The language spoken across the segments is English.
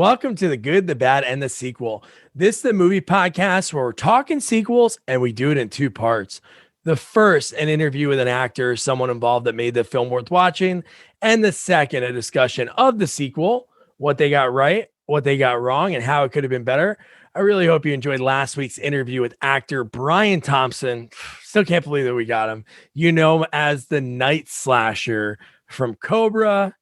Welcome to the good, the bad, and the sequel. This is the movie podcast where we're talking sequels and we do it in two parts. The first, an interview with an actor, someone involved that made the film worth watching. And the second, a discussion of the sequel, what they got right, what they got wrong, and how it could have been better. I really hope you enjoyed last week's interview with actor Brian Thompson. Still can't believe that we got him. You know him as the Night Slasher from Cobra,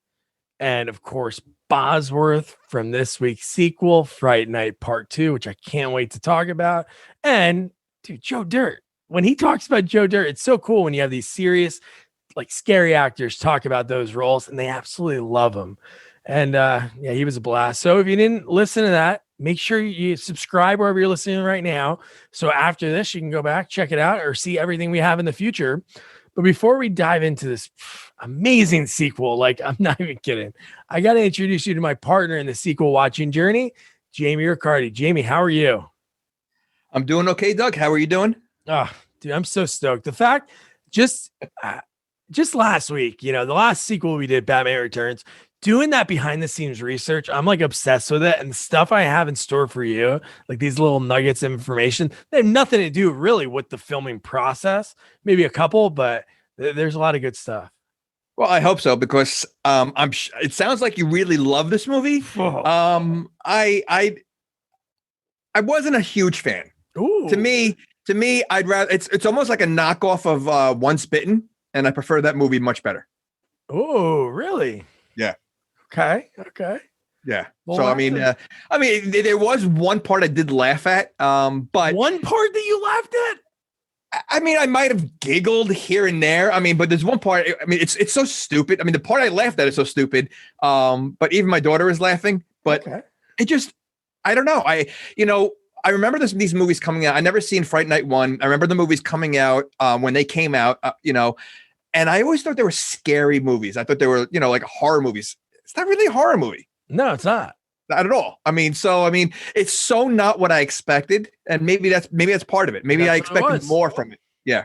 and of course, Bosworth from this week's sequel, Fright Night Part 2, which I can't wait to talk about. And dude, Joe Dirt. When he talks about Joe Dirt, it's so cool when you have these serious, like scary actors talk about those roles, and they absolutely love them. And yeah, he was a blast. So if you didn't listen to that, make sure you subscribe wherever you're listening right now. So after this, you can go back, check it out, or see everything we have in the future. But before we dive into this amazing sequel, like I'm not even kidding, I got to introduce you to my partner in the sequel watching journey, Jamie Riccardi. Jamie, how are you? I'm doing okay, Doug. How are you doing? Oh, dude, I'm so stoked. The fact, just last week, the last sequel we did, Batman Returns, doing that behind the scenes research, I'm like obsessed with it. And the stuff I have in store for you, like these little nuggets of information, they have nothing to do really with the filming process. Maybe a couple, but there's a lot of good stuff. Well, I hope so, because it sounds like you really love this movie. Oh. I wasn't a huge fan. Ooh. To me, I'd rather it's almost like a knockoff of Once Bitten, and I prefer that movie much better. Oh, really? Yeah. Okay. Yeah. Well, so I mean, there was one part I did laugh at, but one part that you laughed at? I mean, I might have giggled here and there. I mean, but there's one part. I mean, it's so stupid. I mean, the part I laughed at is so stupid. But even my daughter is laughing. But It just, I don't know. I remember these movies coming out. I never seen Fright Night 1. I remember the movies coming out when they came out. And I always thought they were scary movies. I thought they were, like horror movies. It's not really a horror movie. No, it's not. Not at all. I mean, it's so not what I expected, and maybe that's part of it. Maybe I expected more from it. Yeah.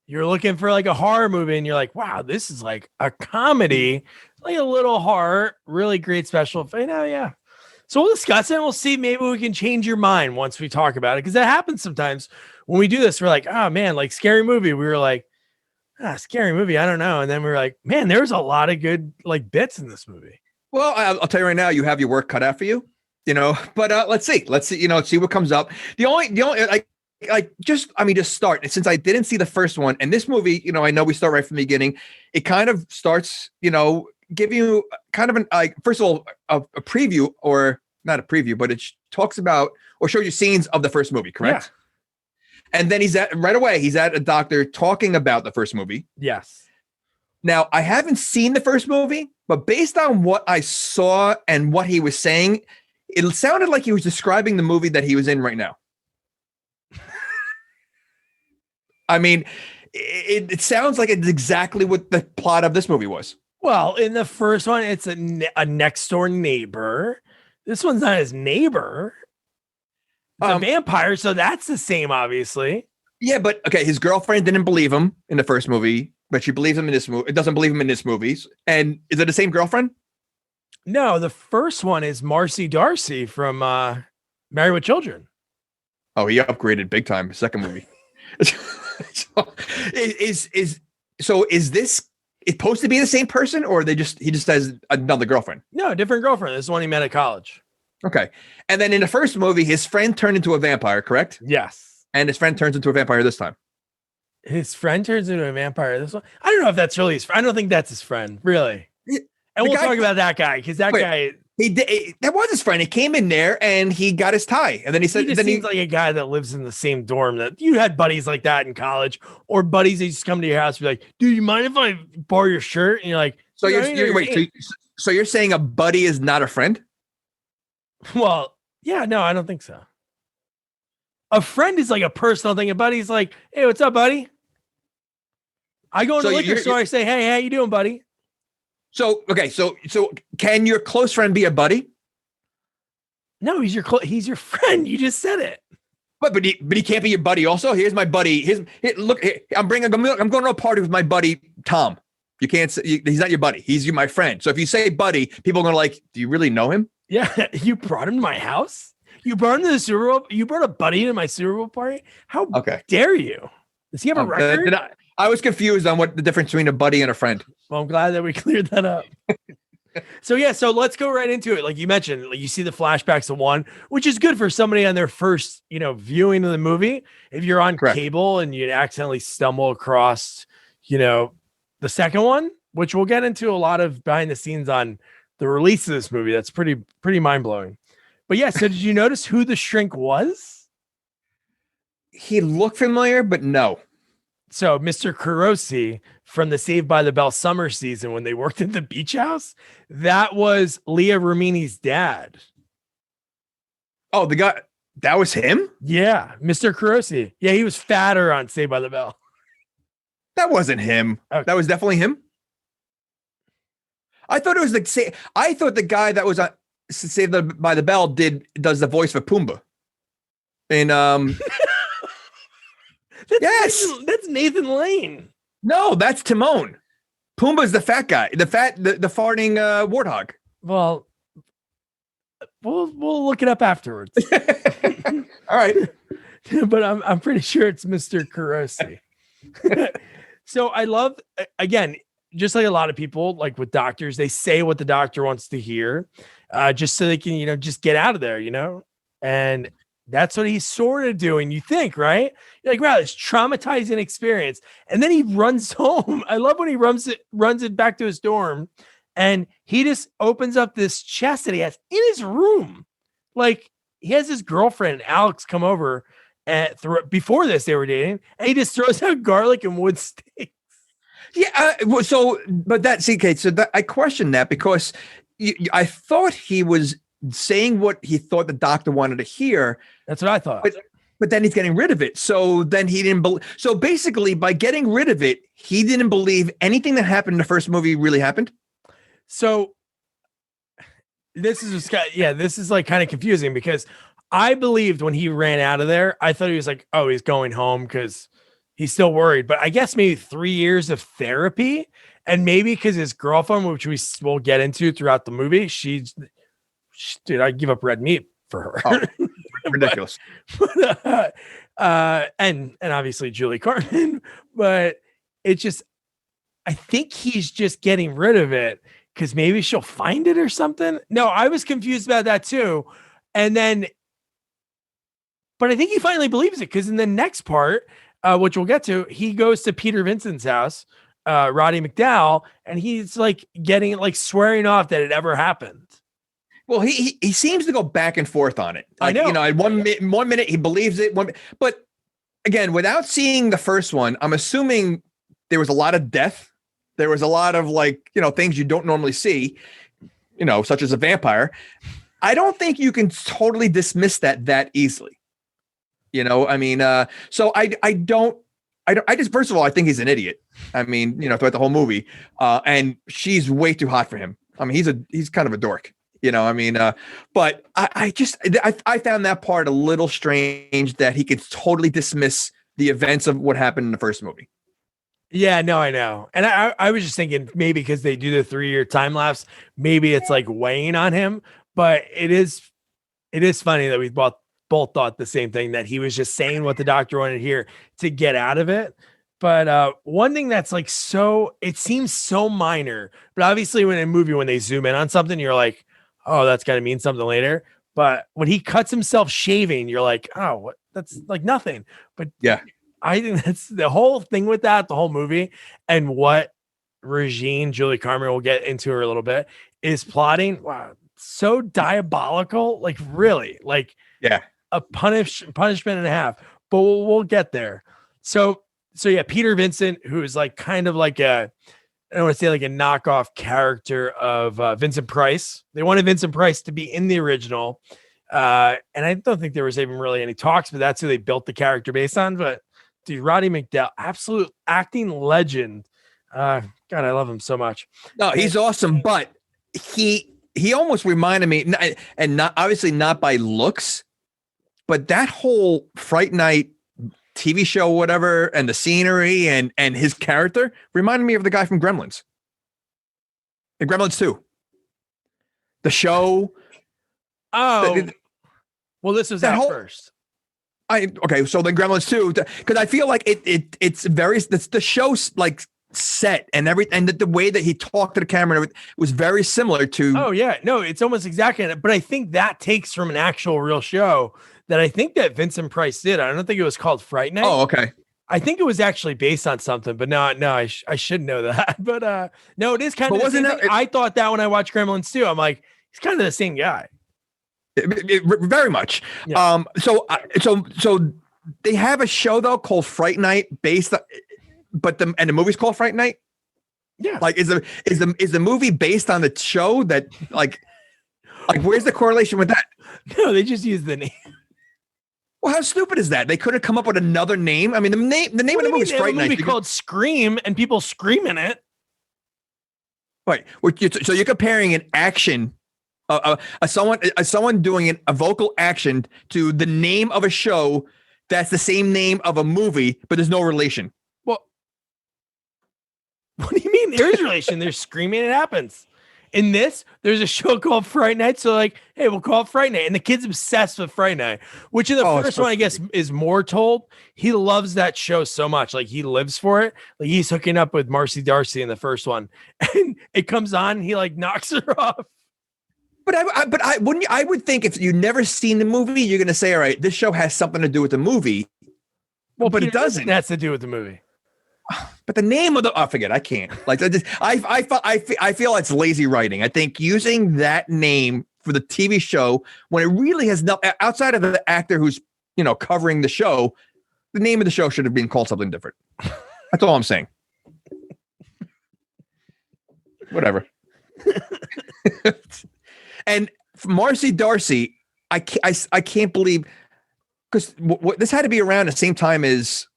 You're looking for like a horror movie, and you're like, wow, this is like a comedy, like a little horror, really great special effect. Yeah. So we'll discuss it, and we'll see. Maybe we can change your mind once we talk about it, because that happens sometimes when we do this. We're like, oh man, like scary movie. We were like, scary movie. I don't know. And then we were like, man, there's a lot of good like bits in this movie. Well, I'll tell you right now, you have your work cut out for you, but let's see, see what comes up. The only, just start, since I didn't see the first one, and this movie, I know we start right from the beginning. It kind of starts, giving you kind of first of all, a preview, or not a preview, but it talks about or shows you scenes of the first movie. Correct. Yeah. And then he's at a doctor talking about the first movie. Yes. Now, I haven't seen the first movie, but based on what I saw and what he was saying, it sounded like he was describing the movie that he was in right now. I mean, it sounds like it's exactly what the plot of this movie was. Well, in the first one, it's a next door neighbor. This one's not his neighbor. It's a vampire, so that's the same, obviously. Yeah, but okay, his girlfriend didn't believe him in the first movie, but she believes him in this movie. It doesn't believe him in this movie. And is it the same girlfriend? No, the first one is Marcy Darcy from Married with Children. Oh, he upgraded big time. Second movie. So is this supposed to be the same person, or he just has another girlfriend? No, different girlfriend. This is the one he met at college. Okay. And then in the first movie, his friend turned into a vampire, correct? Yes. And his friend turns into a vampire this time. His friend turns into a vampire this one? I don't know if that's really his friend. I don't think that's his friend, really. And we'll talk about that guy, because that guy... that was his friend. He came in there and he got his tie. And then he said... He seems like a guy that lives in the same dorm. That you had buddies like that in college, or buddies that just come to your house and be like, dude, you mind if I borrow your shirt? And you're like... So you're saying a buddy is not a friend? Well, yeah, no, I don't think so. A friend is like a personal thing. A buddy's like, hey, what's up, buddy? I go to the liquor store. I say, hey, how you doing, buddy? So, okay. So can your close friend be a buddy? No, he's your friend. You just said it. But he can't be your buddy also. Here's my buddy. I'm going to a party with my buddy, Tom. You can't say he's not your buddy. He's my friend. So if you say buddy, people are going to like, do you really know him? Yeah, you brought him to my house. You brought him to the Super Bowl. You brought a buddy to my Super Bowl party. How Okay. dare you? Does he have a record? I was confused on what the difference between a buddy and a friend. Well, I'm glad that we cleared that up. So let's go right into it. Like you mentioned, like you see the flashbacks of one, which is good for somebody on their first, viewing of the movie. If you're on Correct. cable and you accidentally stumble across, the second one, which we'll get into a lot of behind the scenes on the release of this movie. That's pretty mind blowing. But yeah, so did you notice who the shrink was? He looked familiar, but no. So Mr. Kurosi from the Saved by the Bell summer season when they worked at the beach house, that was Leah Remini's dad. Oh, the guy, that was him? Yeah, Mr. Kurosi. Yeah, he was fatter on Saved by the Bell. That wasn't him. Okay. That was definitely him. I thought it was I thought the guy that was on Saved by the Bell does the voice for Pumbaa. And yes, that's Nathan Lane. No, that's Timon. Pumbaa's the fat guy, the farting warthog. Well, we'll look it up afterwards. All right, but I'm pretty sure it's Mr. Kurosi. So I love, again, just like a lot of people, like with doctors, they say what the doctor wants to hear, just so they can, just get out of there, and that's what he's sort of doing. You think, right? You're like, wow, this traumatizing experience. And then he runs home. I love when he runs it back to his dorm, and he just opens up this chest that he has in his room. Like he has his girlfriend, Alex, come over before this, they were dating, and he just throws out garlic and wood steaks. Yeah. I questioned that because I thought he was saying what he thought the doctor wanted to hear. That's what I thought. But then he's getting rid of it. So then he didn't believe. So basically, by getting rid of it, he didn't believe anything that happened in the first movie really happened. So this is like kind of confusing because I believed when he ran out of there, I thought he was like, oh, he's going home because he's still worried. But I guess maybe 3 years of therapy, and maybe because his girlfriend, which we will get into throughout the movie, dude, I'd give up red meat for her. Oh, ridiculous. And obviously Julie Carmen, but it's just, I think he's just getting rid of it because maybe she'll find it or something. No, I was confused about that too. And then, but I think he finally believes it because in the next part, which we'll get to, he goes to Peter Vincent's house, Roddy McDowell, and he's like swearing off that it ever happened. Well, he seems to go back and forth on it. Like, I know. At one minute he believes it, but again, without seeing the first one, I'm assuming there was a lot of death. There was a lot of things you don't normally see, such as a vampire. I don't think you can totally dismiss that easily. So I just, first of all, I think he's an idiot. I mean, throughout the whole movie, and she's way too hot for him. I mean, he's kind of a dork. But I found that part a little strange that he could totally dismiss the events of what happened in the first movie. Yeah, no, I know. And I was just thinking maybe because they do the 3-year time lapse, maybe it's like weighing on him, but it is funny that we both thought the same thing, that he was just saying what the doctor wanted to hear to get out of it. But one thing that's it seems so minor, but obviously when they zoom in on something, you're like, oh, that's got to mean something later. But when he cuts himself shaving, you're like, oh, what? That's like nothing. But yeah, I think that's the whole thing with that, the whole movie, and what Regine, Julie Carmen, will get into her a little bit, is plotting. Wow, so diabolical. Like really, a punishment and a half. But we'll get there. So yeah, Peter Vincent, who is kind of I don't want to say a knockoff character of Vincent Price. They wanted Vincent Price to be in the original. And I don't think there was even really any talks, but that's who they built the character based on. But dude, Roddy McDowell, absolute acting legend. God, I love him so much. No, he's awesome. But he almost reminded me, and not obviously not by looks, but that whole Fright Night TV show, whatever, and the scenery and his character reminded me of the guy from Gremlins. The Gremlins 2. The show, Oh, well, this was that out whole first. Okay, so then Gremlins 2, because I feel like it's the show's like set and the way that he talked to the camera and everything was very similar to. Oh yeah, no, it's almost exactly it. But I think that takes from an actual real show that I think that Vincent Price did. I don't think it was called Fright Night. Oh, okay. I think it was actually based on something, but no, I should know that. But no, it is kind of. Wasn't it, I thought that when I watched Gremlins 2, I'm like, he's kind of the same guy. Very much. Yeah. So they have a show though called Fright Night based, the movie's called Fright Night. Yeah. Like is the movie based on the show that like where's the correlation with that? No, they just use the name. Well, how stupid is that? They could have come up with another name. I mean, the name of the movie is Fright Night. Movie called Scream, and people scream in it. Right. So you're comparing an action, someone doing a vocal action to the name of a show that's the same name of a movie, but there's no relation. Well, what do you mean? There is relation. There's screaming. It happens. In this, there's a show called Fright Night. So like, hey, we'll call it Fright Night. And the kid's obsessed with Fright Night, which in the first one, I guess, is more told. He loves that show so much. Like he lives for it. Like he's hooking up with Marcy Darcy in the first one. And it comes on and he like knocks her off. But I would think if you've never seen the movie, you're going to say, all right, this show has something to do with the movie. Well, but it doesn't. That's to do with the movie. But the name of I forget. I can't. Like I feel it's lazy writing. I think using that name for the TV show when it really has no outside of the actor who's covering the show, the name of the show should have been called something different. That's all I'm saying. Whatever. And Marcy Darcy, I can't believe because this had to be around the same time as.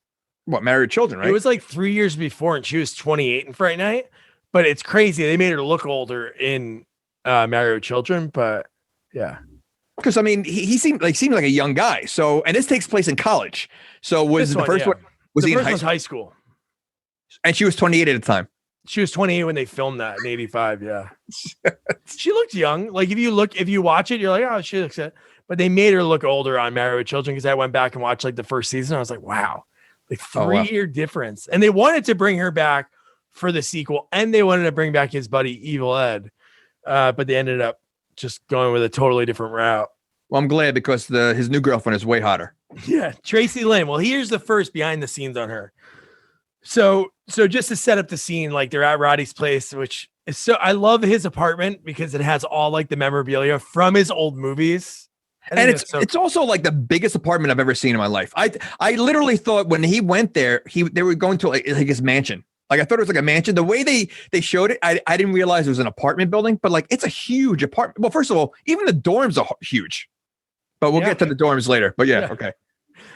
What, Married with Children, right? It was like 3 years before, and she was 28 in Fright Night. But it's crazy. They made her look older in Married with Children. But yeah, because I mean, he seemed like a young guy. So, and this takes place in college. So was the first one? Was he in high school? And she was 28 at the time. She was 28 when they filmed that in 85. Yeah, she looked young. Like if you watch it, you're like, oh, she looks it. But they made her look older on Married with Children because I went back and watched like the first season. I was like, wow. Like 3-year difference. And they wanted to bring her back for the sequel, and they wanted to bring back his buddy Evil Ed. But they ended up just going with a totally different route. Well, I'm glad because his new girlfriend is way hotter. Yeah, Tracy Lynn. Well, here's the first behind the scenes on her. So just to set up the scene, like they're at Roddy's place, which is so I love his apartment because it has all like the memorabilia from his old movies. And it's also like the biggest apartment I've ever seen in my life. I literally thought when he went there, they were going to like his mansion. Like I thought it was like a mansion. The way they showed it, I didn't realize it was an apartment building, but like it's a huge apartment. Well, first of all, even the dorms are huge. But we'll get to the dorms later. But yeah. Okay.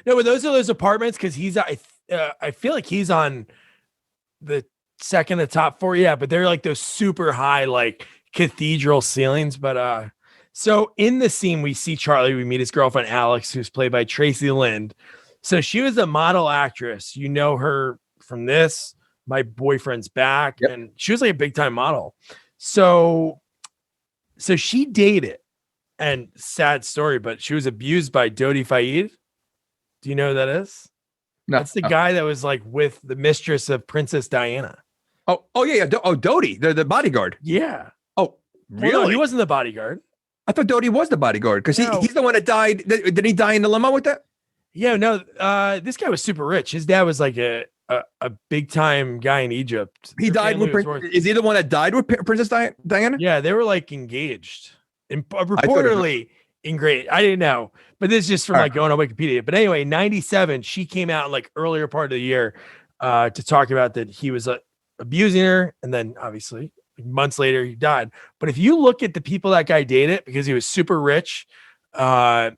No, but those are those apartments because I feel like he's on the second of the top 4. Yeah, but they're like those super high like cathedral ceilings. But so in the scene, we see Charley. We meet his girlfriend, Alex, who's played by Tracy Lind. So she was a model actress. You know her from this, My Boyfriend's Back. Yep. And she was like a big time model. So she dated, and sad story, but she was abused by Dodi Fayed. Do you know who that is? No. That's the guy that was like with the mistress of Princess Diana. Oh yeah. Dodi, the bodyguard. Yeah. Oh, really? Well, no, he wasn't the bodyguard. I thought Dodi was the bodyguard because he's the one that died. Did he die in the limo with that? Yeah, no. This guy was super rich. His dad was like a big time guy in Egypt. He died with is he the one that died with Princess Diana? Yeah, they were like engaged and reportedly engaged. I didn't know, but this is just from like going on Wikipedia. But anyway, 97, she came out in like earlier part of the year to talk about that he was abusing her, and then obviously months later he died. But if you look at the people that guy dated, because he was super rich, and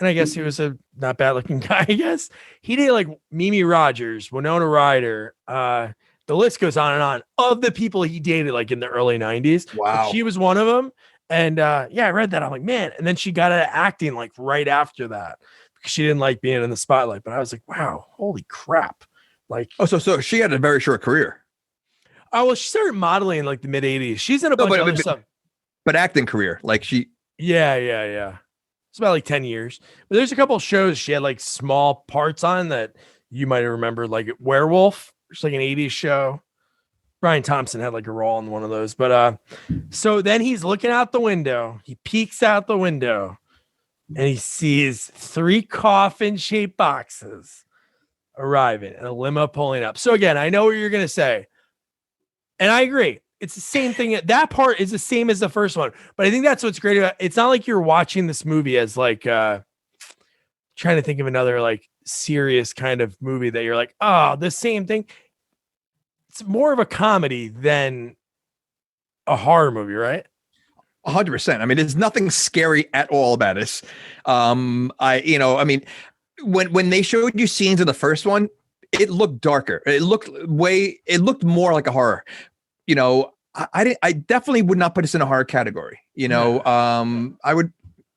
I guess he was a not bad looking guy, I guess he dated like Mimi Rogers, Winona Ryder, the list goes on and on of the people he dated like in the early 90s. Wow. She was one of them. And I read that. I'm like, man. And then she got out of acting like right after that because she didn't like being in the spotlight. But I was like, wow, holy crap. Like, so she had a very short career. Oh, well, she started modeling in like the mid 80s. She's in a bunch of other stuff. But acting career, like she. Yeah. It's about like 10 years. But there's a couple of shows she had like small parts on that you might have remembered, like Werewolf. It's like an 80s show. Brian Thompson had like a role in one of those. But so then he's looking out the window. He peeks out the window and he sees 3 coffin-shaped boxes arriving and a limo pulling up. So again, I know what you're gonna say, and I agree. It's the same thing. That part is the same as the first one, but I think that's what's great about it. It's not like you're watching this movie as like trying to think of another like serious kind of movie that you're like, oh, the same thing. It's more of a comedy than a horror movie, right? 100%. I mean, there's nothing scary at all about this. I mean, when they showed you scenes in the first one, it looked darker. It looked more like a horror. I definitely would not put this in a horror category. I would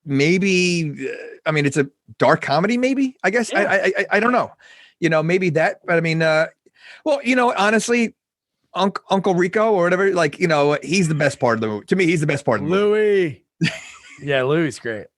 maybe, I mean, it's a dark comedy, maybe, I guess. Yeah. I don't know, maybe that, but I mean, honestly, Uncle Rico or whatever, like, he's the best part of the movie. To me, he's the best part of the movie. Louis. Yeah, Louis great.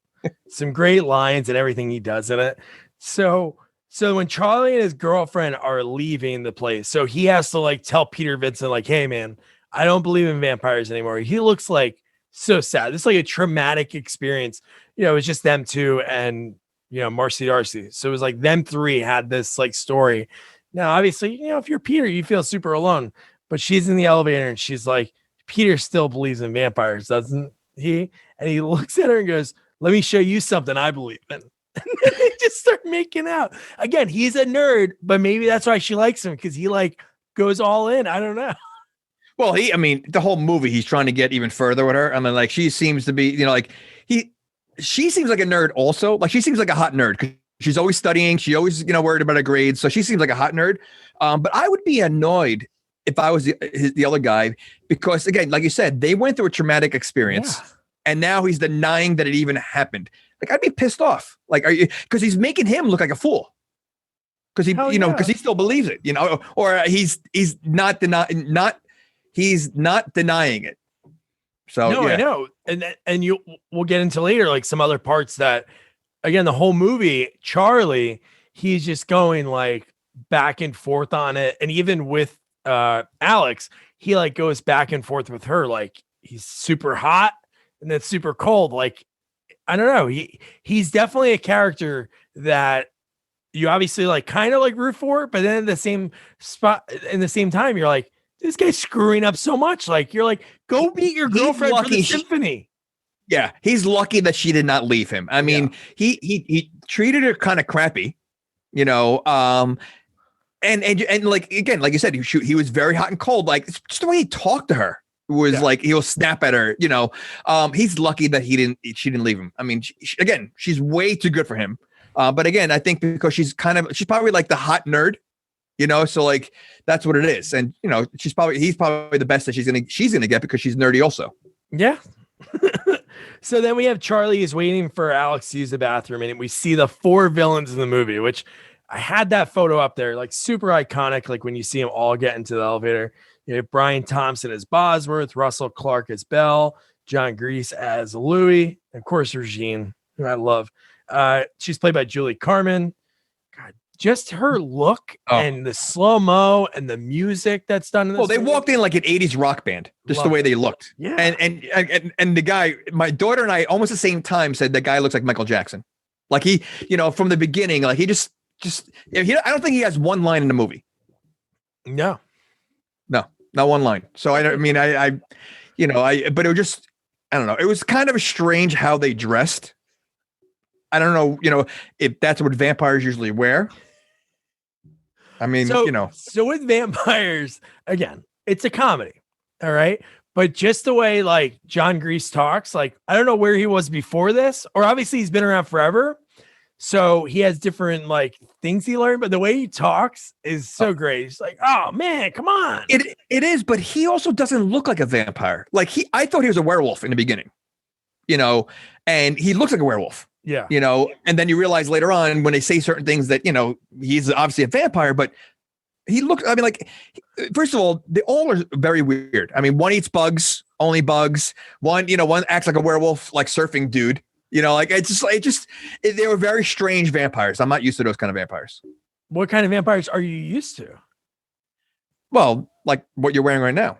Some great lines and everything he does in it. So when Charley and his girlfriend are leaving the place, so he has to like tell Peter Vincent, like, hey man, I don't believe in vampires anymore. He looks like so sad. This is like a traumatic experience. It's just them two and Marcy Darcy. So it was like them 3 had this like story. Now, obviously, if you're Peter, you feel super alone. But she's in the elevator and she's like, Peter still believes in vampires, doesn't he? And he looks at her and goes, let me show you something I believe in. And then they just start making out. Again, he's a nerd, but maybe that's why she likes him, because he like goes all in. I don't know. Well, the whole movie, he's trying to get even further with her. I mean, like, she seems to be, she seems like a nerd also. Like, she seems like a hot nerd because she's always studying. She always, worried about her grades. So she seems like a hot nerd. But I would be annoyed if I was the other guy, because again, like you said, they went through a traumatic experience and now he's denying that it even happened. Like, I'd be pissed off. Like, because he's making him look like a fool. Because because he still believes it, or he's not denying it. So no, I know. And we'll get into later, like some other parts that, again, the whole movie, Charley, he's just going like back and forth on it. And even with Alex, he like goes back and forth with her. Like, he's super hot and then super cold. Like, I don't know. He's definitely a character that you obviously like kind of like root for, but then in the same time, you're like, this guy's screwing up so much. Like, you're like, go beat your girlfriend for the symphony. Yeah, he's lucky that she did not leave him. I mean, he treated her kind of crappy, and like, again, like you said, he was very hot and cold. Like, just the way he talked to her was like, he'll snap at her. He's lucky that she didn't leave him. I mean, she's way too good for him. But again, I think because she's probably like the hot nerd. So like, that's what it is. And, he's probably the best that she's going to get, because she's nerdy also. Yeah. So then we have Charley is waiting for Alex to use the bathroom, and we see the 4 villains in the movie, which I had that photo up there, like super iconic. Like when you see them all get into the elevator, Brian Thompson as Bosworth, Russell Clark as Belle, John Grease as Louis, and of course, Regine, who I love. She's played by Julie Carmen. God, just her look and the slow-mo and the music that's done in this. Well, they walked in like an 80s rock band, just the way they looked. Yeah. And the guy, my daughter and I, almost the same time, said the guy looks like Michael Jackson. Like, he, from the beginning, like, he just I don't think he has one line in the movie. No, not one line. So but it was just, I don't know. It was kind of strange how they dressed. I don't know, if that's what vampires usually wear. I mean, So with vampires, again, it's a comedy. All right. But just the way like John Grease talks, like, I don't know where he was before this, or obviously he's been around forever. So he has different like things he learned, but the way he talks is so great. He's like, oh man, come on. It is, but he also doesn't look like a vampire. Like, I thought he was a werewolf in the beginning, and he looks like a werewolf. Yeah. And then you realize later on when they say certain things that, he's obviously a vampire, but He looks. I mean, like, first of all, they all are very weird. I mean, one eats bugs, only bugs. One acts like a werewolf, like surfing dude. Like they were very strange vampires. I'm not used to those kind of vampires. What kind of vampires are you used to? Well, like what you're wearing right now.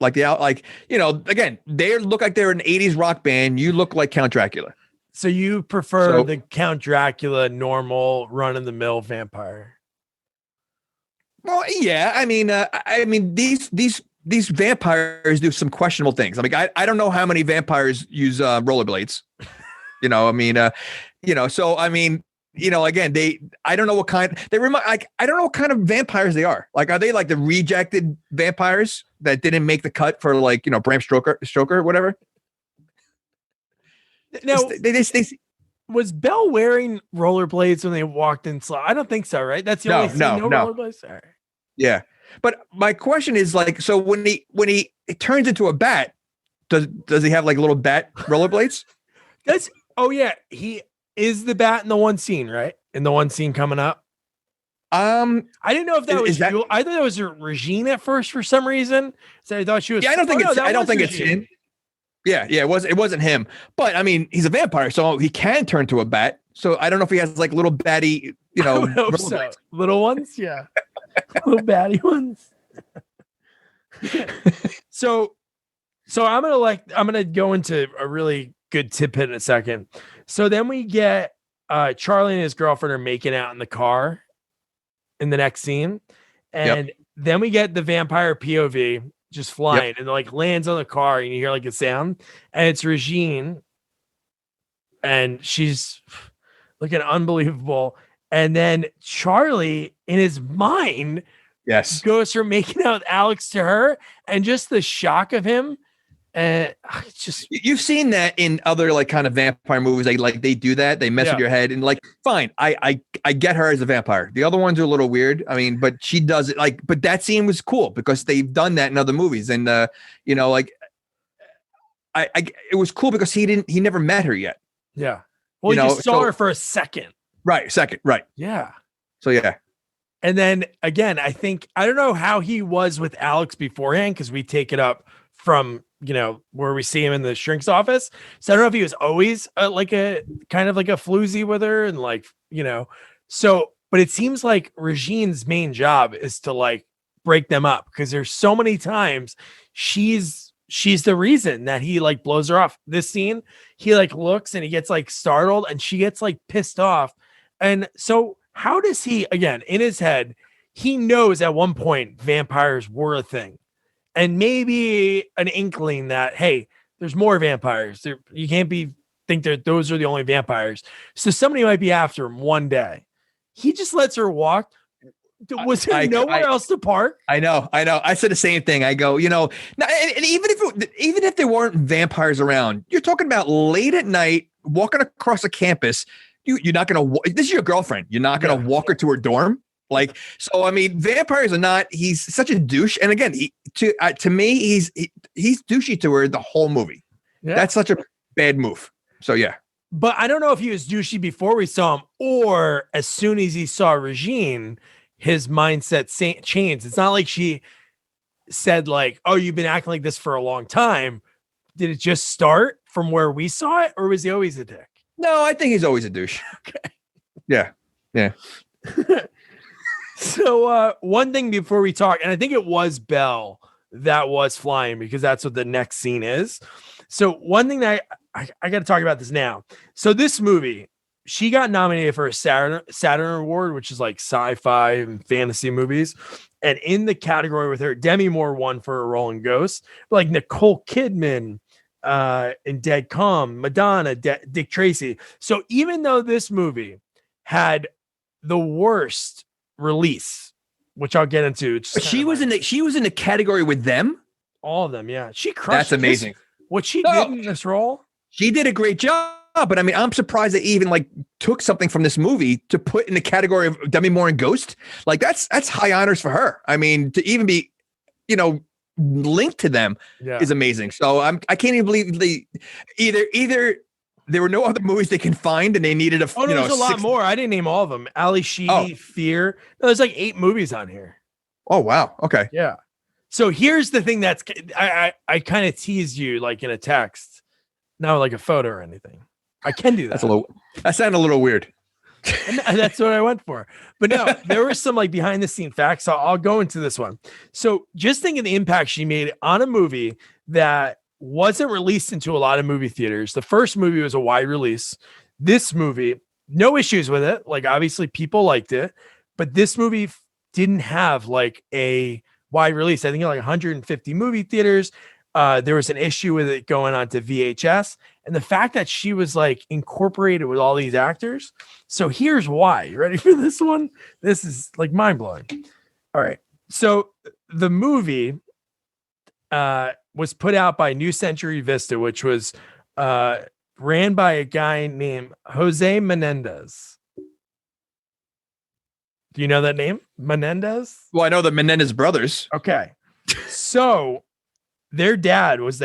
Again, they look like they're an 80s rock band. You look like Count Dracula. So you prefer the Count Dracula normal run-of-the-mill vampire? Well, yeah. I mean, these vampires do some questionable things. I mean, I don't know how many vampires use rollerblades. So I mean, again, I don't know what kind they remind. Like, I don't know what kind of vampires they are. Like, are they like the rejected vampires that didn't make the cut for Bram Stoker or whatever? Now, was Belle wearing rollerblades when they walked in? I don't think so, right? That's the only scene. No rollerblades. All right. Yeah, but my question is so when he turns into a bat, does he have like little bat rollerblades? He is the bat in the one scene, right? In the one scene coming up. I didn't know if that was that. I thought that was Regine at first for some reason. So I thought she was. Yeah, I don't think it's him. Yeah, it wasn't him. But I mean, he's a vampire, so he can turn to a bat. So I don't know if he has like little batty, so. Little ones, yeah, little batty ones. So I'm gonna go into a really good tidbit in a second. So then we get Charley and his girlfriend are making out in the car in the next scene, and then we get the vampire POV just flying and like lands on the car, and you hear like a sound, and it's Regine, and she's looking unbelievable. And then Charley, in his mind, goes from making out with Alex to her, and just the shock of him. And you've seen that in other like kind of vampire movies. They do that. They mess with your head, and like, fine. I get her as a vampire. The other ones are a little weird. I mean, but she does it but that scene was cool because they've done that in other movies. And it was cool because he never met her yet. Yeah. Well, you just saw her for a second. Right. Second. Right. Yeah. So yeah. And then again, I don't know how he was with Alex beforehand, because we take it up from where we see him in the shrink's office. So I don't know if he was always like a kind of like a floozy with her, and but it seems like Regine's main job is to like break them up, because there's so many times she's the reason that he like blows her off. This scene, he like looks and he gets like startled, and she gets like pissed off. And so how does he, again, in his head, he knows at one point vampires were a thing. And maybe an inkling that, hey, there's more vampires. You can't think that those are the only vampires. So somebody might be after him one day. He just lets her walk. Was there nowhere else to park? I know. I said the same thing. I go, and even if there weren't vampires around, you're talking about late at night, walking across a campus. You're not going to. This is your girlfriend. You're not going to walk her to her dorm. So I mean, vampires are not. He's such a douche, and again, to me, he's douchey to her the whole movie. Yeah. That's such a bad move. So yeah, but I don't know if he was douchey before we saw him, or as soon as he saw Regine, his mindset changed. It's not like she said like, "Oh, you've been acting like this for a long time." Did it just start from where we saw it, or was he always a dick? No, I think he's always a douche. Okay. Yeah. So one thing before we talk, and I think it was Belle that was flying, because that's what the next scene is. So one thing that I got to talk about this now. So this movie, she got nominated for a Saturn Award, which is like sci-fi and fantasy movies. And in the category with her, Demi Moore won for A Rolling Ghost, like Nicole Kidman in Dead Calm, Madonna, Dick Tracy. So even though this movie had the worst release, which I'll get into. She was in the category with them. All of them, yeah. She crushed. That's amazing. What she did in this role. She did a great job, but I mean, I'm surprised they even like took something from this movie to put in the category of Demi Moore and Ghost. Like that's high honors for her. I mean, to even be, linked to them is amazing. So I can't even believe either. There were no other movies they can find, and they needed there's a lot more. I didn't name all of them. Ali Sheedy, Fear. No, there's like 8 movies on here. Oh, wow. Okay. Yeah. So here's the thing I kind of teased you like in a text, not like a photo or anything. I can do that. That sounded a little weird. And that's what I went for. But no, there were some like behind the scene facts. So I'll go into this one. So just think of the impact she made on a movie that wasn't released into a lot of movie theaters. The first movie was a wide release. This movie, no issues with it. Like obviously people liked it, but this movie didn't have like a wide release. I think like 150 movie theaters. There was an issue with it going on to VHS, and the fact that she was like incorporated with all these actors. So here's why. You ready for this one? This is like mind blowing. All right. So the movie was put out by New Century Vista, which was ran by a guy named Jose Menendez. Do you know that name? Menendez? Well, I know the Menendez brothers. Okay. So their dad was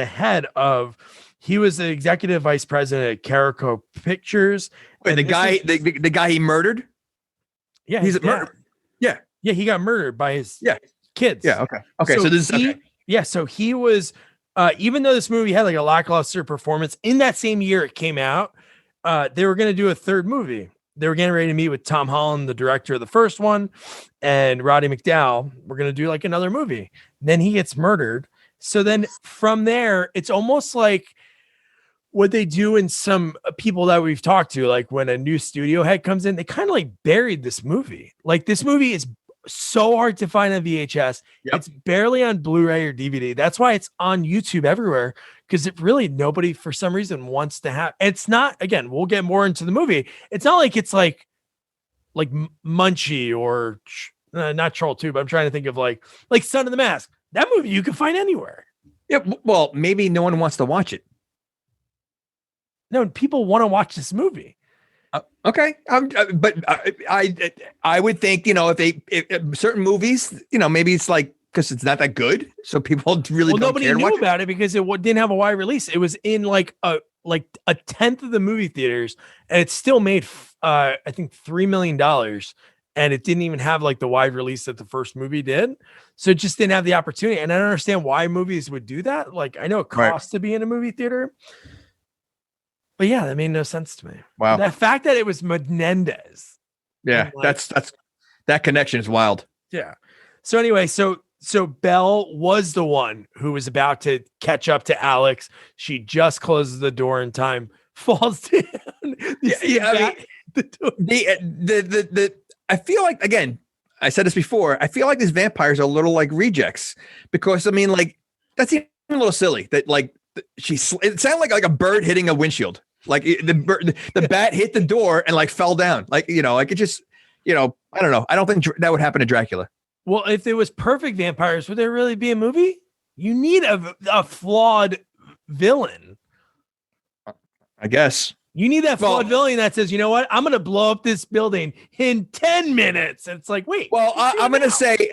he was the executive vice president at Carico Pictures. Wait, the guy he murdered? Yeah. He's a murderer. Yeah. Yeah. He got murdered by his kids. Yeah. Okay. Okay. So this is okay. Yeah. So he was, even though this movie had like a lackluster performance, in that same year it came out, they were going to do a third movie. They were getting ready to meet with Tom Holland, the director of the first one, and Roddy McDowall. We're going to do like another movie. Then he gets murdered. So then from there, it's almost like what they do in some people that we've talked to, like when a new studio head comes in, they kind of like buried this movie. Like this movie is so hard to find on VHS. Yep. It's barely on Blu-ray or DVD. That's why it's on YouTube everywhere, because it really nobody for some reason wants to have. It's not, again, we'll get more into the movie. It's not like it's like Munchie or not Troll 2, but I'm trying to think of like Son of the Mask. That movie you can find anywhere. Yeah, well, maybe no one wants to watch it. No, people want to watch this movie. Okay, but I would think, you know, if certain movies, you know, maybe it's like because it's not that good, so people really don't nobody care knew about it because it didn't have a wide release. It was in like a tenth of the movie theaters, and it still made I think $3 million, and it didn't even have like the wide release that the first movie did. So it just didn't have the opportunity. And I don't understand why movies would do that. Like I know it costs to be in a movie theater. But yeah, that made no sense to me. Wow. The fact that it was Menendez. Yeah, like, that's that connection is wild. Yeah. So anyway, so Belle was the one who was about to catch up to Alex. She just closes the door in time, falls down. I feel like, again, I said this before, I feel like these vampires are a little like rejects, because I mean, like, that's even a little silly that like it sounded like a bird hitting a windshield. Like the bat hit the door and like fell down. Like, you know, like it just, you know, I don't know. I don't think that would happen to Dracula. Well, if there was perfect vampires, would there really be a movie? You need a flawed villain. I guess. You need that flawed villain that says, you know what? I'm going to blow up this building in 10 minutes. And it's like, wait. Well, I'm going to say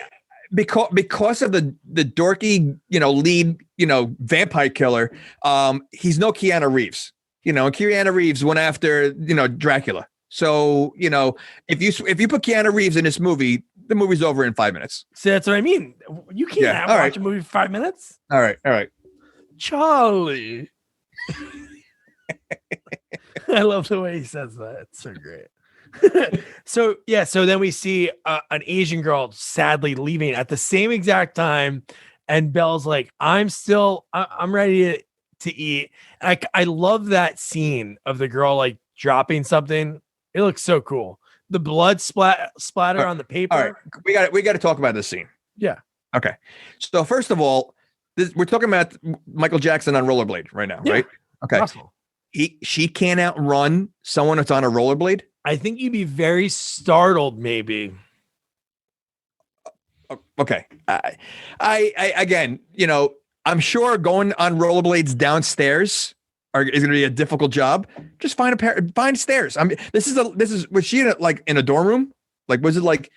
because of the dorky, you know, lead, you know, vampire killer, he's no Keanu Reeves. You know, Keanu Reeves went after, you know, Dracula. So, you know, if you put Keanu Reeves in this movie, the movie's over in 5 minutes. See, that's what I mean. You can't watch a movie for 5 minutes. All right. Charley. I love the way he says that. It's so great. So then we see an Asian girl sadly leaving at the same exact time. And Belle's like, I'm ready to eat. I love that scene of the girl like dropping something. It looks so cool. The blood splatter on the paper. All right. We got to talk about this scene. Yeah. Okay. So first of all, we're talking about Michael Jackson on rollerblade right now, right? Okay. Possible. She can't outrun someone that's on a rollerblade. I think you'd be very startled, maybe. Okay. I again, you know, I'm sure going on rollerblades downstairs is going to be a difficult job. Just find stairs. I mean, was she in a dorm room? Like, was it like?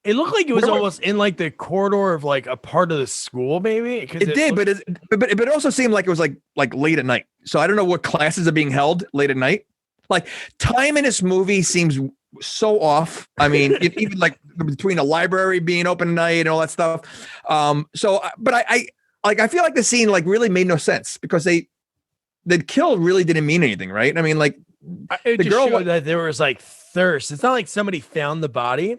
It looked like it was almost in like the corridor of like a part of the school, maybe. It did, but it also seemed like it was like late at night. So I don't know what classes are being held late at night. Like time in this movie seems was so off. I mean, even like between the library being open at night and all that stuff. But I feel like the scene like really made no sense because the kill really didn't mean anything, right? I mean, like it just showed that there was like thirst. It's not like somebody found the body,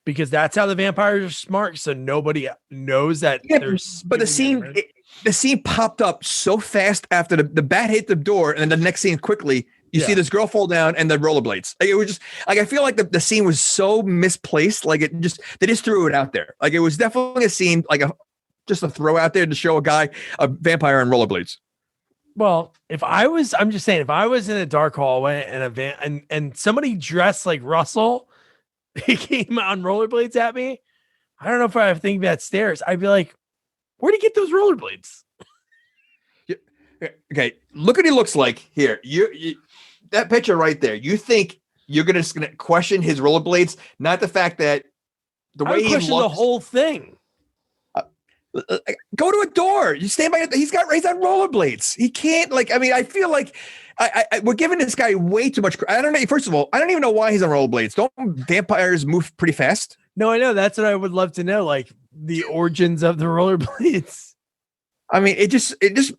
because that's how the vampires are smart. So nobody knows that there's. But the scene popped up so fast after the bat hit the door, and then the next scene quickly you see this girl fall down and the rollerblades. Like, it was just like I feel like the scene was so misplaced. Like they just threw it out there. Like it was definitely a scene like just a throw out there to show a vampire on rollerblades. Well, I'm just saying, if I was in a dark hallway and somebody dressed like Russell, he came on rollerblades at me, I don't know if I think that stairs. I'd be like, where'd he get those rollerblades? Okay, look what he looks like here. You that picture right there. You think you're gonna question his rollerblades, not the fact that the way he looks. The whole thing. Go to a door. You stand by. He's on rollerblades. He can't I feel like we're giving this guy way too much. I don't know. First of all, I don't even know why he's on rollerblades. Don't vampires move pretty fast? No, I know. That's what I would love to know. Like the origins of the rollerblades. I mean, it just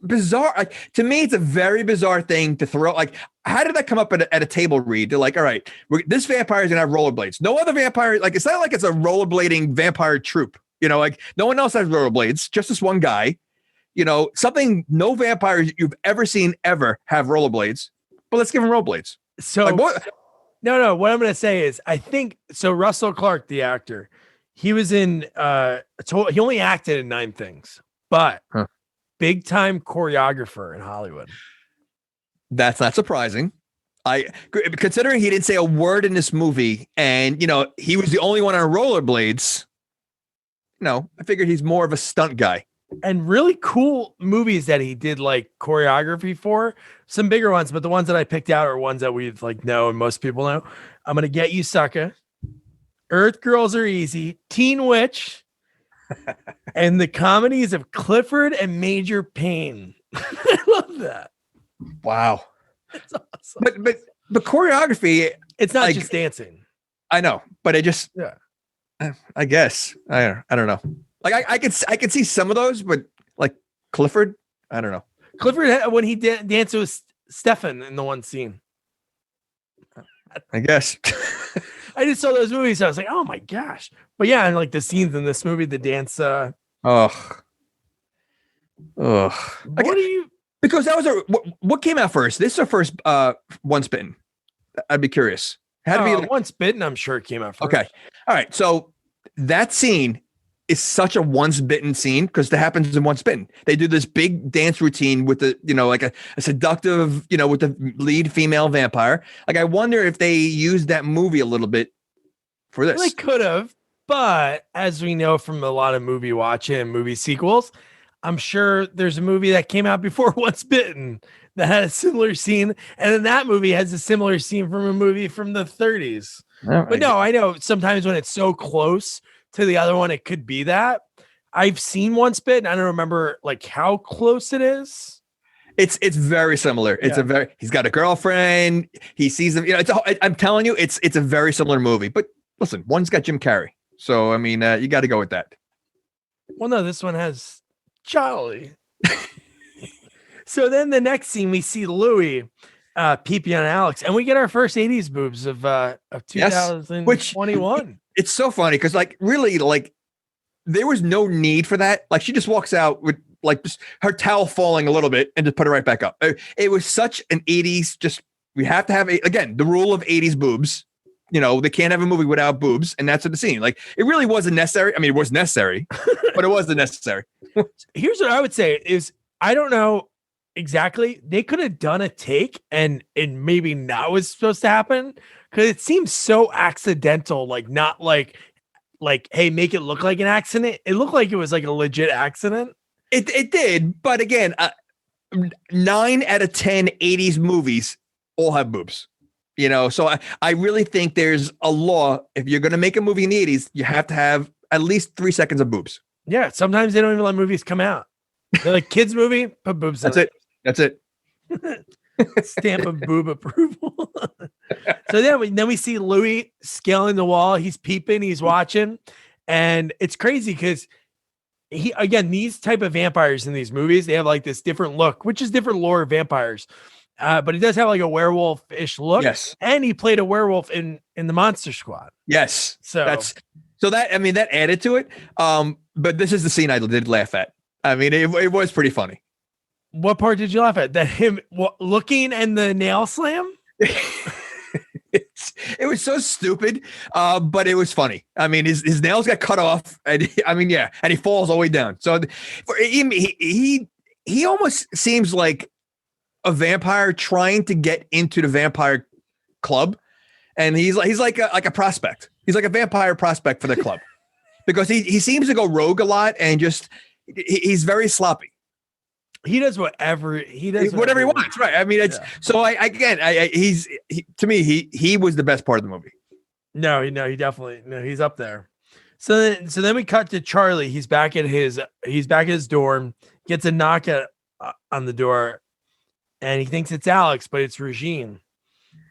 bizarre. Like, to me, it's a very bizarre thing to throw. Like, how did that come up at a table read? They're like, all right, this vampire is gonna have rollerblades. No other vampire. Like, it's not like it's a rollerblading vampire troupe. Like no one else has rollerblades, just this one guy. Something no vampires you've ever seen ever have rollerblades. But let's give him rollerblades. So no. What I'm going to say is, I think so. Russell Clark, the actor, he was in. He only acted in 9 Things, but big time choreographer in Hollywood. That's not surprising. Considering he didn't say a word in this movie, and he was the only one on rollerblades. No, I figured he's more of a stunt guy. And really cool movies that he did like choreography for. Some bigger ones, but the ones that I picked out are ones that we've know and most people know. I'm Gonna Get You, Sucker, Earth Girls Are Easy, Teen Witch, and the comedies of Clifford and Major Payne. I love that. Wow. That's awesome. But choreography, it's not just dancing. I know, but I guess I don't know. Like I could see some of those, but like Clifford, I don't know. Clifford, when he danced with Stefan in the one scene, I guess. I just saw those movies. So I was like, oh my gosh! But yeah, and like the scenes in this movie, the dance. What do you? Because that was what came out first. This is our first Once Bitten. I'd be curious. Had to be Once Bitten. I'm sure it came out first. Okay. All right. So that scene is such a Once Bitten scene because that happens in Once Bitten. They do this big dance routine with the, like a seductive, with the lead female vampire. Like, I wonder if they used that movie a little bit for this. They could have, but as we know from a lot of movie watching and movie sequels, I'm sure there's a movie that came out before Once Bitten that had a similar scene, and then that movie has a similar scene from a movie from the 30s. But no, I know sometimes when it's so close to the other one, it could be that. I've seen Once Bitten. I don't remember like how close it is. It's very similar. Yeah. He's got a girlfriend. He sees them. I'm telling you, it's a very similar movie. But listen, one's got Jim Carrey, so I mean, you got to go with that. Well, no, this one has Charley. So then the next scene, we see Louis peeping on Alex, and we get our first 80s boobs of 2021. Yes, it's so funny because really there was no need for that. Like, she just walks out with just her towel falling a little bit and just put it right back up. It was such an 80s, we have to have again, the rule of 80s boobs. They can't have a movie without boobs, and that's what the scene. Like, it really wasn't necessary. I mean, it was necessary, but it wasn't necessary. Here's what I would say is, I don't know exactly. They could have done a take and maybe not was supposed to happen, because it seems so accidental, not like, hey, make it look like an accident. It looked like it was like a legit accident. It did, but again, 9 out of 10 80s movies all have boobs. So I really think there's a law. If you're going to make a movie in the 80s, you have to have at least 3 seconds of boobs. Yeah, sometimes they don't even let movies come out. They're like, kids movie, put boobs. That's it. Stamp of boob approval. So then we see Louis scaling the wall. He's peeping, he's watching, and it's crazy because these type of vampires in these movies, they have like this different look, which is different lore of vampires. But he does have like a werewolf-ish look. Yes. And he played a werewolf in the Monster Squad. Yes. So that added to it. But this is the scene I did laugh at. I mean, it was pretty funny. What part did you laugh at? That him looking and the nail slam? It was so stupid, but it was funny. I mean, his nails got cut off, and and he falls all the way down. So he almost seems like a vampire trying to get into the vampire club, and he's like a prospect. He's like a vampire prospect for the club because he seems to go rogue a lot, and he's very sloppy. He does whatever he wants, right? I mean, it's so. To me, he was the best part of the movie. No, he definitely he's up there. So then we cut to Charley. He's back at his dorm. Gets a knock on the door, and he thinks it's Alex, but it's Regine,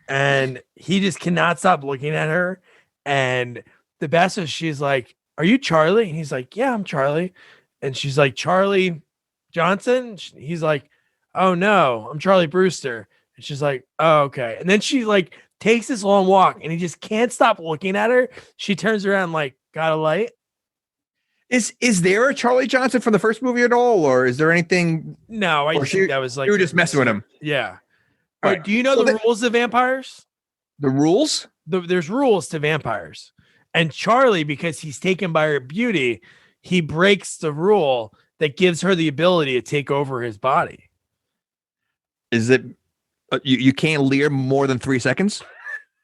and he just cannot stop looking at her. And the best is she's like, "Are you Charley?" And he's like, "Yeah, I'm Charley." And she's like, "Charlie Johnson?" He's like, "Oh no, I'm Charlie Brewster." And she's like, "Oh, okay." And then she like takes this long walk and he just can't stop looking at her. She turns around like, "Got a light?" Is there a Charlie Johnson from the first movie at all, or is there anything? No, I think that was like you were just messing with him. Yeah. But right. Do you know the rules of vampires? The rules? There's rules to vampires. And Charlie, because he's taken by her beauty, he breaks the rule that gives her the ability to take over his body. Is it you can't leer more than 3 seconds?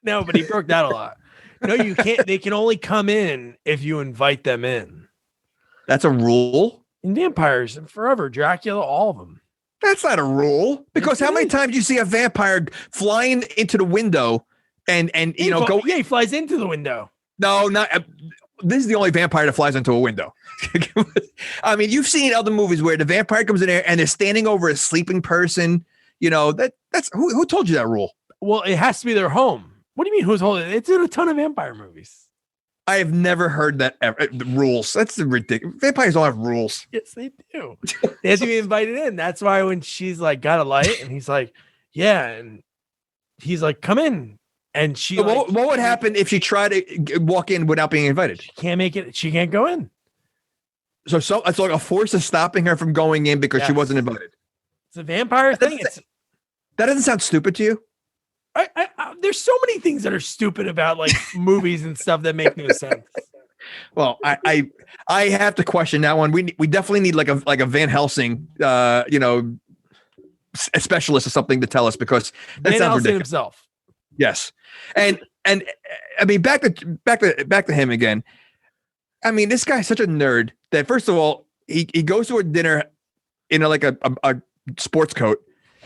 No, but he broke that a lot. No, you can't. They can only come in if you invite them in. That's a rule? In vampires and forever, Dracula, all of them. That's not a rule. Because how many times do you see a vampire flying into the window and go? Yeah, he flies into the window. No, not. This is the only vampire that flies into a window. I mean, you've seen other movies where the vampire comes in there and they're standing over a sleeping person. That's who told you that rule? Well, it has to be their home. What do you mean who's holding it? It's in a ton of vampire movies. I have never heard that ever. The rules. That's ridiculous. Vampires don't have rules. Yes, they do. They have to be invited in. That's why when she's like, "Got a light?" and he's like, "Yeah," and he's like, "Come in." And she. So what would happen if she tried to walk in without being invited? She can't make it. She can't go in. So it's like a force is stopping her from going in because she wasn't invited. It's a vampire thing. That doesn't sound stupid to you? There's so many things that are stupid about like movies and stuff that make no sense. Well, I have to question that one. We definitely need like a Van Helsing, a specialist or something to tell us because that sounds ridiculous. Himself. Yes, and I mean back to him again. I mean, this guy's such a nerd that first of all he goes to a dinner in a sports coat,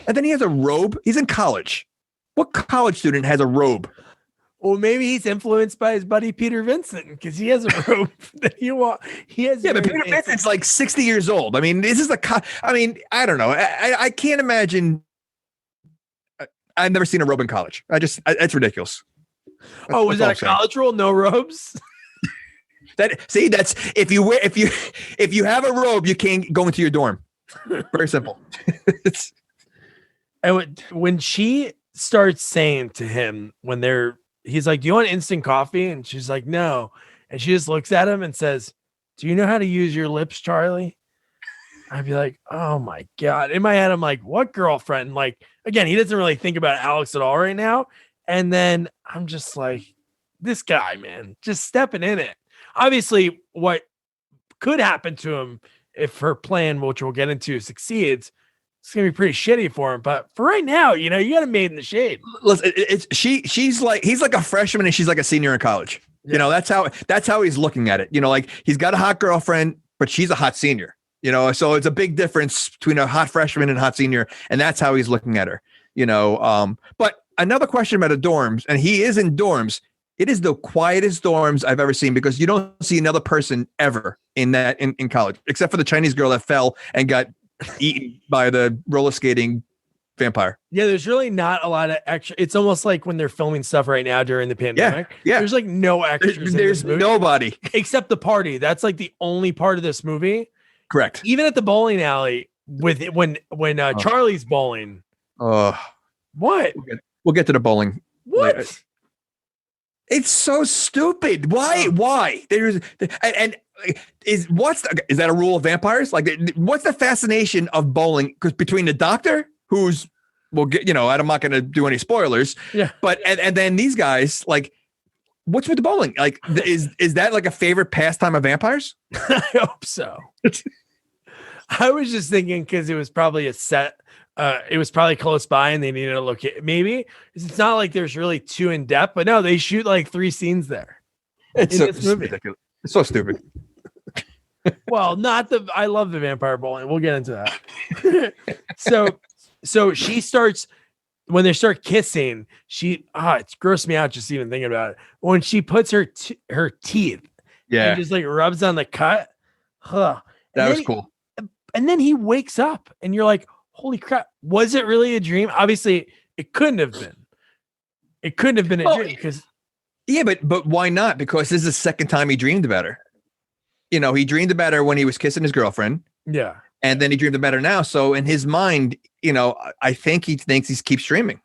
and then he has a robe. He's in college. What college student has a robe? Well, maybe he's influenced by his buddy Peter Vincent because he has a robe that he has. Yeah, but Peter Vincent's like 60 years old. I mean, this is I don't know. I can't imagine. I've never seen a robe in college. It's ridiculous. Was that a college rule? No robes? That's if you have a robe, you can't go into your dorm. Very simple. And when she starts saying to him he's like, "Do you want instant coffee?" And she's like, "No." And she just looks at him and says, "Do you know how to use your lips, Charlie?" I'd be like, "Oh my God." In my head, I'm like, "What girlfriend?" Like, again, he doesn't really think about Alex at all right now. And then I'm just like, this guy, man, just stepping in it. Obviously, what could happen to him if her plan, which we'll get into, succeeds, it's gonna be pretty shitty for him. But for right now, you got him made in the shade. Listen, he's like a freshman and she's like a senior in college. Yeah. That's how he's looking at it. Like he's got a hot girlfriend, but she's a hot senior. So it's a big difference between a hot freshman and a hot senior, and that's how he's looking at her. But another question about the dorms, and he is in dorms. It is the quietest dorms I've ever seen because you don't see another person ever in college, except for the Chinese girl that fell and got eaten by the roller skating vampire. Yeah, there's really not a lot of extra. It's almost like when they're filming stuff right now during the pandemic. Yeah. There's like no extras. There's nobody except the party. That's like the only part of this movie. Correct. Even at the bowling alley with it, when Charley's bowling. What? We'll get to the bowling. What? Later. It's so stupid. Why? There's and is that a rule of vampires? Like, what's the fascination of bowling? Because between the doctor, who's I'm not going to do any spoilers. Yeah. But and then these guys, like, what's with the bowling? Like, is that like a favorite pastime of vampires? I hope so. I was just thinking because it was probably a set. It was probably close by and they needed to look at maybe it's not like there's really too in depth, but no, they shoot like 3 scenes there. It's so ridiculous. It's so stupid. Well, I love the vampire bowling. We'll get into that. So she starts when they start kissing. It's grossed me out just even thinking about it. When she puts her teeth, and just like rubs on the cut. That was cool. And then he wakes up, and you're like, "Holy crap! Was it really a dream?" Obviously, it couldn't have been. It couldn't have been a dream because. Yeah, but why not? Because this is the second time he dreamed about her. He dreamed about her when he was kissing his girlfriend. Yeah. And then he dreamed about her now. So in his mind, I think he thinks he keeps dreaming.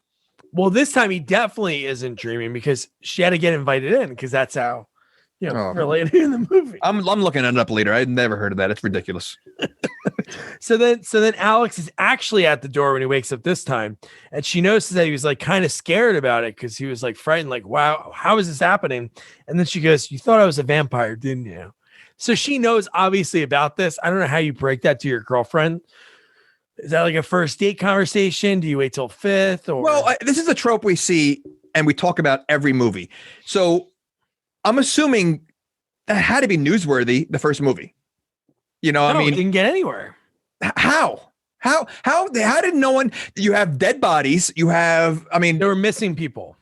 Well, this time he definitely isn't dreaming because she had to get invited in because that's how, related in the movie. I'm looking it up later. I'd never heard of that. It's ridiculous. So then Alex is actually at the door when he wakes up this time. And she notices that he was like kind of scared about it because he was like frightened, like, wow, how is this happening? And then she goes, "You thought I was a vampire, didn't you?" So she knows obviously about this. I don't know how you break that to your girlfriend. Is that like a first date conversation? Do you wait till 5th? Or well, this is a trope we see and we talk about every movie. So I'm assuming that had to be newsworthy. The first movie, it didn't get anywhere. How did no one? You have dead bodies. You have. There were missing people.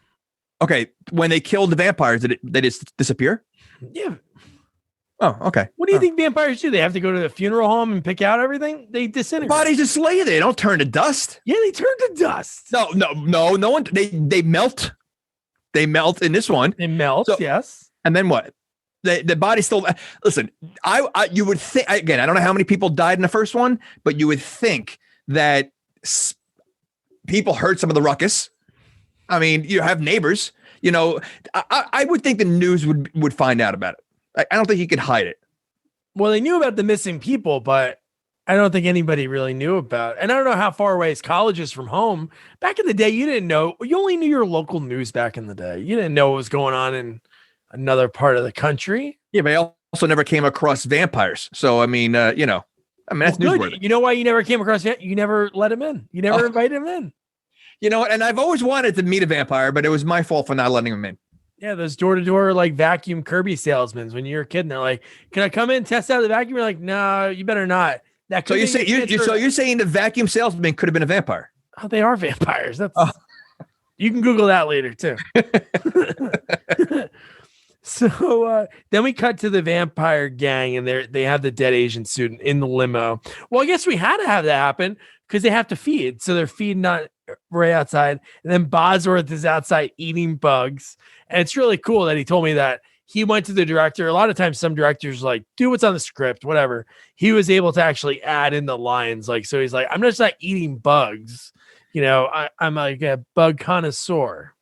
Okay, when they killed the vampires, did they just disappear? Yeah. Oh, okay. What do you think vampires do? They have to go to the funeral home and pick out everything? They disintegrate. Bodies just lay there. They don't turn to dust. Yeah, they turn to dust. No one. They melt. They melt in this one. They melt. Yes. And then what? The body still. Listen, you would think again. I don't know how many people died in the first one, but you would think that people heard some of the ruckus. You have neighbors. I would think the news would find out about it. I don't think you could hide it. Well, they knew about the missing people, but I don't think anybody really knew about it. And I don't know how far away his college is from home. Back in the day, you didn't know. You only knew your local news back in the day. You didn't know what was going on in another part of the country. Yeah, but I also never came across vampires. So, that's newsworthy. You know why you never came across it? You never let him in. You never invited him in. And I've always wanted to meet a vampire, but it was my fault for not letting him in. Yeah, those door-to-door like vacuum Kirby salesmen when you're a kid and they're like, "Can I come in and test out the vacuum?" You're like, "No, you better not." So you're saying the vacuum salesman could have been a vampire? Oh, they are vampires. You can Google that later too. So then we cut to the vampire gang and they have the dead Asian student in the limo. Well, I guess we had to have that happen because they have to feed. So they're feeding on right outside. And then Bosworth is outside eating bugs. And it's really cool that he told me that he went to the director. A lot of times some directors like, do what's on the script, whatever. He was able to actually add in the lines. Like, so he's like, I'm just not eating bugs. I'm like a bug connoisseur.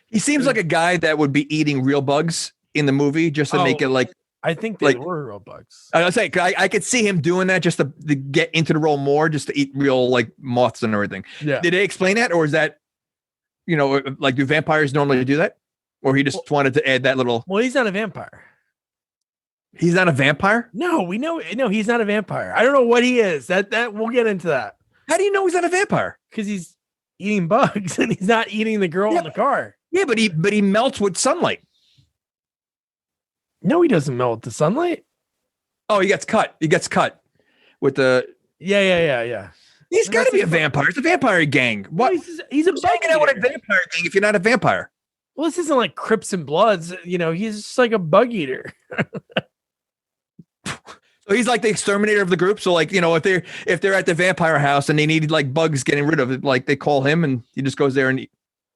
He seems like a guy that would be eating real bugs in the movie just to make it like. I think they were real bugs. I was saying, I could see him doing that just to get into the role more, just to eat real like moths and everything. Yeah. Did they explain that? Or is that, like, do vampires normally do that? Or he just wanted to add that little. Well, he's not a vampire. He's not a vampire? No, we know. No, he's not a vampire. I don't know what he is. That we'll get into that. How do you know he's not a vampire? Because he's eating bugs and he's not eating the girl in the car. Yeah, but he melts with sunlight. No, he doesn't melt with the sunlight. Oh, he gets cut. With the. Yeah. He's got to be a vampire. It's a vampire gang. What? No, he's a bug hanging out with a vampire gang if you're not a vampire. Well, this isn't like Crips and Bloods. He's just like a bug eater. So he's like the exterminator of the group. So like, if they're at the vampire house and they need like bugs getting rid of it, like they call him and he just goes there and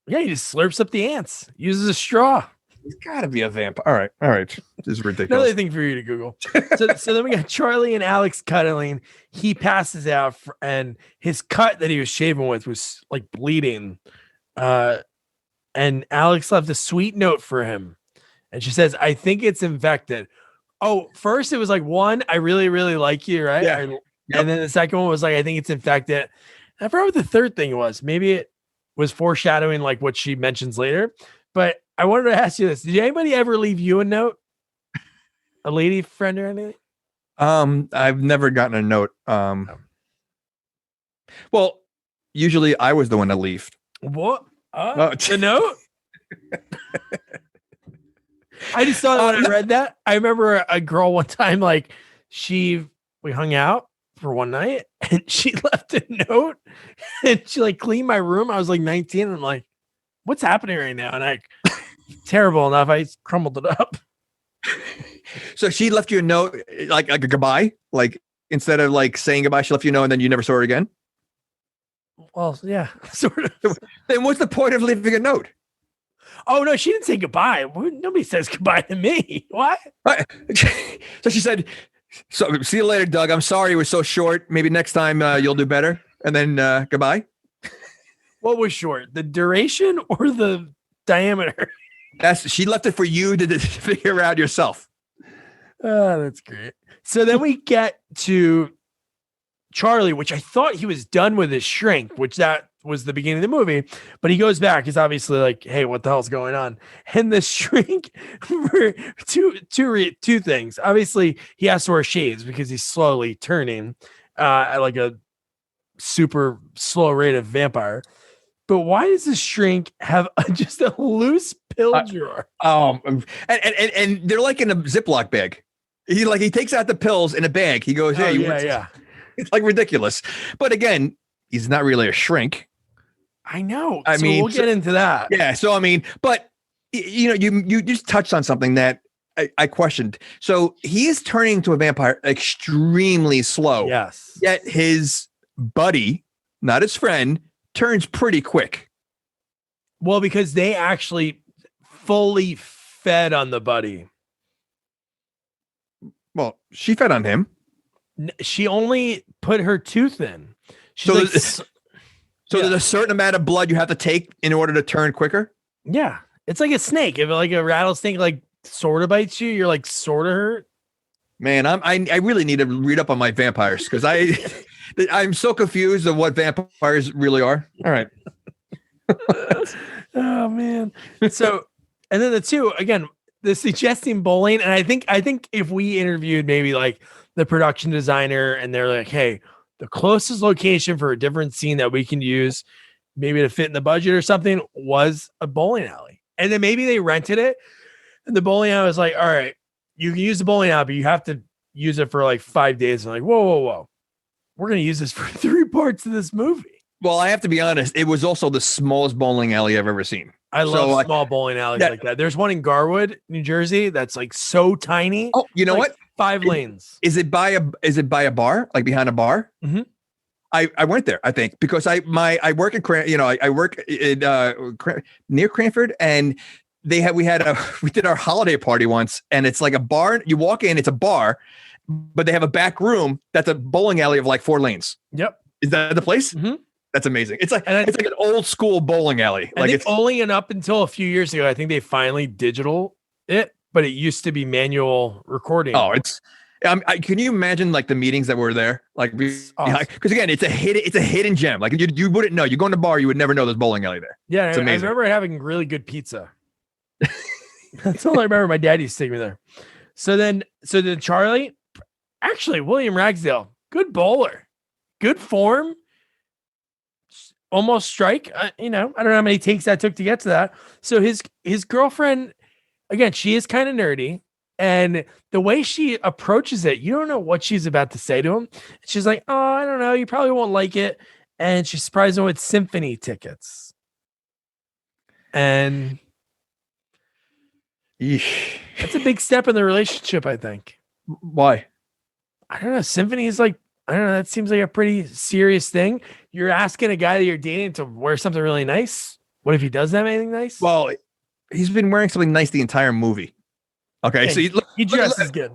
Yeah, he just slurps up the ants, uses a straw. he's got to be a vampire. All right. This is ridiculous. Another thing for you to Google. So then we got Charley and Alex cuddling. He passes out and his cut that he was shaving with was like bleeding. And Alex left a sweet note for him. And she says, I think it's infected. Oh, first it was like, one, I really, really like you, right? Yeah. And then the second one was like, I think it's infected. I forgot what the third thing was. Maybe it was foreshadowing like what she mentions later. But I wanted to ask you this. Did anybody ever leave you a note? A lady friend or anything? I've never gotten a note. Well, usually I was the one to leave. What? The note? I just thought when I read that, I remember a girl one time, like we hung out for one night and she left a note and she like cleaned my room. I was like 19 and I'm like, what's happening right now? And terrible enough, I crumbled it up. So she left you a note, like a goodbye, like instead of like saying goodbye, she left you a note and then you never saw her again. Well, yeah, sort of. Then what's the point of leaving a note? Oh no, she didn't say goodbye. Nobody says goodbye to me. What? So she said, "So see you later, Doug. I'm sorry it was so short. Maybe next time you'll do better." And then goodbye. What was short? The duration or the diameter? She left it for you to figure out yourself. Oh, that's great. So then we get to Charley, which I thought he was done with his shrink, which that was the beginning of the movie, but he goes back. He's obviously like, hey, what the hell's going on? And the shrink for two things. Obviously, he has to wear shades because he's slowly turning at like a super slow rate of vampire. But why does the shrink have just a loose pill drawer? And they're like in a Ziploc bag. He takes out the pills in a bag. He goes, hey, yeah. It's like ridiculous. But again, he's not really a shrink. I know. I mean, we'll get into that. Yeah. So, I mean, but you just touched on something that I questioned. So he is turning into a vampire extremely slow. Yes. Yet his buddy, not his friend, turns pretty quick. Well, because they actually fully fed on the buddy. Well, she fed on him. She only put her tooth in. So there's a certain amount of blood you have to take in order to turn quicker? Yeah. It's like a snake. If like a rattlesnake like sort of bites you, you're like sort of hurt. Man, I really need to read up on my vampires because I'm so confused of what vampires really are. All right. Oh man. So, and then the two, again, the suggesting bowling. And I think if we interviewed maybe like the production designer and they're like, hey, the closest location for a different scene that we can use maybe to fit in the budget or something was a bowling alley. And then maybe they rented it and the bowling alley was like, all right, you can use the bowling alley, but you have to use it for like 5 days. And like, whoa. We're going to use this for 3 parts of this movie. Well, I have to be honest. It was also the smallest bowling alley I've ever seen. I love small bowling alleys like that. There's one in Garwood, New Jersey. That's like so tiny. Oh, you know what? 5 lanes. Is it by a bar? Like behind a bar? Mm-hmm. I went there, I think, because I work in I work in near Cranford, and we did our holiday party once, and it's like a bar. You walk in, it's a bar, but they have a back room that's a bowling alley of like 4 lanes. Yep. Is that the place? Mm-hmm. That's amazing. It's like an old school bowling alley. Like it's only up until a few years ago, I think they finally digital it, but it used to be manual recording. Oh, it's. Can you imagine like the meetings that were there? Like, because again, it's a hidden gem. Like you wouldn't know. You go in the bar, you would never know there's bowling alley there. Yeah, I remember having really good pizza. That's all I remember. My dad used to take me there. So then Charley, actually William Ragsdale, good bowler, good form, almost strike. I don't know how many takes that took to get to that. So his girlfriend, again, she is kind of nerdy. And the way she approaches it, you don't know what she's about to say to him. She's like, oh, I don't know. You probably won't like it. And she surprised him with symphony tickets. And that's a big step in the relationship, I think. Why? I don't know. Symphony is like, I don't know. That seems like a pretty serious thing. You're asking a guy that you're dating to wear something really nice. What if he doesn't have anything nice? Well, he's been wearing something nice the entire movie. Okay, yeah, so he dresses good.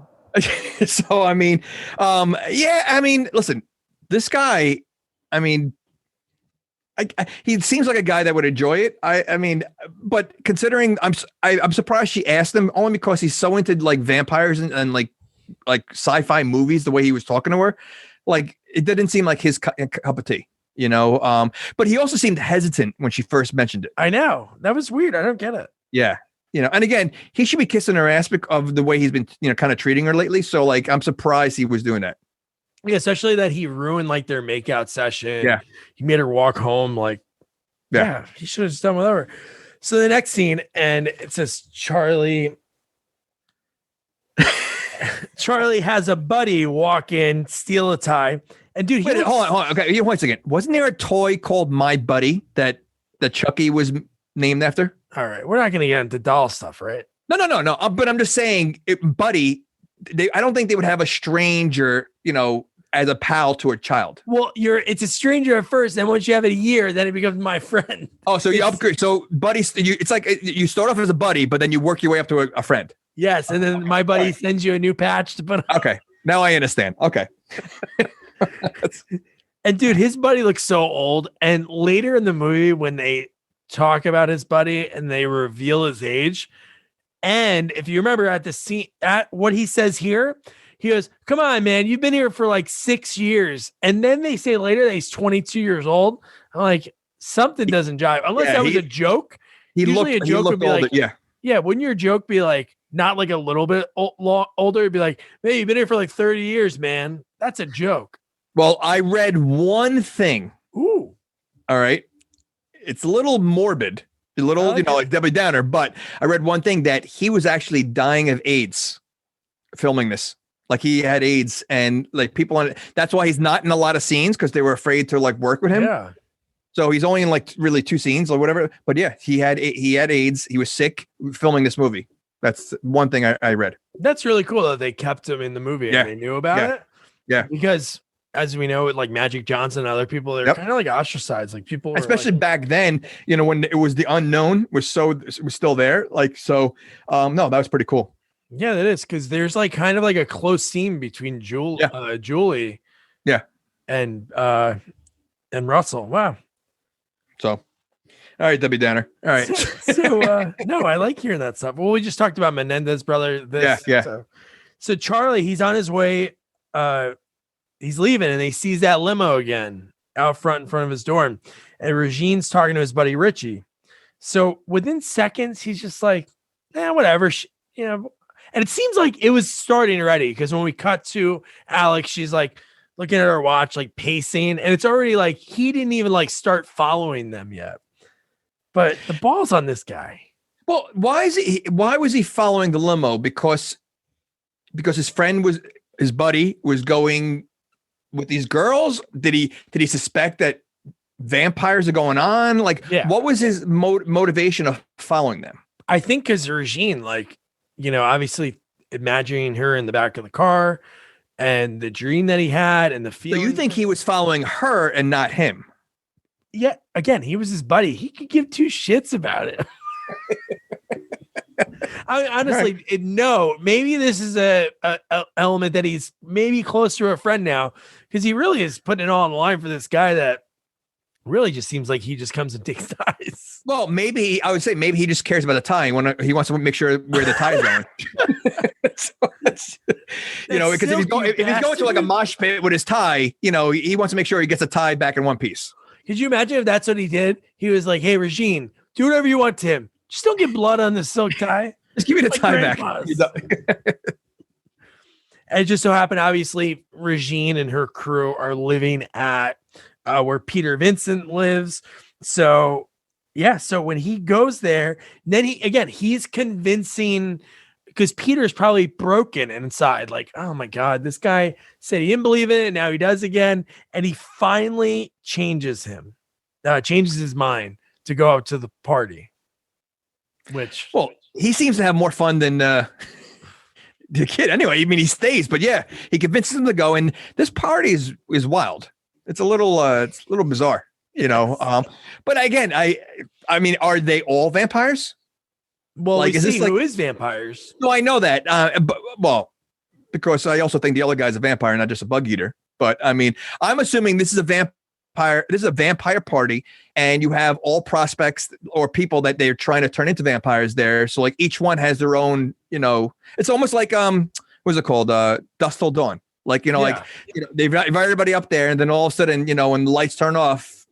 So I mean, yeah, I mean, listen, this guy, I mean, he seems like a guy that would enjoy it. I mean, but considering I'm surprised she asked him, only because he's so into like vampires and like sci-fi movies. The way he was talking to her, like it didn't seem like his cup of tea, you know. But he also seemed hesitant when she first mentioned it. I know, that was weird. I don't get it. Yeah. You know, and again, he should be kissing her ass because of the way he's been, you know, kind of treating her lately. So like, I'm surprised he was doing that. Yeah, especially that he ruined like their makeout session. Yeah. He made her walk home. Like, yeah, he should have just done whatever. So the next scene, and it says Charley. Charley has a buddy walk in, steal a tie. And dude, hold on. Okay, wait a second. Wasn't there a toy called My Buddy that Chucky was named after? All right, we're not going to get into doll stuff, right? No. But I'm just saying, Buddy. I don't think they would have a stranger, you know, as a pal to a child. Well, it's a stranger at first, then once you have it a year, then it becomes my friend. Oh, so you upgrade. So buddy, it's like you start off as a buddy, but then you work your way up to a friend. Yes, and then my buddy sends you a new patch to put on. Okay, now I understand. Okay. And dude, his buddy looks so old. And later in the movie, when they talk about his buddy and they reveal his age, and if you remember at the scene, at what he says here, he goes, "Come on, man, you've been here for like 6 years." And then they say later that he's 22 years old. I'm like, something doesn't jive. Unless that was a joke. Usually a joke would be older, like, yeah. Wouldn't your joke be like not like a little bit older? It'd be like, "Hey, you've been here for like 30 years, man." That's a joke. Well, I read one thing. Ooh, all right. It's a little morbid. A little, you know, like Debbie Downer, but I read one thing that he was actually dying of AIDS filming this. Like he had AIDS and like people on it. That's why he's not in a lot of scenes because they were afraid to like work with him. Yeah. So he's only in like really 2 scenes or whatever. But yeah, he had AIDS. He was sick filming this movie. That's one thing I read. That's really cool that they kept him in the movie and they knew about it. Yeah. Because as we know, with like Magic Johnson and other people, they're kind of like ostracized. Like people, especially back then, you know, when it was the unknown was still there. Like, so, no, that was pretty cool. Yeah, that is. Cause there's like kind of like a close scene between Julie, and Russell. Wow. So, all right, Debbie Downer. All right. No, I like hearing that stuff. Well, we just talked about Menendez brother. So Charley, he's on his way, he's leaving and he sees that limo again out front in front of his dorm. And Regine's talking to his buddy Richie. So within seconds, he's just like, whatever. You know, and it seems like it was starting already because when we cut to Alex, she's like looking at her watch, like pacing, and it's already like he didn't even like start following them yet. But the ball's on this guy. Well, why was he following the limo? Because his buddy was going with these girls. Did he suspect that vampires are going on? Like, what was his motivation of following them? I think because Regine, like, you know, obviously imagining her in the back of the car and the dream that he had and the feeling. So you think he was following her and not him? Yeah. Again, he was his buddy. He could give 2 shits about it. I mean, honestly, no. Maybe this is a element that he's maybe close to a friend now because he really is putting it all on the line for this guy that really just seems like he just comes and takes ties. Well, maybe I would say maybe he just cares about the tie. He wants to make sure where the tie is going. You know, because if he's going to like a mosh pit with his tie, you know, he wants to make sure he gets a tie back in one piece. Could you imagine if that's what he did? He was like, "Hey, Regine, do whatever you want to him. Just don't get blood on the silk tie. Just give me the tie back." And it just so happened, obviously, Regine and her crew are living at where Peter Vincent lives. So, yeah. So when he goes there, then he's convincing because Peter's probably broken inside. Like, oh my God, this guy said he didn't believe in it. And now he does again. And he finally changes his mind to go out to the party. Which, well, he seems to have more fun than the kid anyway. I mean, he stays, but yeah, he convinces him to go. And this party is wild. It's a little bizarre, you know. But again, I mean, are they all vampires? Well, like, we see who is vampires. No, I know that. But, well, because I also think the other guy's a vampire, not just a bug eater. But I mean, I'm assuming this is a vampire. This is a vampire party, and you have all prospects or people that they're trying to turn into vampires there. So like each one has their own, you know, it's almost like what's it called? Dusk Till Dawn. Like, you know, like, you know, they've invited everybody up there, and then all of a sudden, you know, when the lights turn off,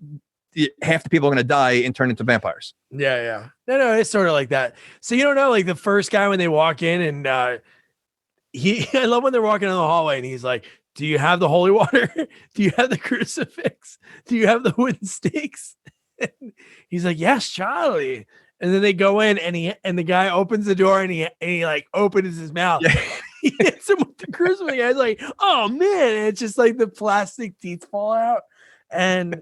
half the people are going to die and turn into vampires. Yeah. No, it's sort of like that. So you don't know, like the first guy when they walk in, and I love when they're walking in the hallway, and he's like, "Do you have the holy water? Do you have the crucifix? Do you have the wooden stakes?" He's like, "Yes, Charley." And then they go in, and the guy opens the door, and he like opens his mouth. Yeah. He hits him with the crucifix. I was like, "Oh man!" And it's just like the plastic teeth fall out, and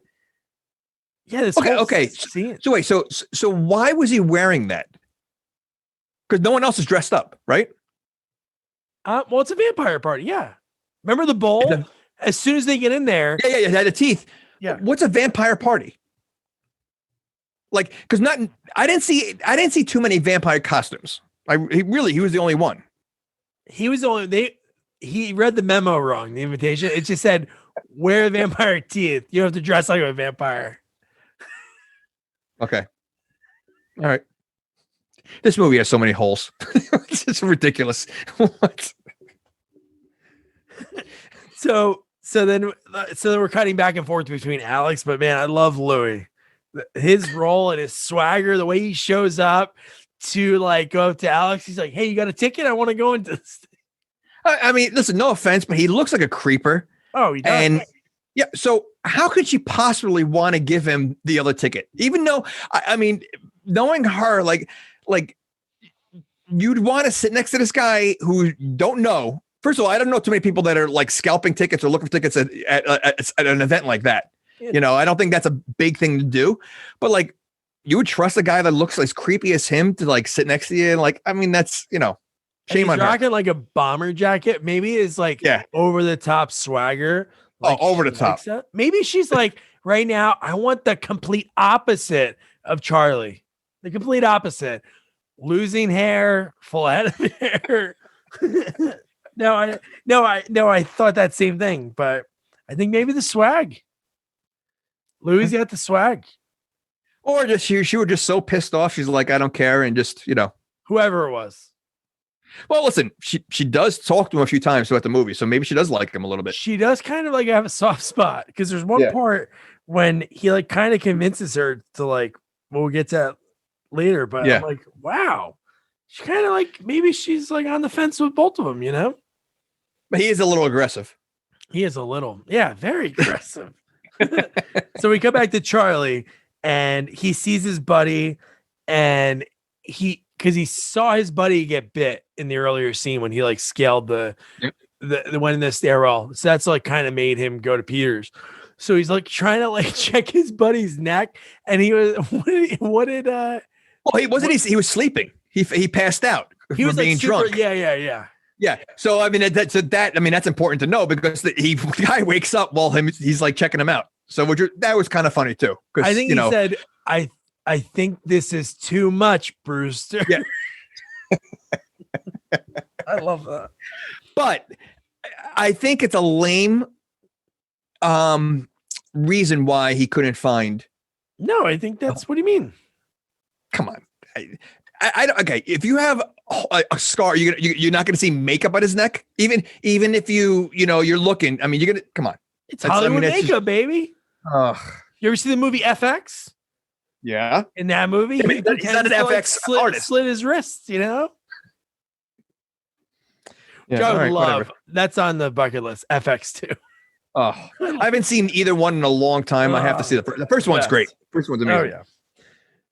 yeah, this okay. Scene. So wait, so why was he wearing that? Because no one else is dressed up, right? Well, it's a vampire party. Yeah, remember the bowl? As soon as they get in there, yeah, it had the teeth. Yeah, what's a vampire party? Like, because I didn't see too many vampire costumes. He was the only one. He was the only he read the memo wrong, the invitation. It just said, wear vampire teeth. You have to dress like a vampire. Okay. All right. This movie has so many holes. It's just ridiculous. What? So then we're cutting back and forth between Alex, but man, I love Louis. His role and his swagger, the way he shows up to like go up to Alex. He's like, "Hey, you got a ticket? I want to go into this." I mean, listen, no offense, but he looks like a creeper. Oh, he does. And yeah, so how could she possibly want to give him the other ticket? Even though, I mean, knowing her, like you'd want to sit next to this guy who you don't know. First of all, I don't know too many people that are like scalping tickets or looking for tickets at an event like that. You know, I don't think that's a big thing to do. But like, you would trust a guy that looks as creepy as him to like sit next to you? And like, I mean, that's, you know, shame on her. Rocking like a bomber jacket. Maybe is like over the top swagger. Like over the top. Maybe she's like, right now, I want the complete opposite of Charley. The complete opposite. Losing hair, full head of hair. No, I thought that same thing, but I think maybe the swag. Louis got the swag. Or just she was just so pissed off. She's like, I don't care. And just, you know, whoever it was. Well, listen, she does talk to him a few times throughout the movie, so maybe she does like him a little bit. She does kind of like have a soft spot because there's one part when he like kind of convinces her to like, we'll get to that later, but I'm like, wow, she kind of like maybe she's like on the fence with both of them, you know? But he is a little aggressive. He is a little, very aggressive. So we come back to Charley, and he sees his buddy, and because he saw his buddy get bit in the earlier scene when he like scaled the one in the stairwell. So that's like kind of made him go to Peter's. So he's like trying to like check his buddy's neck, and he was he was sleeping. He passed out. He was being drunk. Yeah. So I mean that's important to know because the guy wakes up while he's like checking him out. So that was kind of funny too. I think he said, I think this is too much, Brewster. Yeah. I love that. But I think it's a lame reason why he couldn't find. No, I think that's what do you mean? Come on. Okay, if you have a scar, you're not going to see makeup on his neck. Even if you're looking. I mean, you're gonna come on. It's Hollywood makeup, baby. You ever see the movie FX? Yeah. In that movie, he's not an FX artist. Slit his wrists, you know. Yeah, Drug right, Love. whatever. That's on the bucket list. FX too. Oh, I haven't seen either one in a long time. I have to see the first one's great. First one's amazing. Oh yeah.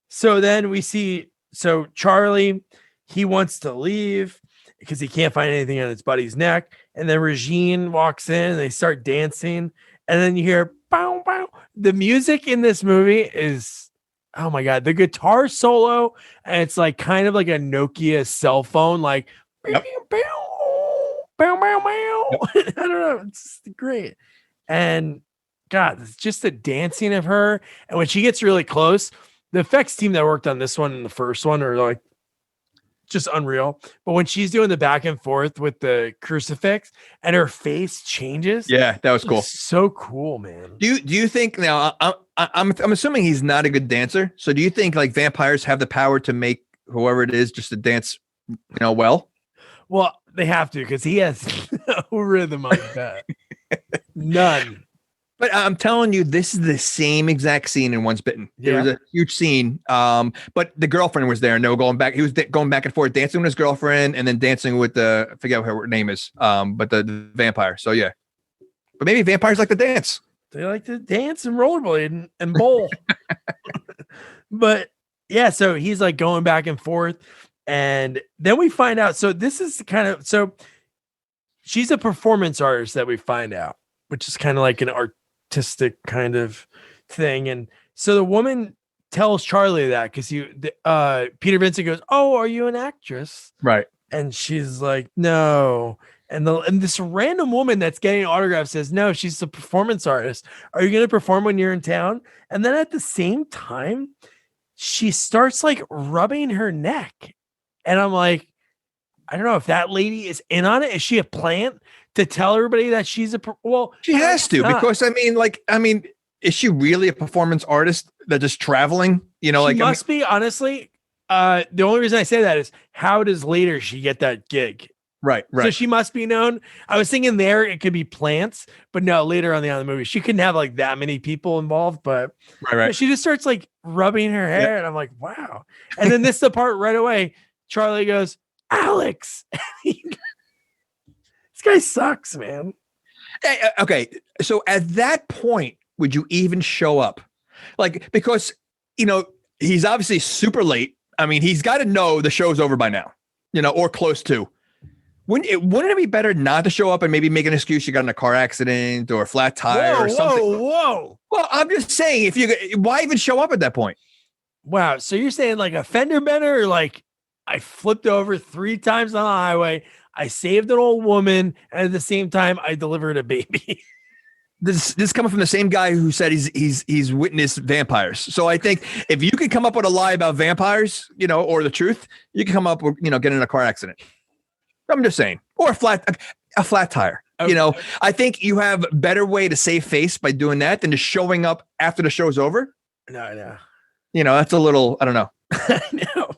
So then we see. So Charley, he wants to leave because he can't find anything on his buddy's neck. And then Regine walks in and they start dancing. And then you hear bow, bow. The music in this movie is, oh my God, the guitar solo. And it's like kind of like a Nokia cell phone, like, bow, bow. I don't know. It's great. And God, it's just the dancing of her. And when she gets really close, the effects team that worked on this one and the first one are like just unreal. But when she's doing the back and forth with the crucifix and her face changes, Yeah, that was cool. it's so cool, man. Do you think now? I'm assuming he's not a good dancer. So do you think like vampires have the power to make whoever it is just to dance, well? Well, they have to because he has no rhythm like that. None. But I'm telling you, this is the same exact scene in Once Bitten. There was a huge scene, but the girlfriend was there, and they were going back. He was going back and forth, dancing with his girlfriend, and then dancing with I forget what her name is, but the vampire. So yeah, but maybe vampires like to dance. They like to dance and rollerblade and bowl. But yeah, so he's like going back and forth, and then we find out. So this is so she's a performance artist that we find out, which is kind of like an artistic kind of thing. And so the woman tells Charley that because Peter Vincent goes, "Oh, are you an actress?" Right. And she's like, "No." And this random woman that's getting autographs says, "No, she's a performance artist. Are you going to perform when you're in town?" And then at the same time, she starts like rubbing her neck. And I'm like, I don't know if that lady is in on it. Is she a plant to tell everybody that she's she has to, because I mean, is she really a performance artist that just traveling? She must be, honestly. The only reason I say that is how does later she get that gig? Right. So she must be known. I was thinking there it could be plants, but no, later on the movie, she couldn't have like that many people involved, but right. She just starts like rubbing her hair, and I'm like, wow. And then this the part right away, Charley goes, "Alex." This guy sucks, man. Okay. So at that point, would you even show up? Like, because, he's obviously super late. I mean, he's got to know the show's over by now, or close to. Wouldn't it be better not to show up and maybe make an excuse you got in a car accident or a flat tire or something? Whoa. Well, I'm just saying, why even show up at that point? Wow. So you're saying like a fender bender, or like I flipped over 3 times on the highway, I saved an old woman, and at the same time I delivered a baby. This is coming from the same guy who said he's witnessed vampires. So I think if you could come up with a lie about vampires, or the truth, you can come up with, getting in a car accident. I'm just saying, or a flat tire. Okay. I think you have a better way to save face by doing that than just showing up after the show's over. No. That's a little, I don't know. I know.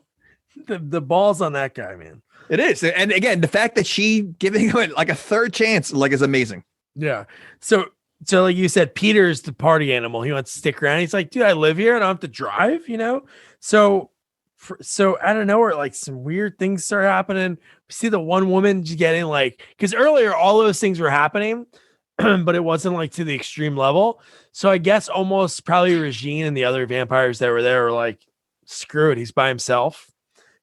The balls on that guy, man. It is. And again, the fact that she giving him like a third chance, is amazing. Yeah. So like you said, Peter's the party animal. He wants to stick around. He's like, dude, I live here. I don't have to drive, So out of nowhere, like some weird things start happening. We see the one woman getting because earlier all those things were happening, but it wasn't like to the extreme level. So I guess almost probably Regine and the other vampires that were there were like, screw it, he's by himself.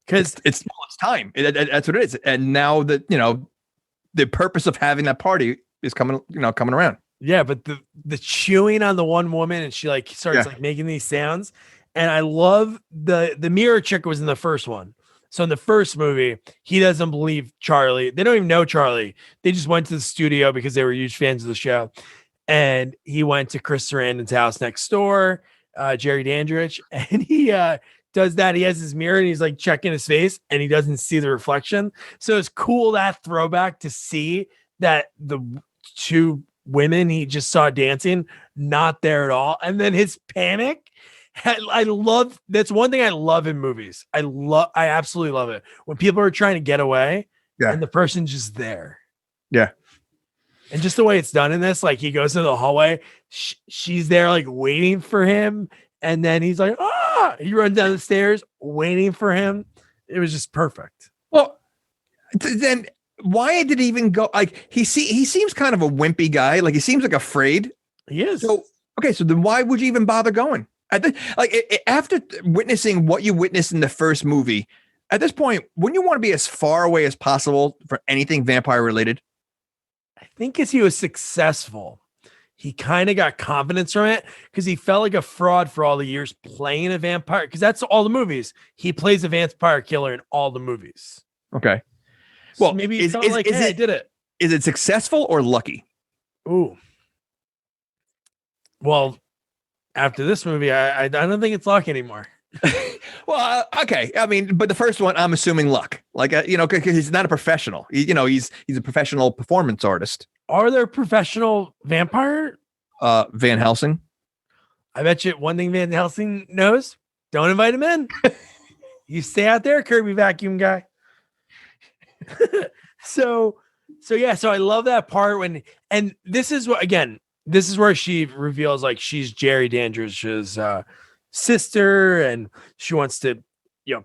Because it's time. That's what it is. And now that the purpose of having that party is coming around. Yeah, but the chewing on the one woman, and she starts making these sounds. And I love the mirror trick was in the first one. So in the first movie, he doesn't believe Charley. They don't even know Charley. They just went to the studio because they were huge fans of the show. And he went to Chris Sarandon's house next door, Jerry Dandridge. And he does that. He has his mirror and he's like checking his face and he doesn't see the reflection. So it's cool, that throwback, to see that the 2 women he just saw dancing, not there at all. And then his panic. I love, that's one thing I love in movies. I absolutely love it when people are trying to get away and the person's just there. Yeah. And just the way it's done in this, like he goes into the hallway, she's there like waiting for him. And then he's like, he runs down the stairs waiting for him. It was just perfect. Well, then why did he even go? Like he seems kind of a wimpy guy. Like he seems like afraid. He is. So then why would you even bother going? After witnessing what you witnessed in the first movie, at this point, wouldn't you want to be as far away as possible for anything vampire related? I think as he was successful, he kind of got confidence from it because he felt like a fraud for all the years playing a vampire. Because that's all the movies. He plays a vampire killer in all the movies. Okay. Well, so maybe he felt like, hey, I did it. Is it successful or lucky? Ooh. Well, after this movie, I don't think it's luck anymore. Well, okay. I mean, but the first one, I'm assuming luck. Like, because he's not a professional. He's a professional performance artist. Are there professional vampire? Van Helsing. I bet you one thing Van Helsing knows: don't invite him in. You stay out there, Kirby vacuum guy. So I love that part and this is where she reveals like she's Jerry Dandridge's sister, and she wants to,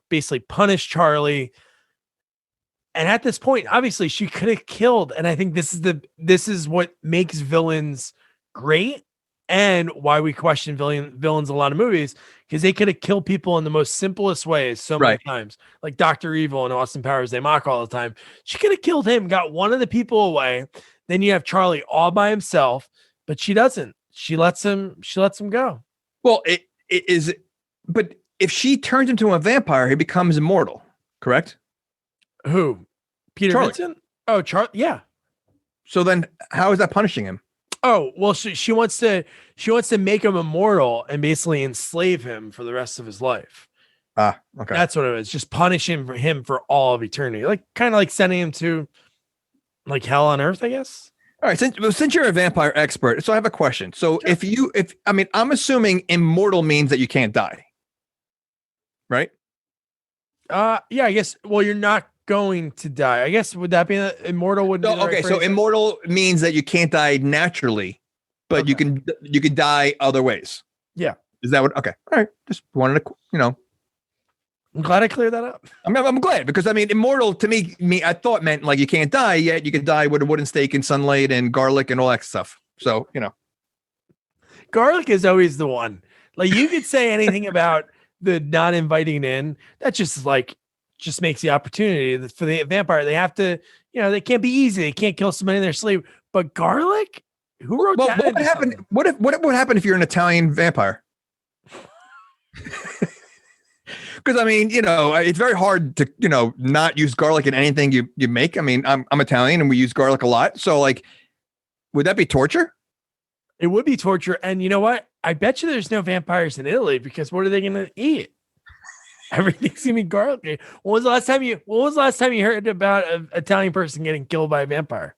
basically punish Charley. And at this point, obviously, she could have killed. And I think this is what makes villains great, and why we question villains a lot of movies, because they could have killed people in the most simplest ways so many times. Like Dr. Evil and Austin Powers, they mock all the time. She could have killed him, got one of the people away. Then you have Charley all by himself, but she doesn't. She lets him go. Well, but if she turns into a vampire, he becomes immortal, correct? Who? Peter Charley. Vincent? Oh, Charley. Yeah. So then how is that punishing him? Oh, well, she wants to make him immortal and basically enslave him for the rest of his life. Okay. That's what it is. Just punishing him for all of eternity. Like kind of like sending him to like hell on earth, I guess. All right. Since you're a vampire expert, so I have a question. So Sure. I'm assuming immortal means that you can't die. Right? Yeah, I guess. Well, you're not going to die. I guess would that be immortal? Would No, okay. So immortal means that you can't die naturally, but you can die other ways. Yeah. Is that what? Okay. All right. Just wanted to, I'm glad I cleared that up. I'm glad, because I mean, immortal to me, I thought meant like you can't die, yet you could die with a wooden stake and sunlight and garlic and all that stuff. So, Garlic is always the one. Like you could say anything about the not inviting in. That just makes the opportunity for the vampire. They have to, they can't be easy. They can't kill somebody in their sleep. But garlic, who wrote that? What would happen? What would happen if you're an Italian vampire? Because I mean, it's very hard to, not use garlic in anything you make. I mean, I'm Italian and we use garlic a lot. So like, would that be torture? It would be torture. And you know what? I bet you there's no vampires in Italy, because what are they going to eat? Everything's gonna be garlic. When was the last time you heard about an Italian person getting killed by a vampire?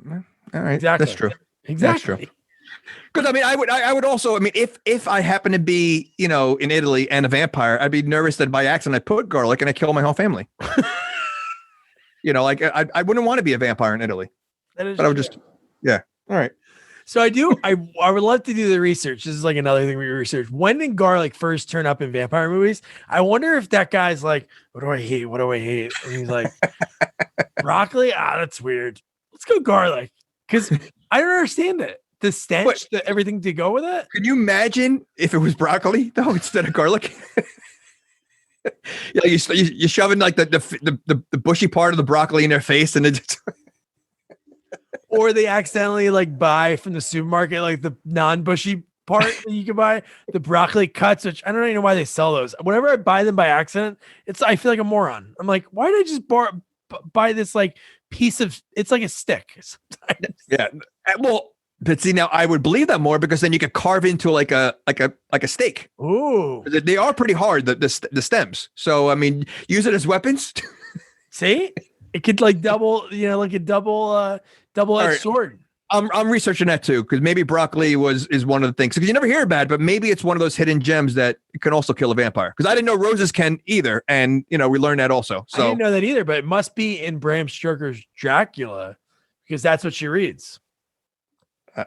All right, exactly. That's true. Exactly. That's true. Because I mean, I would also. I mean, if I happen to be, in Italy and a vampire, I'd be nervous that by accident I put garlic and I kill my whole family. Like I wouldn't want to be a vampire in Italy. That is but I would just, yeah. All right. So I would love to do the research. This is like another thing we research. When did garlic first turn up in vampire movies? I wonder if that guy's like, what do I hate? What do I hate? And he's like, broccoli? That's weird. Let's go garlic. Because I don't understand it. The stench, everything to go with it. Can you imagine if it was broccoli though instead of garlic? Yeah, you shoving like the bushy part of the broccoli in their face, and it's or they accidentally like buy from the supermarket like the non-bushy part that you can buy, the broccoli cuts, which I don't even know why they sell those. Whenever I buy them by accident, I feel like a moron. I'm like, why did I just buy this like piece of? It's like a stick. Sometimes. Yeah, well, but see, now I would believe that more, because then you could carve into like a steak. Ooh, they are pretty hard, the stems. So I mean, use it as weapons. See, it could like double, like a double-edged sword. I'm researching that too, because maybe broccoli is one of the things, because you never hear about it, but maybe it's one of those hidden gems that can also kill a vampire. Because I didn't know roses can either, and we learned that also. So I didn't know that either, but it must be in Bram Stoker's Dracula, because that's what she reads.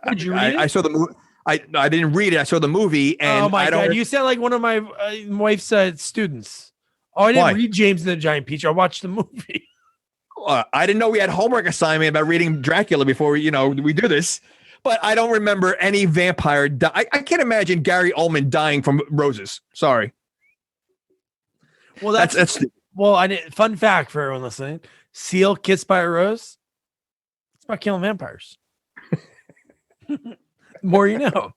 Did you read it? I saw the movie. I didn't read it. I saw the movie, and oh my god, you sound like one of my wife's students. Oh, I didn't read James and the Giant Peach. I watched the movie. I didn't know we had homework assignment about reading Dracula before we do this, but I don't remember any vampire. I can't imagine Gary Oldman dying from roses. Sorry. Well, that's well. Fun fact for everyone listening: Seal kissed by a rose. It's about killing vampires. More you know.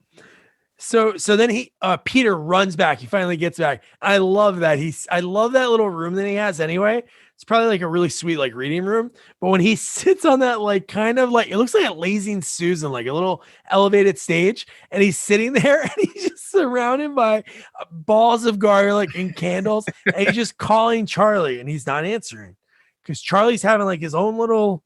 So then Peter runs back. He finally gets back. I love that. I love that little room that he has anyway. It's probably like a really sweet like reading room. But when he sits on that like kind of like it looks like a Lazy Susan, like a little elevated stage, and he's sitting there and he's just surrounded by balls of garlic and candles, and he's just calling Charley and he's not answering because Charley's having like his own little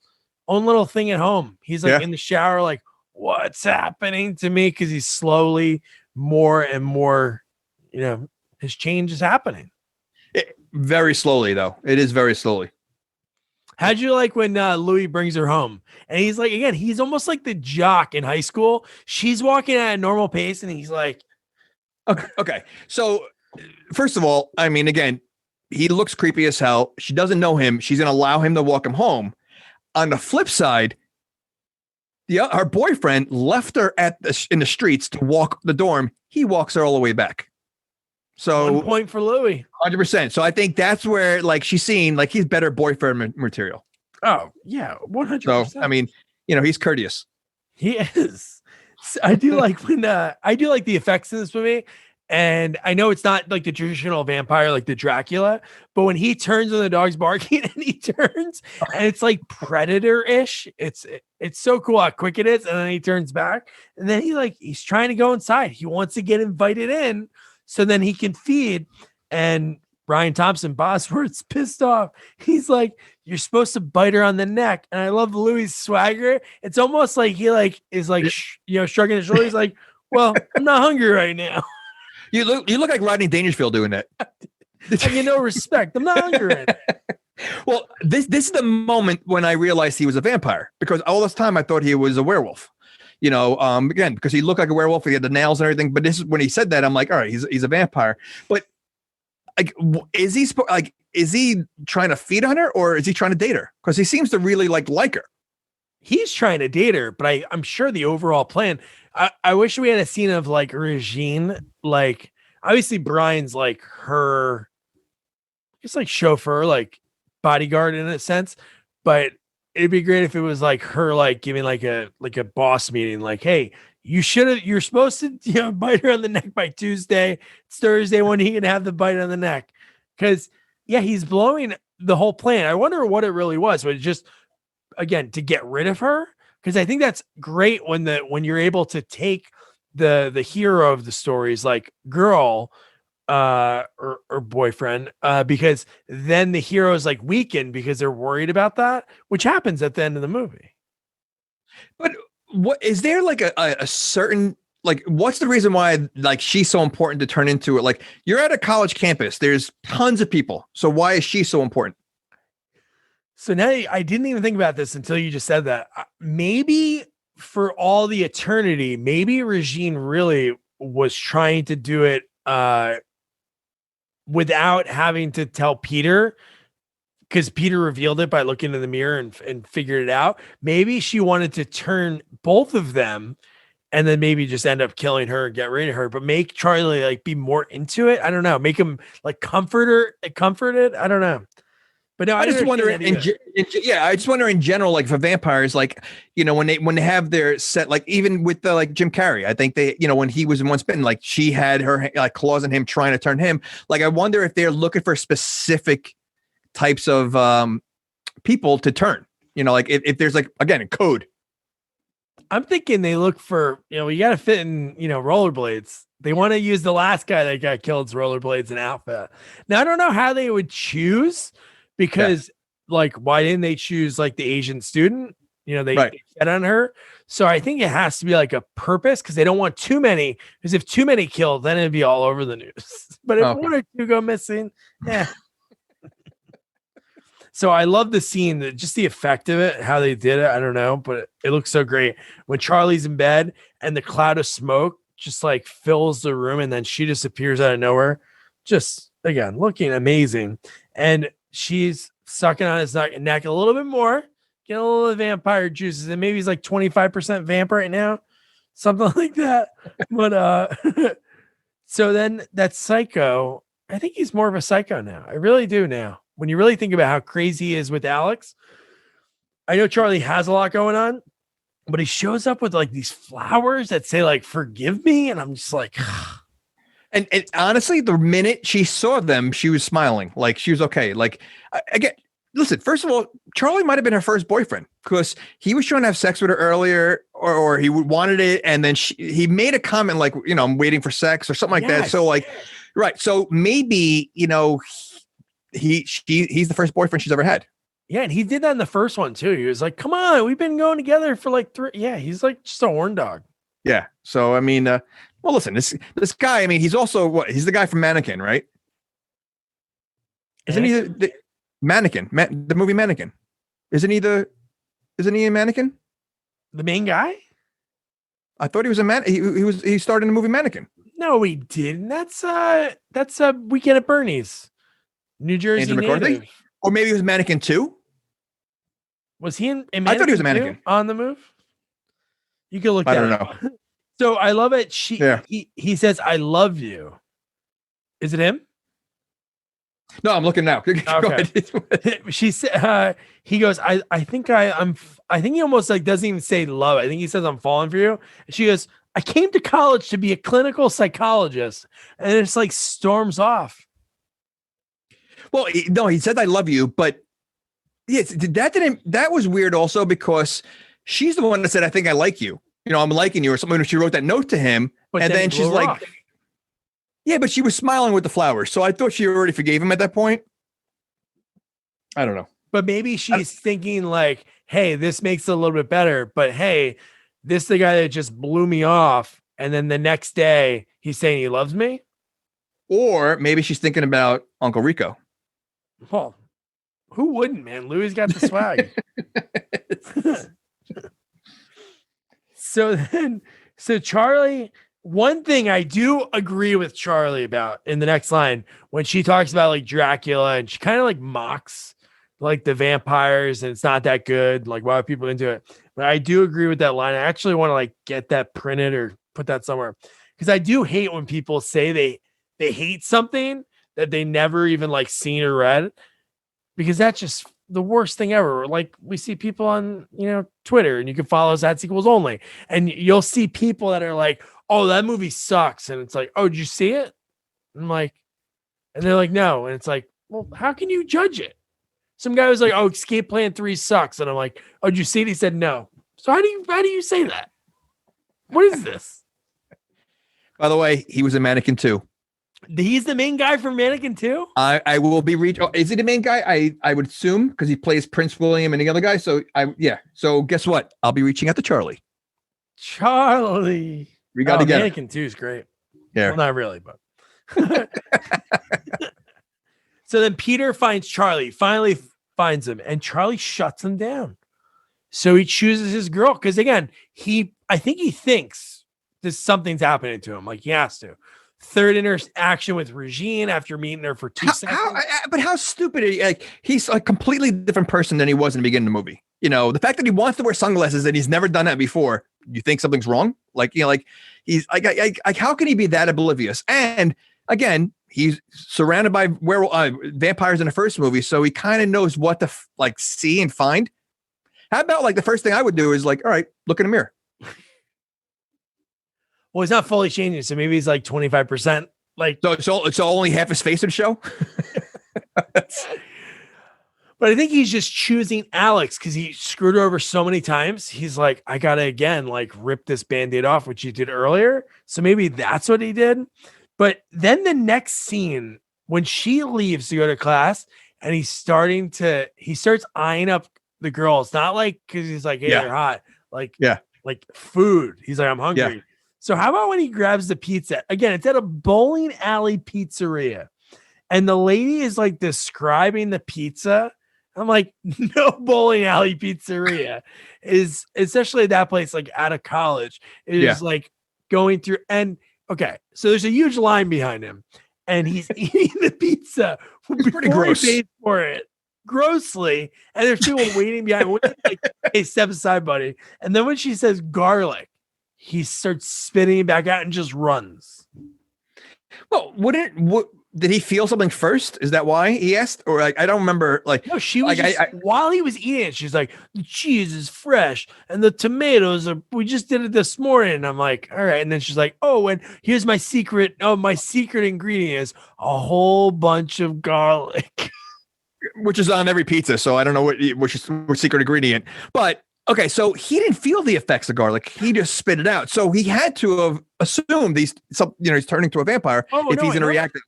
thing at home. He's like in the shower, like, what's happening to me? Because he's slowly more and more, his change is happening. Very slowly, though. It is very slowly. How'd you like when Louis brings her home? And he's like, again, he's almost like the jock in high school. She's walking at a normal pace, and he's like, okay. So, first of all, I mean, again, he looks creepy as hell. She doesn't know him. She's going to allow him to walk him home. On the flip side, her boyfriend left her in the streets to walk the dorm. He walks her all the way back. So 1 point for Louis. 100%. So I think that's where like she's seeing like he's better boyfriend material. Oh yeah, 100%. So I mean, he's courteous. He is. I do like when I do like the effects in this movie. And I know it's not like the traditional vampire, like the Dracula, but when he turns and the dog's barking and he turns and it's like Predator-ish, it's so cool how quick it is. And then he turns back and then he's trying to go inside. He wants to get invited in so then he can feed. And Brian Thompson, Bosworth's pissed off. He's like, you're supposed to bite her on the neck. And I love Louis' swagger. It's almost like he is shrugging his shoulders. He's like, well, I'm not hungry right now. You look like Rodney Dangerfield doing that. And respect. I'm not hungry. Well, this is the moment when I realized he was a vampire because all this time I thought he was a werewolf. Again, because he looked like a werewolf, he had the nails and everything. But this is when he said that, I'm like, all right, he's a vampire. But like, is he trying to feed on her or is he trying to date her? Because he seems to really like her. He's trying to date her, but I'm sure the overall plan. I wish we had a scene of like Regine, like obviously Brian's like her, just like chauffeur, like bodyguard in a sense, but it'd be great if it was like her, like giving like a boss meeting, like, hey, you're supposed to, bite her on the neck by Tuesday. It's Thursday when he can have the bite on the neck. Cause he's blowing the whole plan. I wonder what it really was, but it's just, again, to get rid of her. Because I think that's great when you're able to take the hero of the stories, like girl or boyfriend, because then the hero is like weakened because they're worried about that, which happens at the end of the movie. But what is there like a certain like what's the reason why like she's so important to turn into it? Like you're at a college campus, there's tons of people, so why is she so important? So now I didn't even think about this until you just said that. Maybe for all the eternity, maybe Regine really was trying to do it without having to tell Peter, because Peter revealed it by looking in the mirror and figured it out. Maybe she wanted to turn both of them and then maybe just end up killing her and get rid of her, but make Charley like be more into it. I don't know. Make him like comforted. I don't know. But no, I just wonder. I just wonder in general, like for vampires, like when they have their set, like even with the like Jim Carrey, I think they, when he was in Once Bitten, like she had her like claws in him trying to turn him. Like I wonder if they're looking for specific types of people to turn. Like if there's like again a code. I'm thinking they look for you got to fit in rollerblades. They want to use the last guy that got killed's rollerblades and outfit. Now I don't know how they would choose. Because like, why didn't they choose like the Asian student? They fed on her. So I think it has to be like a purpose because they don't want too many. Because if too many kill, then it'd be all over the news. But if one or two go missing, So I love the scene, just the effect of it, how they did it. I don't know, but it looks so great when Charley's in bed and the cloud of smoke just like fills the room, and then she disappears out of nowhere. Just again, looking amazing. And she's sucking on his neck a little bit more, getting a little vampire juices, and maybe he's like 25% vamp right now, something like that. But so then that psycho, I think he's more of a psycho now. I really do now. When you really think about how crazy he is with Alex, I know Charley has a lot going on, But he shows up with like these flowers that say like "forgive me," and I'm just like, And honestly, the minute she saw them, she was smiling, like she was okay. Like again, listen. First of all, Charley might have been her first boyfriend because he was trying to have sex with her earlier, or he wanted it, and then he made a comment like, I'm waiting for sex or something like that. So like, right. So maybe he's the first boyfriend she's ever had. yeah, and he did that in the first one too. He was like, "Come on, we've been going together for like 3." Yeah, he's like just a horn dog. Yeah. So I mean, well, listen, this guy. I mean, he's also what? He's the guy from Mannequin, right? Isn't he the Mannequin? The movie Mannequin. Isn't he a Mannequin? The main guy? I thought he was a man. He starred in the movie Mannequin. No, he didn't. That's Weekend at Bernie's, New Jersey Andrew McCarthy? native. Or maybe he was Mannequin 2. Was he in I thought he was a Mannequin. On the Move? You can look that I don't up. know. So I love it. He says, "I love you." Is it him? No, I'm looking now. Okay. She said, he goes, I think he almost like doesn't even say love. I think he says, "I'm falling for you." And she goes, "I came to college to be a clinical psychologist," and it's like storms off. Well, no, he said, "I love you," but yes, that was weird also because she's the one that said, "I think I like you." I'm liking you or something. She wrote that note to him. But and then she's like, off. Yeah, but she was smiling with the flowers. So I thought she already forgave him at that point. I don't know. But maybe she's thinking like, "Hey, this makes it a little bit better. But hey, this is the guy that just blew me off. And then the next day he's saying he loves me." Or maybe she's thinking about Uncle Rico. Well, who wouldn't, man? Louis got the swag. So Charley, one thing I do agree with Charley about in the next line when she talks about like Dracula and she kind of like mocks like the vampires and it's not that good. Like, why are people into it? But I do agree with that line. I actually want to like get that printed or put that somewhere because I do hate when people say they hate something that they never even like seen or read because that's just the worst thing ever. Like we see people on, Twitter and you can follow us at Sequels Only and you'll see people that are like, "Oh, that movie sucks." And it's like, "Oh, did you see it?" I'm like, and they're like, "No." And it's like, well, how can you judge it? Some guy was like, "Oh, Escape Plan 3 sucks." And I'm like, "Oh, did you see it?" He said, "No." So how do you say that? What is this? By the way, he was a Mannequin 2. He's the main guy from Mannequin 2? I will be is he the main guy? I would assume because he plays Prince William and the other guy. So So guess what? I'll be reaching out to Charley. Charley. We got to get Mannequin 2 is great. Yeah. Well, not really, but so then Peter finds Charley, finally finds him, and Charley shuts him down. So he chooses his girl because again, I think he thinks something's happening to him. Like he has to. Third interaction with Regine after meeting her for 2 seconds. But how stupid is he? Like he's a completely different person than he was in the beginning of the movie. The fact that he wants to wear sunglasses and he's never done that before. You think something's wrong? Like he's like how can he be that oblivious? And again, he's surrounded by vampires in the first movie, so he kind of knows what to see and find. How about like the first thing I would do is like, all right, look in the mirror. Well, he's not fully changing, so maybe he's like 25%. Like, so it's only half his face in the show. But I think he's just choosing Alex because he screwed her over so many times. He's like, I gotta again like rip this Band-Aid off, which he did earlier. So maybe that's what he did. But then the next scene when she leaves to go to class and he starts eyeing up the girls, not like because he's like, "Hey, they're hot," like food. He's like, "I'm hungry." Yeah. So how about when he grabs the pizza? Again, it's at a bowling alley pizzeria. And the lady is like describing the pizza. I'm like, no bowling alley pizzeria is, especially that place, like out of college, it is like going through. And okay, so there's a huge line behind him and he's eating the pizza. It's pretty gross. He paid for it grossly. And there's people waiting behind him. Like, "Hey, step aside, buddy." And then when she says garlic, he starts spitting it back out and just runs. Well, did he feel something first? Is that why he asked? Or like, I don't remember. Like, No, she was like, while he was eating it, she's like, the cheese is fresh and the tomatoes are, we just did it this morning. And I'm like, all right. And then she's like, oh, and here's my secret. Oh, my secret ingredient is a whole bunch of garlic. which is on every pizza. So I don't know which secret ingredient, but okay. So he didn't feel the effects of garlic. He just spit it out. So he had to have assumed he's turning to a vampire he's in a reactor.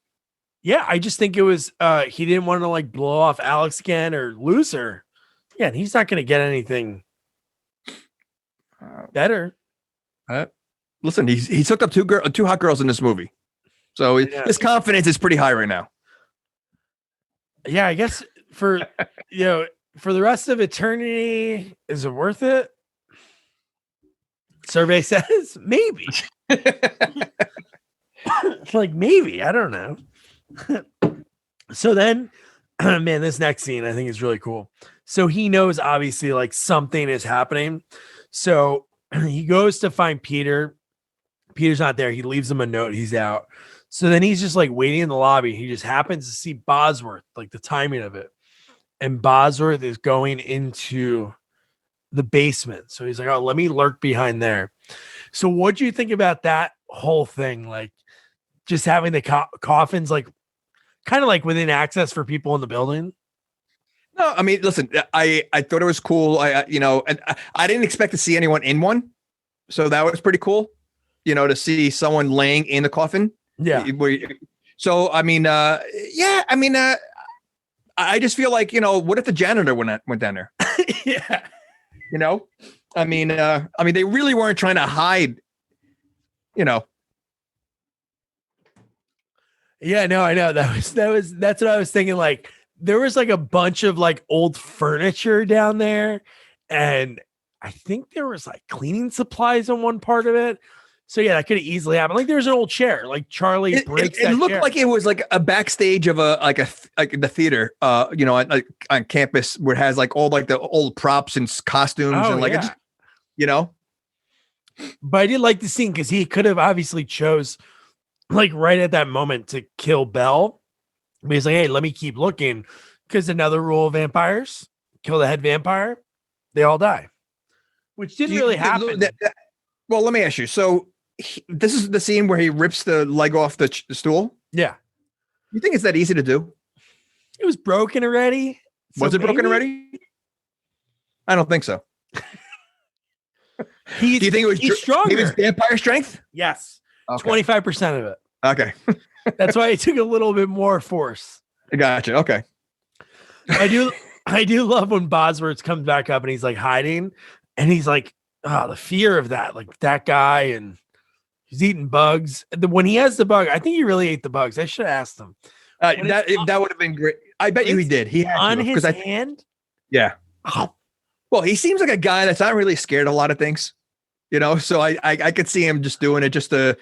Yeah, I just think it was he didn't want to like blow off Alex again or lose her. Yeah, and he's not going to get anything better. Listen, he's hooked up two hot girls in this movie, so his confidence is pretty high right now. Yeah, I guess for for the rest of eternity, is it worth it? Survey says maybe. Like maybe, I don't know. So then, man, this next scene I think is really cool. So he knows obviously like something is happening. So he goes to find Peter. Peter's not there. He leaves him a note. He's out. So then he's just like waiting in the lobby. He just happens to see Bosworth, like the timing of it. And Bosworth is going into the basement. So he's like, oh, let me lurk behind there. So what do you think about that whole thing? Like just having the coffins like kind of like within access for people in the building. No, I mean, listen, I thought it was cool. And I didn't expect to see anyone in one. So that was pretty cool, to see someone laying in the coffin. Yeah. So, I mean, I just feel like, what if the janitor went down there? Yeah. I mean, they really weren't trying to hide, Yeah, no, I know that's what I was thinking. Like there was like a bunch of like old furniture down there, and I think there was like cleaning supplies on one part of it. So yeah, that could have easily happened. Like there's an old chair, like Charley breaks. It looked chair. like it was like a backstage of like the theater, on campus where it has like all like the old props and costumes and like, But I did like the scene because he could have obviously chose like right at that moment to kill Belle. But he's like, hey, let me keep looking because another rule of vampires: kill the head vampire, they all die, which didn't really happen. Well, let me ask you. So this is the scene where he rips the leg off the stool. Yeah. You think it's that easy to do? It was broken already. Was it broken already? I don't think so. Do you think it was stronger? He was vampire strength? Yes. Okay. 25% of it. Okay. That's why it took a little bit more force. I gotcha. Okay. I do love when Bosworth comes back up and he's like hiding and he's like, oh, the fear of that, like that guy, and he's eating bugs. When he has the bug, I think he really ate the bugs. I should have asked him. That would have been great. I bet you he did. He had on his hand. Yeah. Oh. Well, he seems like a guy that's not really scared of a lot of things, So I could see him just doing it just to,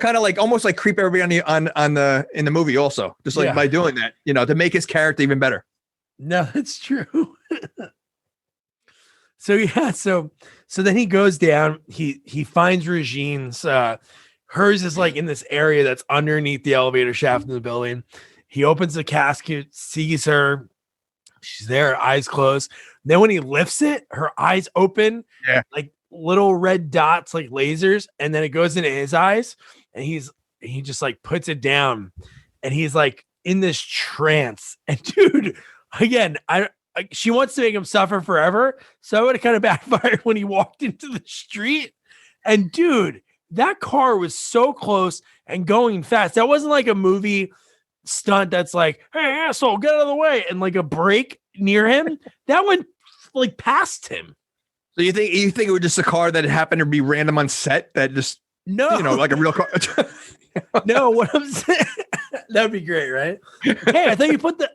kind of like almost like creep everybody in the movie also, just like by doing that, to make his character even better. No, that's true. So then he goes down. He finds Regine's. Hers is like in this area that's underneath the elevator shaft in the building. He opens the casket, sees her. She's there, eyes closed. Then when he lifts it, her eyes open, like little red dots, like lasers, and then it goes into his eyes, and he just like puts it down, and he's like in this trance. And dude, again, she wants to make him suffer forever. So it would have kind of backfired when he walked into the street. And dude, that car was so close and going fast. That wasn't like a movie stunt that's like, hey, asshole, get out of the way. And like a break near him. That went like past him. So you think it was just a car that happened to be random on set that just, like a real car? No, what I'm saying, that'd be great, right? Hey, I thought you put the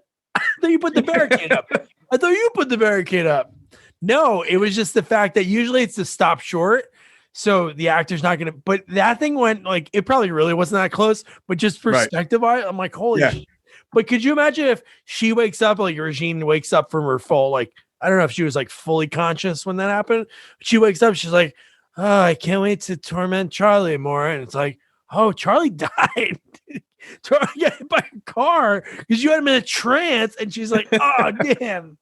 barricade up. I thought you put the barricade up. No, it was just the fact that usually it's to stop short. So the actor's not going to, but that thing went like, it probably really wasn't that close, but just perspective wise, I'm like, holy shit. But could you imagine if she wakes up, like Regine wakes up from her full, like, I don't know if she was like fully conscious when that happened. She wakes up, she's like, oh, I can't wait to torment Charley more. And it's like, oh, Charley died. to get hit by a car because you had him in a trance, and she's like, "Oh damn."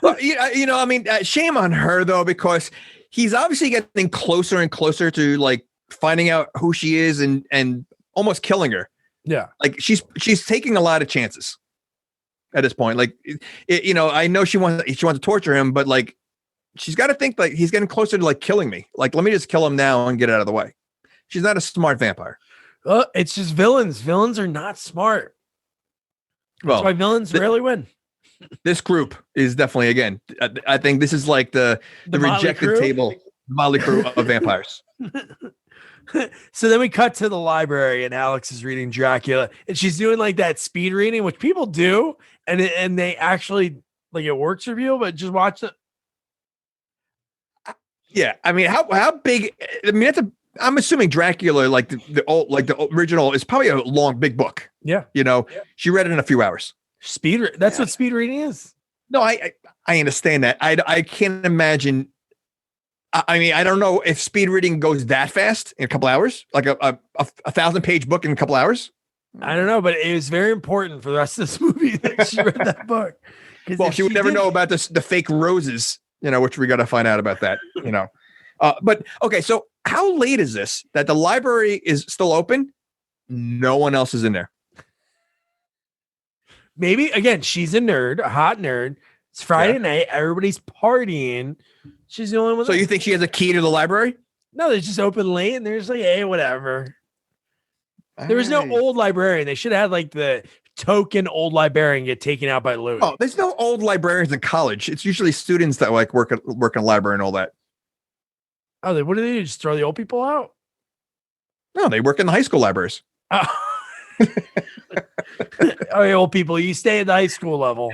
Well, I mean, shame on her though, because he's obviously getting closer and closer to like finding out who she is and almost killing her. Yeah, like she's taking a lot of chances at this point. Like, I know she wants to torture him, but like she's got to think like he's getting closer to like killing me. Like, let me just kill him now and get out of the way. She's not a smart vampire. It's just villains. Villains are not smart. That's why villains rarely win. This group is definitely, again, I think this is like the rejected table, the motley crew of vampires. So then we cut to the library, and Alex is reading Dracula, and she's doing like that speed reading, which people do, and they actually like it works for people, but just watch it. Yeah, I mean, how big? I mean, I'm assuming Dracula, like the original, is probably a long, big book. Yeah, she read it in a few hours. That's what speed reading is. No, I understand that. I can't imagine. I mean, I don't know if speed reading goes that fast in a couple hours, like a 1,000-page book in a couple hours. I don't know, but it was very important for the rest of this movie that she read that book. Well, she would never know about the fake roses, which we got to find out about that, But okay, so how late is this that the library is still open? No one else is in there. Maybe, again, she's a hot nerd. It's Friday night. Everybody's partying. She's the only one. So you think she has a key to the library? No, they just open late, and they're just like, hey, whatever. There was no old librarian. They should have had like the token old librarian get taken out by Louis. Oh, there's no old librarians in college. It's usually students that like work in a library and all that. Oh, what do they do? Just throw the old people out? No, they work in the high school libraries. Oh. All right, old people, you stay at the high school level.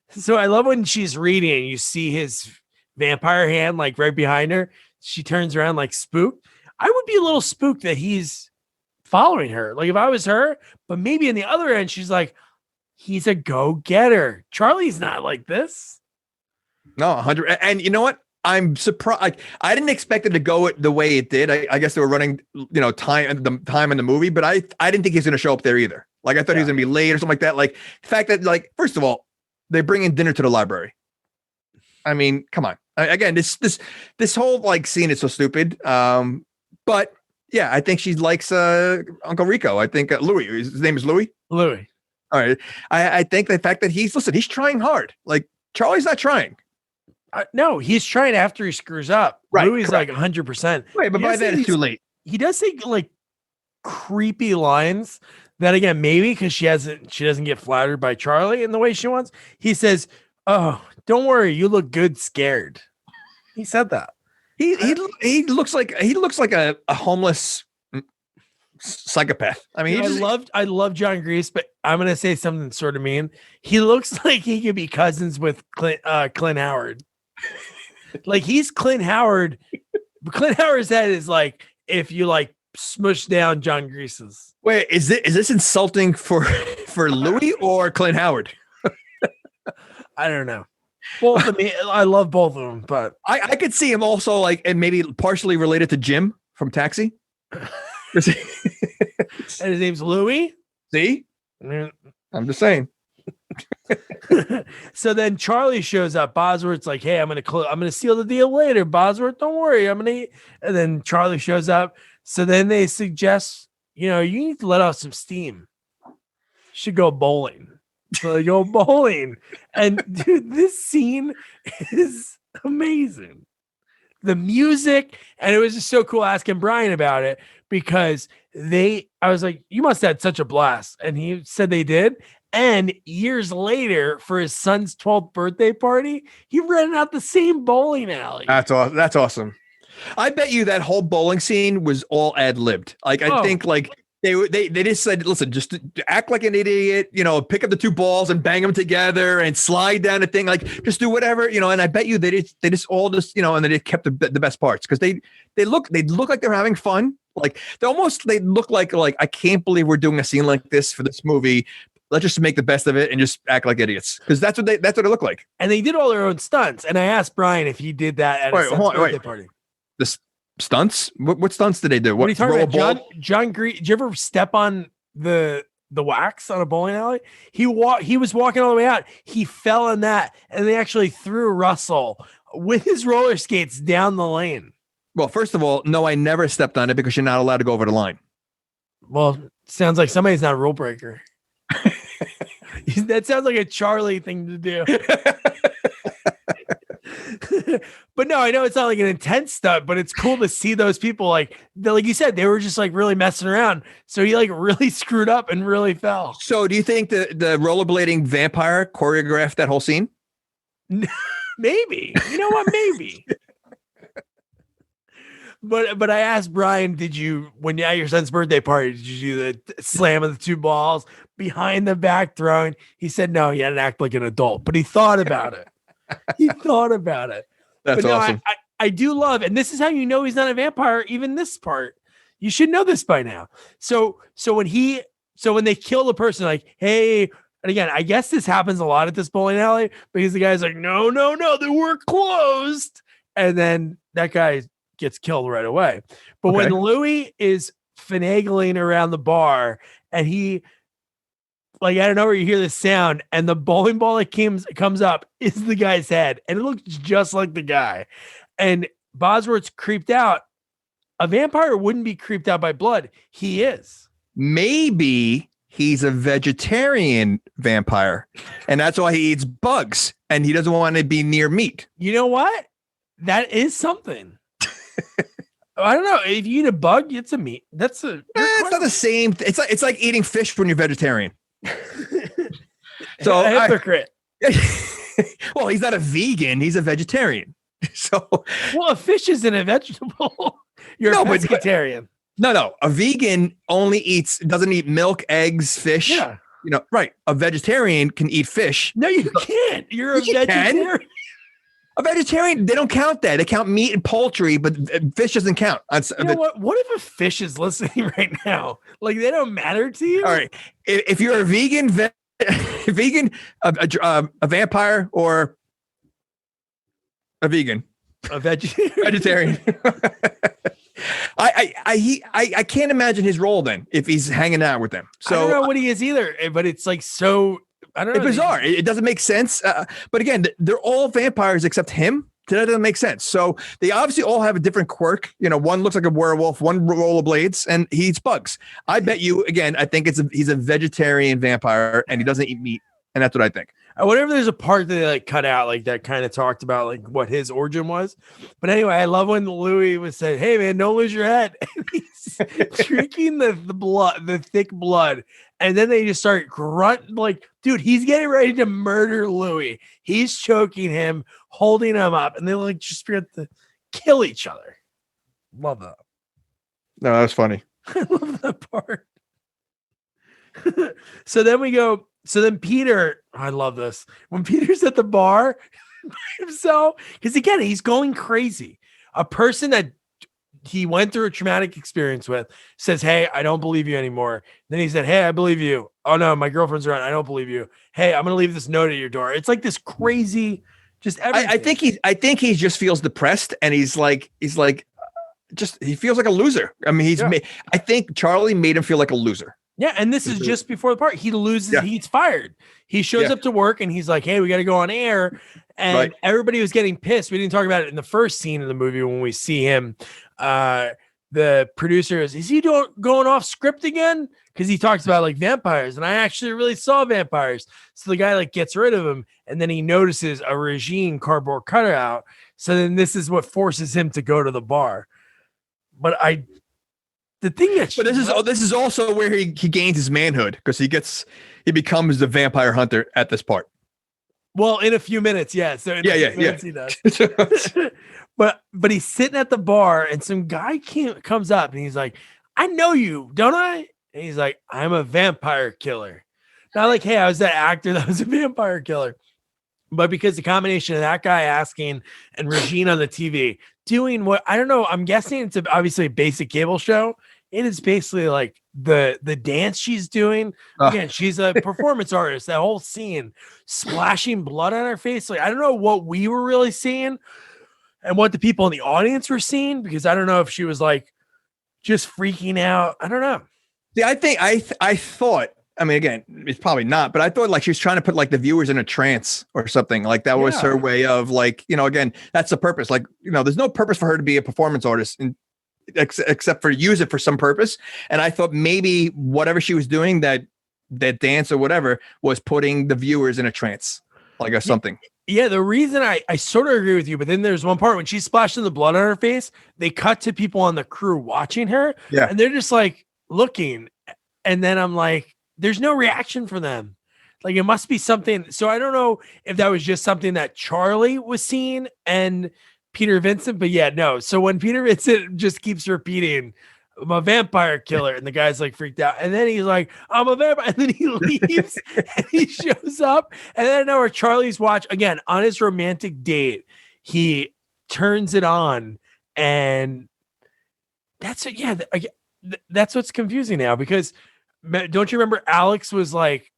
So I love when she's reading and you see his vampire hand like right behind her. She turns around like spooked. I would be a little spooked that he's following her. Like if I was her, but maybe on the other end, she's like, he's a go-getter. Charlie's not like this. No, 100. And you know what? I'm surprised. Like, I didn't expect it to go the way it did. I guess they were running, time in the movie, but I didn't think he's going to show up there either. Like I thought he was going to be late or something like that. Like the fact that, like, first of all, they bring in dinner to the library. I mean, come on. Again, this whole like scene is so stupid. But yeah, I think she likes Uncle Rico. I think Louis. His name is Louis. Louis. All right. I think the fact that he's trying hard. Like Charlie's not trying. No, he's trying after he screws up. Right, Louis is like 100%. Wait, but by then it's too late. He does say like creepy lines that, again, maybe because she doesn't get flattered by Charlie in the way she wants. He says, "Oh, don't worry, you look good scared." He said that. He looks like a homeless psychopath. I mean, I love John Grease, but I'm gonna say something sort of mean. He looks like he could be cousins with Clint Howard. Like he's Clint Howard. Clint Howard's head is like if you like smush down John Grease's. Wait, is this insulting for Louis or Clint Howard? I don't know. Both of me, I love both of them, but I could see him also like, and maybe partially related to Jim from Taxi. And his name's Louis. See, I'm just saying. So then Charlie shows up. Bosworth's like, "Hey, I'm gonna seal the deal later, Bosworth. Don't worry, I'm gonna eat." And then Charlie shows up. So then they suggest, you need to let out some steam. You should go bowling. So they go bowling, and dude, this scene is amazing. The music, and it was just so cool asking Brian about it because I was like, "You must have had such a blast," and he said they did. And years later, for his son's 12th birthday party, he rented out the same bowling alley. That's awesome. I bet you that whole bowling scene was all ad-libbed. Like I think like they just said, listen, just act like an idiot, pick up the two balls and bang them together and slide down the thing, like just do whatever, and I bet you they just all just, and then they kept the best parts because they look like they're having fun. Like they look like I can't believe we're doing a scene like this for this movie. Let's just make the best of it and just act like idiots because that's what it look like. And they did all their own stunts. And I asked Brian if he did that at his son's birthday party. Stunts? What stunts did they do? What are you talking about? Roll a ball? John Green, did you ever step on the wax on a bowling alley? He was walking all the way out. He fell in that, and they actually threw Russell with his roller skates down the lane. Well, first of all, no, I never stepped on it because you're not allowed to go over the line. Well, sounds like somebody's not a rule breaker. That sounds like a Charley thing to do. But no, I know it's not like an intense stunt, but it's cool to see those people like you said, they were just like really messing around. So he like really screwed up and really fell. So do you think the rollerblading vampire choreographed that whole scene? Maybe. You know what? Maybe. But I asked Brian, did you, when at your son's birthday party, did you do the slam of the two balls behind the back throwing? He said no, he had to act like an adult, but he thought about it. He thought about it. That's awesome. I do love, and this is how you know he's not a vampire. Even this part, you should know this by now. So when they kill the person, like, hey, and again, I guess this happens a lot at this bowling alley because the guy's like, no, they were closed, and then that guy gets killed right away. But when Louis is finagling around the bar and he, like, I don't know where you hear the sound and the bowling ball that comes up is the guy's head and it looks just like the guy. And Bosworth's creeped out. A vampire wouldn't be creeped out by blood. He is. Maybe he's a vegetarian vampire and that's why he eats bugs and he doesn't want to be near meat. You know what? That is something. I don't know. If you eat a bug, it's a meat. It's not the same. It's like eating fish when you're vegetarian. So a hypocrite. Well, he's not a vegan. He's a vegetarian. So a fish isn't a vegetable. You're a pescatarian. No. A vegan doesn't eat milk, eggs, fish. Yeah. You know, right. A vegetarian can eat fish. No, you can't. You're a vegetarian. A vegetarian, they don't count that. They count meat and poultry, but fish doesn't count. You know what? What if a fish is listening right now? Like, they don't matter to you? All right. If you're a vegan, a vampire, or a vegan, a vegetarian. I can't imagine his role then if he's hanging out with them. So I don't know what he is either, but it's like so. I don't know. It's bizarre. It doesn't make sense. But again, they're all vampires except him. That doesn't make sense. So they obviously all have a different quirk. You know, one looks like a werewolf, one rollerblades, and he eats bugs. I bet you, again, I think he's a vegetarian vampire and he doesn't eat meat. And that's what I think. I wonder if there's a part that they like cut out, like that kind of talked about like what his origin was. But anyway, I love when Louis was saying, "Hey man, don't lose your head." And he's drinking the blood, the thick blood. And then they just start like, dude, he's getting ready to murder Louis. He's choking him, holding him up, and they like just start to kill each other. Love that. No, that's funny. I love that part. So then Peter, I love this. When Peter's at the bar by himself, because again, he's going crazy. A person that he went through a traumatic experience with says, "Hey, I don't believe you anymore." Then he said, "Hey, I believe you." "Oh no, my girlfriend's around. I don't believe you." "Hey, I'm going to leave this note at your door." It's like this crazy, just everything. I think he just feels depressed and he feels like a loser. I mean, I think Charley made him feel like a loser. Yeah, and this is just before the part. He loses, he's fired. He shows up to work and he's like, "Hey, we got to go on air." And everybody was getting pissed. We didn't talk about it in the first scene of the movie when we see him. The producer is he going off script again? Because he talks about like vampires, and I actually really saw vampires. So the guy like gets rid of him, and then he notices a Regine cardboard cutout. So then this is what forces him to go to the bar. But this is also where he gains his manhood because he becomes the vampire hunter at this part. Well, in a few minutes, yeah. So minutes he does. But he's sitting at the bar and some guy comes up and he's like, "I know you, don't I?" And he's like, "I'm a vampire killer." Not like, "Hey, I was that actor that was a vampire killer." But because the combination of that guy asking and Regine on the TV doing what, I don't know, I'm guessing it's obviously a basic cable show. It is basically like the dance she's doing. Again, she's a performance artist. That whole scene, splashing blood on her face. Like, I don't know what we were really seeing. and what the people in the audience were seeing, because I don't know if she was like just freaking out. I don't know. See, I think I thought, I mean, again, it's probably not, but I thought like she was trying to put like the viewers in a trance or something. Like that was her way of like, again, that's the purpose. Like, there's no purpose for her to be a performance artist except for use it for some purpose. And I thought maybe whatever she was doing, that dance or whatever, was putting the viewers in a trance, like or something. Yeah, the reason I sort of agree with you, but then there's one part when she's splashing the blood on her face, they cut to people on the crew watching her, and they're just like looking, and then I'm like, there's no reaction for them. Like it must be something. So I don't know if that was just something that Charley was seeing and Peter Vincent, but yeah, no. So when Peter Vincent just keeps repeating, I'm a vampire killer, and the guy's like freaked out, and then he's like, I'm a vampire, and then he leaves and he shows up, and then I know where Charlie's watch again on his romantic date, he turns it on, and that's it. Yeah, that's what's confusing now, because don't you remember Alex was like,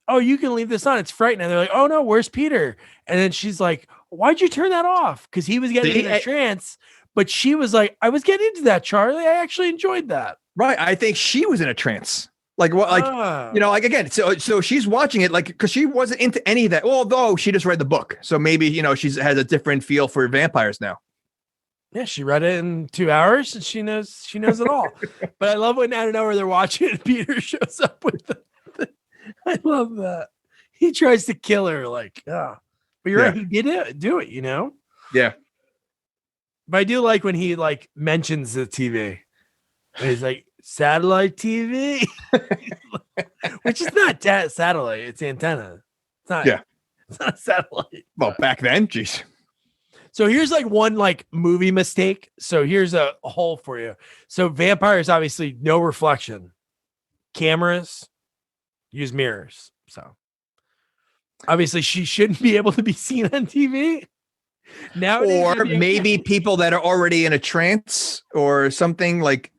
oh, you can leave this on, it's frightening. And they're like, oh no, where's Peter? And then she's like, why'd you turn that off? Because he was getting in a trance. But she was like, I was getting into that, Charley. I actually enjoyed that. Right. I think she was in a trance. Like what? Like, like again, so she's watching it like, because she wasn't into any of that. Although she just read the book. So maybe, she's has a different feel for vampires now. Yeah, she read it in 2 hours and she knows it all. But I love when out of nowhere they're watching it and Peter shows up with I love that. He tries to kill her, like, but you're right, he did do it, Yeah. But I do like when he like mentions the TV. And he's like, satellite TV, which is not satellite, it's antenna. It's not. Yeah, it's not a satellite. Well, back then, geez. So here's like one like movie mistake. So here's a hole for you. So vampires obviously no reflection. Cameras use mirrors. So obviously she shouldn't be able to be seen on TV. Now, or maybe people that are already in a trance or something like.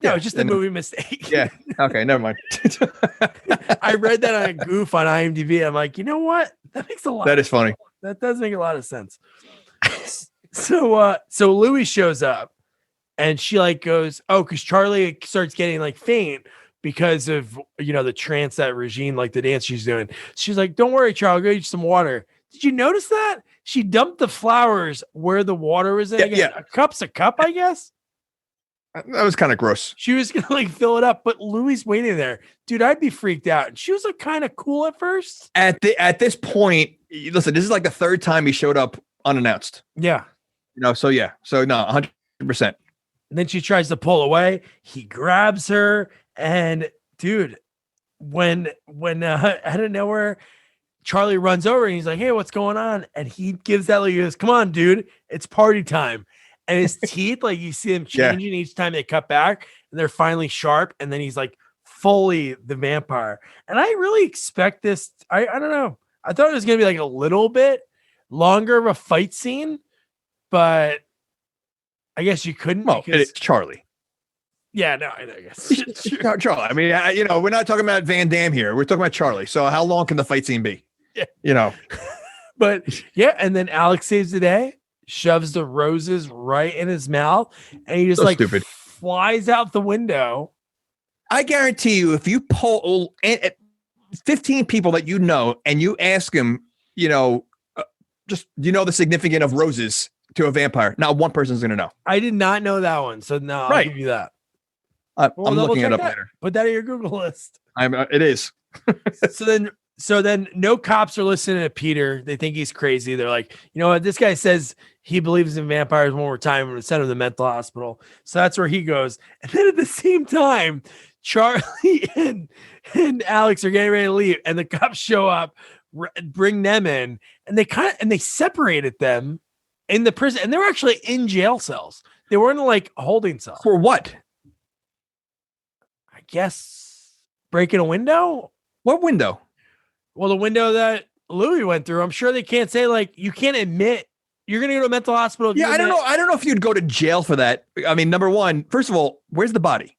No, just a movie mistake. Yeah. Okay. Never mind. I read that on a goof on IMDb. I'm like, you know what? That makes a lot. That is funny. That does make a lot of sense. So Louis shows up and she like goes, oh, because Charley starts getting like faint because of, the trance that Regine, like the dance she's doing. She's like, don't worry, Charley, I'll get you some water. Did you notice that? She dumped the flowers where the water was in. Yeah. A cup's a cup, I guess. That was kind of gross. She was going to like fill it up, but Louis waiting there. Dude, I'd be freaked out. And she was like kind of cool at first. At this point, listen, this is like the third time he showed up unannounced. Yeah. So yeah. So no, 100%. And then she tries to pull away. He grabs her. And dude, when out of nowhere, Charley runs over and he's like, hey, what's going on? And he gives that like, he goes, come on, dude, it's party time. And his teeth, like you see them changing each time they cut back and they're finally sharp. And then he's like fully the vampire. And I really expect this. I don't know. I thought it was going to be like a little bit longer of a fight scene, but I guess you couldn't. Well, it's Charley. Yeah, no, I guess. Charley. I mean, we're not talking about Van Damme here. We're talking about Charley. So how long can the fight scene be? Yeah. But yeah, and then Alex saves the day, shoves the roses right in his mouth, and he just stupid. Flies out the window. I guarantee you, if you poll 15 people that and you ask them, just the significance of roses to a vampire, not one person's going to know. I did not know that one, so no, I'll give you that. I'm looking it up later. Put that on your Google list. It is. So then no cops are listening to Peter. They think he's crazy. They're like, you know what? This guy says he believes in vampires one more time. We're going to send him to the mental hospital. So that's where he goes. And then at the same time, Charley and Alex are getting ready to leave. And the cops show up, bring them in. And they separated them in the prison. And they were actually in jail cells. They weren't like holding cells. For what? I guess breaking a window. What window? Well, the window that Louis went through. I'm sure they can't say like you can't admit you're going to go to a mental hospital. Yeah, I don't know. I don't know if you'd go to jail for that. I mean, number one, first of all, where's the body?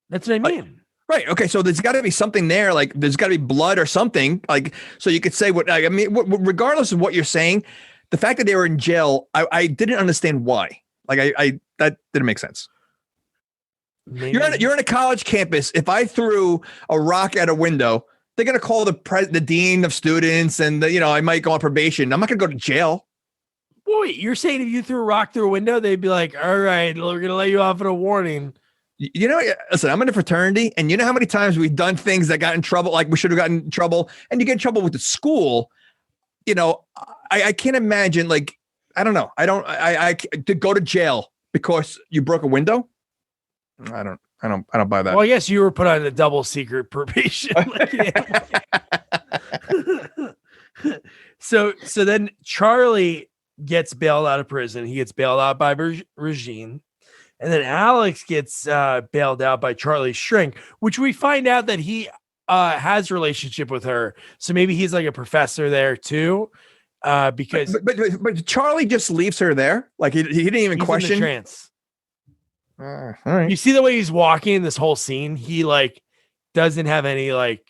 That's what I mean. Right. Okay. So there's got to be something there. Like there's got to be blood or something. Like so you could say what I mean. Regardless of what you're saying, the fact that they were in jail, I didn't understand why. Like I that didn't make sense. Maybe. You're on a college campus. If I threw a rock at a window, they're gonna call the dean of students, and I might go on probation. I'm not gonna go to jail. Wait, you're saying if you threw a rock through a window, they'd be like, "All right, we're gonna let you off with a warning." Listen, I'm in a fraternity, and you know how many times we've done things that got in trouble, like we should have gotten in trouble, and you get in trouble with the school. I can't imagine, like, I don't know. I to go to jail because you broke a window. I don't buy that. Well, I guess you were put on a double secret probation. So then Charley gets bailed out of prison. He gets bailed out by Regine. And then Alex gets bailed out by Charlie's shrink, which we find out that he has a relationship with her. So maybe he's like a professor there too. Because but Charley just leaves her there. Like he didn't even question. In the trance. All right. You see the way he's walking in this whole scene. He like doesn't have any like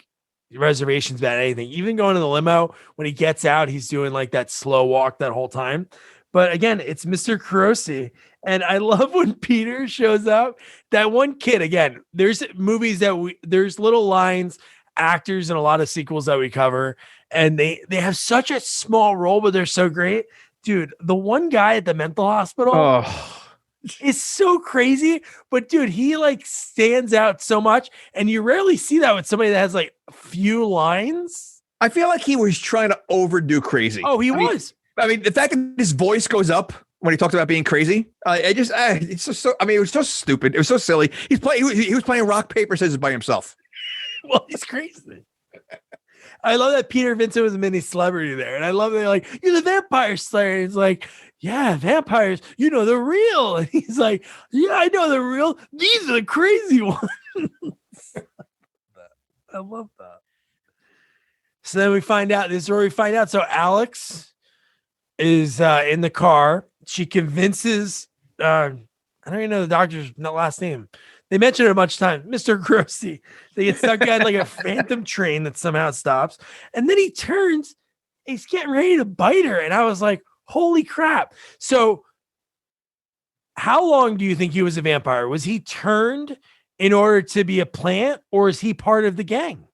reservations about anything. Even going to the limo, when he gets out, he's doing like that slow walk that whole time. But again, it's Mr. Carosi. And I love when Peter shows up. That one kid, again, there's movies there's little lines, actors in a lot of sequels that we cover, and they have such a small role, but they're so great. Dude, the one guy at the mental hospital is so crazy. But dude, he like stands out so much. And you rarely see that with somebody that has like a few lines. I feel like he was trying to overdo crazy. Oh, he was. I mean, the fact that his voice goes up when he talked about being crazy, it's just so. I mean, it was so stupid. It was so silly. He was playing rock paper scissors by himself. Well, he's crazy. I love that Peter Vincent was a mini celebrity there, and I love that they're like, "You're the vampire slayer." He's like, "Yeah, vampires. You know they're real." And he's like, "Yeah, I know they're real. These are the crazy ones." I love that. So then we find out. This is where we find out. So Alex is in the car. She convinces I don't even know the doctor's last name. They mention it a bunch of times, Mr. Grossi. They get stuck on like a phantom train that somehow stops, and then he turns, he's getting ready to bite her, and I was like, holy crap. So how long do you think he was a vampire? Was he turned in order to be a plant, or is he part of the gang?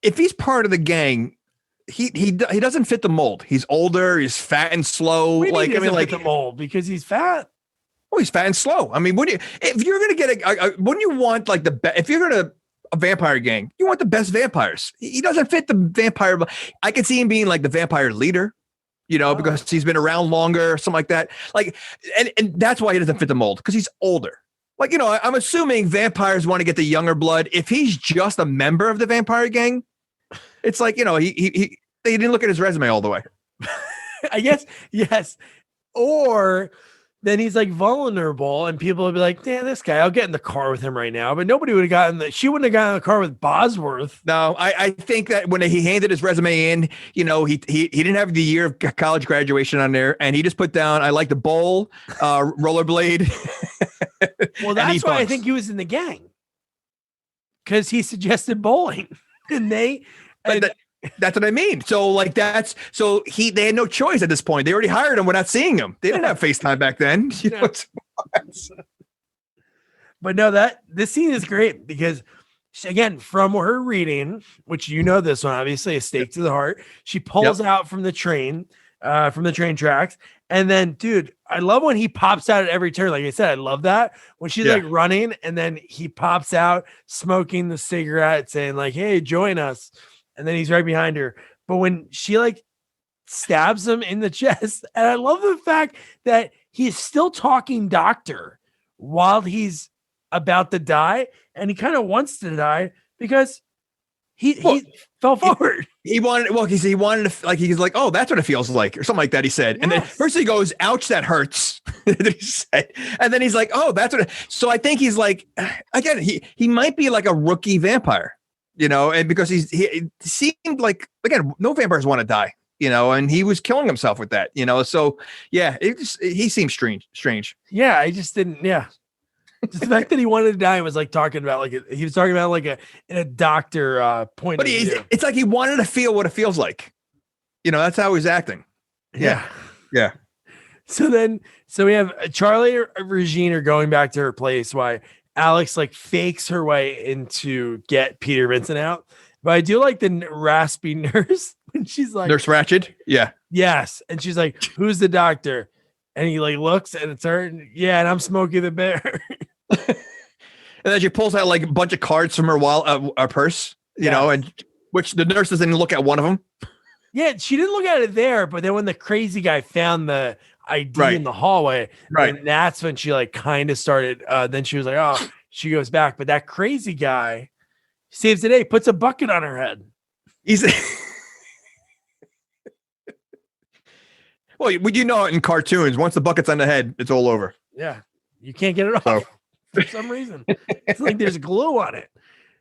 If he's part of the gang, he doesn't fit the mold. He's older. He's fat and slow. Like the mold because he's fat. Oh, he's fat and slow. I mean, if you're gonna get wouldn't you want like the best? If you're gonna a vampire gang, you want the best vampires. He doesn't fit the vampire. I could see him being like the vampire leader, because he's been around longer, something like that. Like, and that's why he doesn't fit the mold because he's older. Like, I'm assuming vampires want to get the younger blood. If he's just a member of the vampire gang, it's like, he didn't look at his resume all the way. I guess, yes. Or then he's like vulnerable and people would be like, damn, this guy, I'll get in the car with him right now. But nobody would have she wouldn't have gotten in the car with Bosworth. No, I think that when he handed his resume in, he didn't have the year of college graduation on there. And he just put down, I like the bowl, rollerblade. Well, that's why I think he was in the gang. Because he suggested bowling. And that's what I mean. So like they had no choice at this point. They already hired him. We're not seeing him. They didn't have FaceTime back then. But no, this scene is great because again, from her reading, which this one, obviously a stake to the heart, she pulls out from the train tracks. And then, dude, I love when he pops out at every turn. Like I said, I love that when she's like running and then he pops out smoking the cigarette saying like, hey, join us. And then he's right behind her. But when she like stabs him in the chest, and I love the fact that he's still talking doctor while he's about to die. And he kind of wants to die because he fell forward. He wanted to, like, he's like, oh, that's what it feels like, or something like that. He said, and then first he goes, ouch, that hurts. He said, and then he's like, oh, that's what. So I think he's like, again, he might be like a rookie vampire, and because he seemed like, again, no vampires want to die, and he was killing himself with that, so yeah, he seems strange. Yeah, I just didn't. Yeah. Just the fact that he wanted to die was like talking about he was talking about like in a doctor point But of view. it's like he wanted to feel what it feels like. That's how he's acting. Yeah. Yeah. So we have Charley or Regine are going back to her place while Alex like fakes her way into get Peter Vincent out. But I do like the raspy nurse when she's like Nurse Ratched. Yeah. Yes. And she's like, who's the doctor? And he like looks and it's her. And, yeah. And I'm Smokey the Bear. And then she pulls out like a bunch of cards from her purse, you know, and which the nurse doesn't even look at one of them. Yeah. She didn't look at it there. But then when the crazy guy found the ID in the hallway, and that's when she like kind of started. Then she was like, oh, she goes back. But that crazy guy saves the day, puts a bucket on her head. Well, in cartoons, once the bucket's on the head, it's all over. Yeah. You can't get it off for some reason. It's like there's glue on it.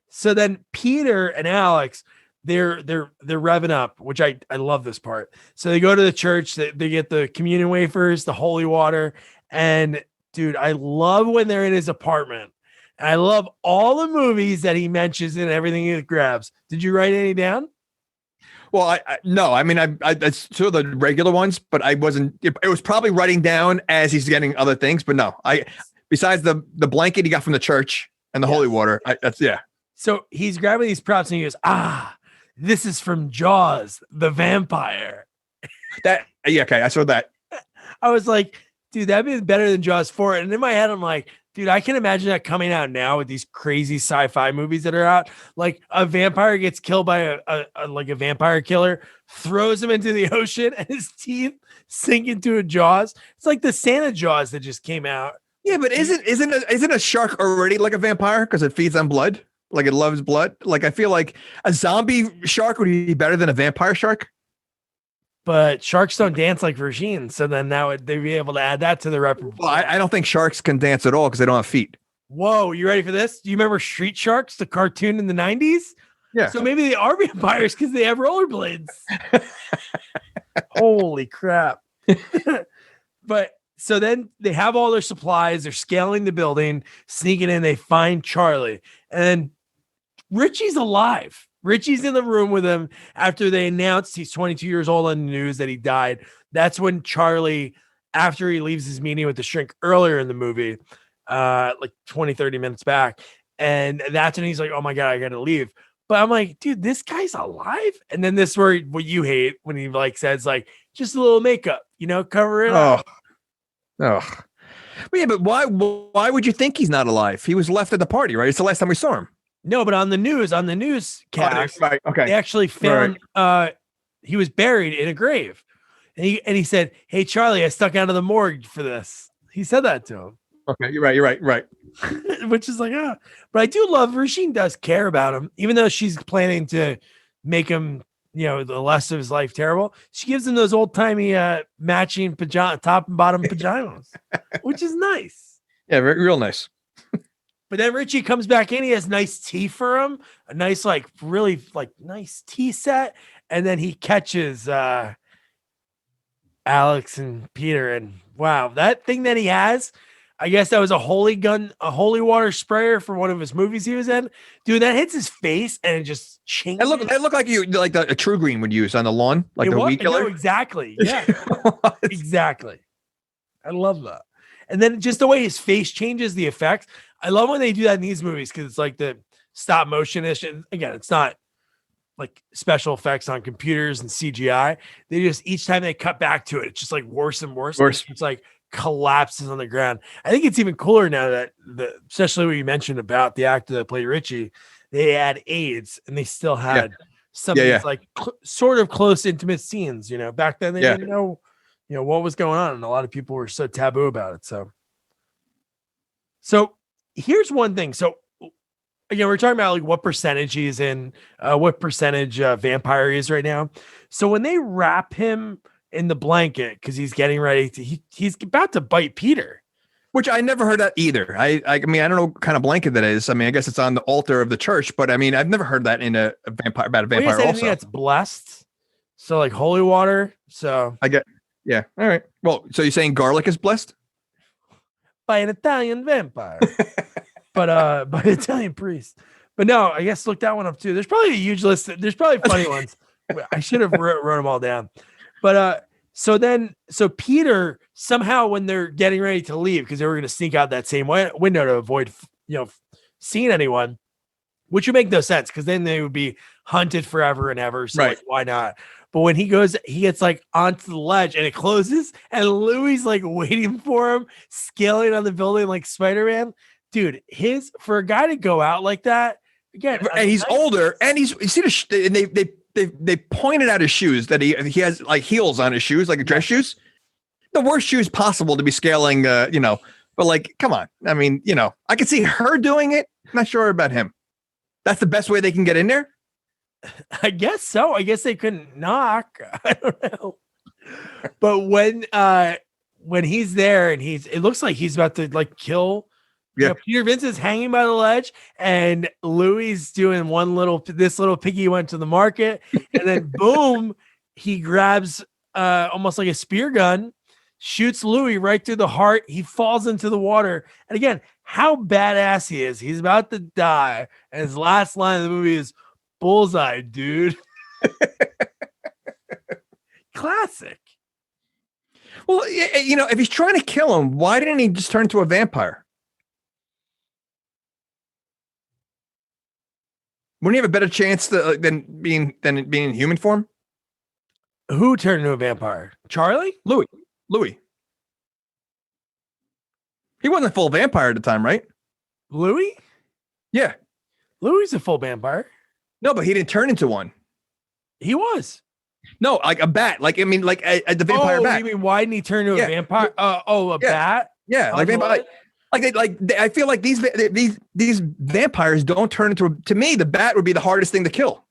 So then Peter and Alex, they're revving up, which I love this part. So they go to the church, they get the communion wafers, the holy water. And dude, I love when they're in his apartment. And I love all the movies that he mentions and everything he grabs. Did you write any down? Well, no. I mean, I saw the regular ones, but I wasn't. It was probably writing down as he's getting other things. But no, besides the blanket he got from the church and the holy water. So he's grabbing these props and he goes, this is from Jaws, the vampire. Okay, I saw that. I was like, dude, that'd be better than Jaws 4. And in my head, I'm like, dude, I can imagine that coming out now with these crazy sci-fi movies that are out. Like a vampire gets killed by a vampire killer, throws him into the ocean, and his teeth sink into a Jaws. It's like the Santa Jaws that just came out. Yeah, but isn't a shark already like a vampire because it feeds on blood? Like it loves blood. Like I feel like a zombie shark would be better than a vampire shark. But sharks don't dance like Regine, so then they'd be able to add that to the repertoire. Well, I don't think sharks can dance at all because they don't have feet. Whoa, you ready for this? Do you remember Street Sharks, the cartoon in the 90s? Yeah. So maybe they are vampires because they have rollerblades. Holy crap. But so then they have all their supplies. They're scaling the building, sneaking in. They find Charley. And then Richie's alive. Richie's in the room with him after they announced he's 22 years old on the news that he died. That's when Charley, after he leaves his meeting with the shrink earlier in the movie, like 20, 30 minutes back. And that's when he's like, oh my God, I got to leave. But I'm like, dude, this guy's alive. And then this where what you hate when he like says like, just a little makeup, cover it up. Oh, but yeah, but why would you think he's not alive? He was left at the party, right? It's the last time we saw him. No, but on the news cast, right? Okay, they actually found he was buried in a grave, and he said, "Hey, Charley, I stuck out of the morgue for this." He said that to him. Okay, you're right. Which is like, but I do love Regine does care about him, even though she's planning to make him, the rest of his life terrible. She gives him those old timey matching top and bottom pajamas, which is nice. Yeah, real nice. But then Richie comes back in. He has nice tea for him, a nice, like really like nice tea set. And then he catches Alex and Peter. And wow, that thing that he has, I guess that was a holy water sprayer for one of his movies he was in. Dude, that hits his face and it just changes. It looked like a True Green would use on the lawn, like the weed killer. No, exactly. Yeah, exactly. I love that. And then just the way his face changes, the effects. I love when they do that in these movies because it's like the stop motion-ish. And again, it's not like special effects on computers and CGI. They just, each time they cut back to it, it's just like worse and worse. It's like collapses on the ground. I think it's even cooler now that especially what you mentioned about the actor that played Richie, they had AIDS and they still had some of these like sort of close intimate scenes, back then they didn't know, what was going on. And a lot of people were so taboo about it. So here's one thing. So again, we're talking about like what percentage he's in, what percentage vampire he is right now. So when they wrap him in the blanket, because he's getting ready to, he's about to bite Peter. Which I never heard that either. I mean, I don't know what kind of blanket that is. I mean, I guess it's on the altar of the church, but I mean, I've never heard that in a vampire about a vampire. I think that's blessed. So like holy water. So I get, yeah. All right. Well, so you're saying garlic is blessed? by an Italian vampire, but by an Italian priest. But no, I guess look that one up too. There's probably a huge list. There's probably funny ones. I should have wrote them all down. But so Peter somehow, when they're getting ready to leave, because they were going to sneak out that same window to avoid, seeing anyone, which would make no sense because then they would be hunted forever and ever. So like, why not? But when he gets like onto the ledge and it closes, and Louis like waiting for him, scaling on the building like Spider-Man. Dude, for a guy to go out like that again, and he's older, and you see and they pointed out his shoes that he has like heels on his shoes, like dress shoes, the worst shoes possible to be scaling. But like, come on, I mean, I could see her doing it. Not sure about him. That's the best way they can get in there. I guess so. I guess they couldn't knock. I don't know. But when he's there and it looks like he's about to like kill. Yeah, Peter Vincent's hanging by the ledge, and Louis doing this little piggy went to the market, and then boom, he grabs almost like a spear gun, shoots Louis right through the heart. He falls into the water. And again, how badass he is. He's about to die, and his last line of the movie is "Bullseye, dude." Classic. Well, if he's trying to kill him, why didn't he just turn into a vampire? Wouldn't he have a better chance than being in human form? Who turned into a vampire? Charley? Louis. He wasn't a full vampire at the time, right? Louis? Yeah. Louis is a full vampire. No, but he didn't turn into one. He was. No, like a bat. Like, I mean, like the vampire bat. You mean why didn't he turn into a vampire? A bat? Yeah, like vampire. I feel like these vampires don't turn into to me, the bat would be the hardest thing to kill.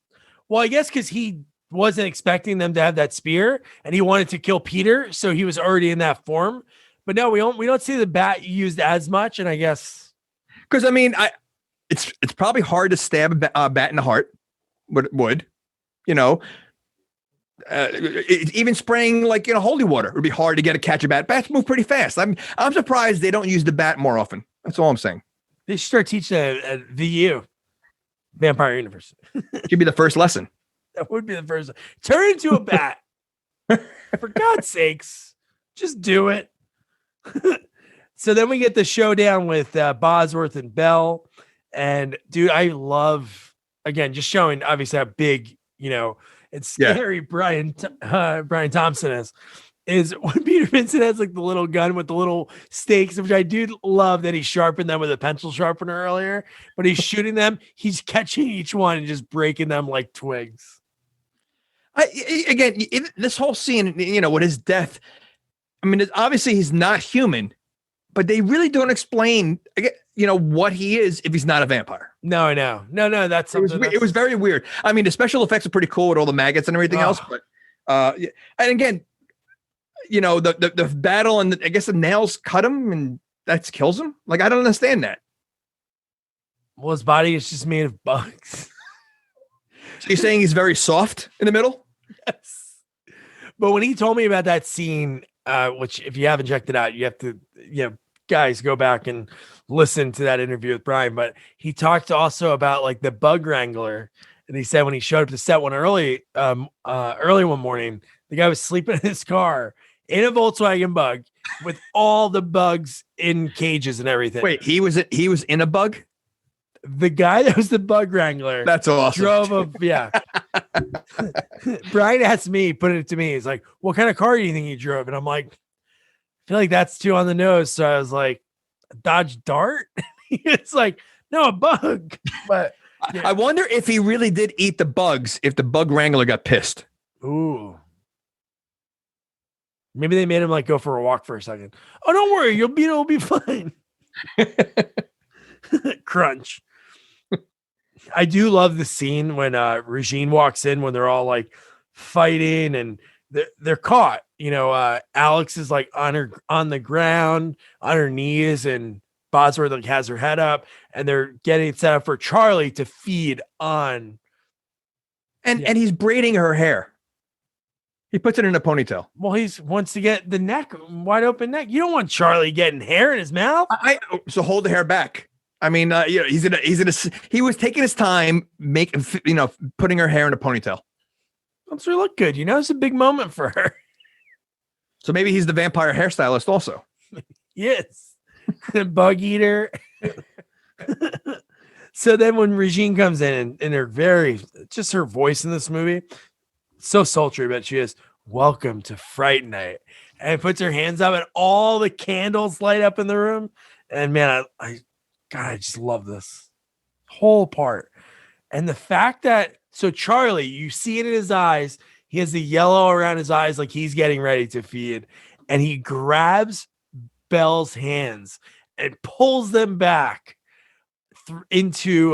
Well, I guess because he wasn't expecting them to have that spear and he wanted to kill Peter, so he was already in that form. But no, we don't see the bat used as much, and I guess because I mean, it's probably hard to stab a bat in the heart. Would even spraying like holy water would be hard to catch a bat. Bats move pretty fast. I'm surprised they don't use the bat more often. That's all I'm saying. They should start teaching at VU, Vampire University. Should be the first lesson. That would be the first. Turn into a bat. For God's sakes, just do it. So then we get the showdown with Bosworth and Bell, and dude, I love again just showing obviously how big it's scary. Brian Thompson is when Peter Vincent has like the little gun with the little stakes, which I do love that he sharpened them with a pencil sharpener earlier, but he's shooting them. He's catching each one and just breaking them like twigs. This whole scene, with his death, I mean, obviously he's not human, but they really don't explain, what he is if he's not a vampire. No, I know. No, that's something. It was very weird. I mean, the special effects are pretty cool with all the maggots and everything else, but and again, the battle and I guess the nails cut him and that kills him. Like, I don't understand that. Well, his body is just made of bugs. So you're saying he's very soft in the middle? Yes. But when he told me about that scene, which if you haven't checked it out, you have to, guys, go back and listen to that interview with Brian. But he talked also about like the bug wrangler. And he said when he showed up to set one early one morning, the guy was sleeping in his car in a Volkswagen Bug with all the bugs in cages and everything. Wait, he was in a bug? The guy that was the bug wrangler. That's awesome. Brian asked me, put it to me. He's like, what kind of car do you think he drove? And I'm like, I feel like that's too on the nose. So I was like, a Dodge Dart? It's like, no, a bug. But yeah. I wonder if he really did eat the bugs, if the bug wrangler got pissed. Ooh. Maybe they made him like go for a walk for a second. Oh, don't worry. It'll be fine. Crunch. I do love the scene when Regine walks in when they're all like fighting and they're caught. Alex is like on the ground on her knees and Bosworth like has her head up and they're getting it set up for Charley to feed on. And he's braiding her hair. He puts it in a ponytail. Well, he wants to get the neck, wide open neck. You don't want Charley getting hair in his mouth. So hold the hair back. I mean, he was taking his time putting her hair in a ponytail. Helps her look good. It's a big moment for her. So maybe he's the vampire hairstylist also. Yes. Bug eater. So then when Regine comes in and her just her voice in this movie, so sultry, but she is, welcome to Fright Night, and puts her hands up and all the candles light up in the room. And man, I just love this whole part. And the fact that, so Charley, you see it in his eyes, he has the yellow around his eyes, like he's getting ready to feed, and he grabs Belle's hands and pulls them back into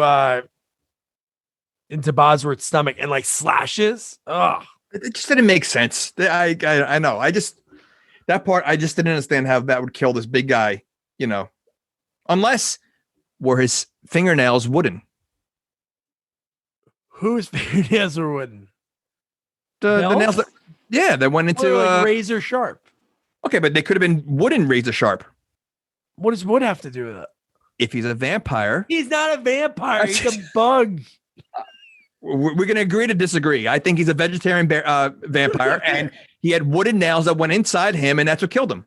Bosworth's stomach and like slashes. Oh, it just didn't make sense. I know. That part, I just didn't understand how that would kill this big guy, unless were his fingernails wooden. Whose fingernails were wooden? The nails that went into like razor sharp. Okay, but they could have been wooden razor sharp. What does wood have to do with it? If he's a vampire. He's not a vampire. He's a bug. We're going to agree to disagree. I think he's a vegetarian vampire, and he had wooden nails that went inside him, and that's what killed him.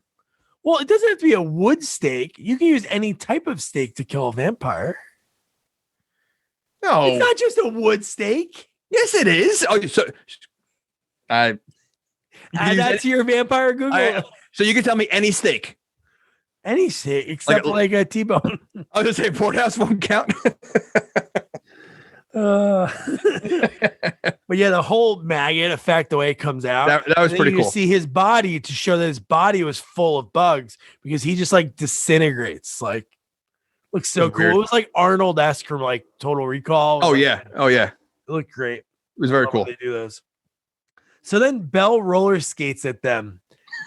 Well, it doesn't have to be a wood stake. You can use any type of stake to kill a vampire. No. It's not just a wood stake. Yes, it is. Oh, so add that to your vampire Google. So you can tell me any steak. Any steak, except like a T-bone. I was going to say porterhouse won't count. But yeah, the whole maggot effect, the way it comes out, that was pretty cool. You see his body to show that his body was full of bugs because he just like disintegrates. Like, looks so cool. Weird. It was like Arnold-esque from like Total Recall. Oh yeah. It looked great. It was very cool. They do those. So then Belle roller skates at them.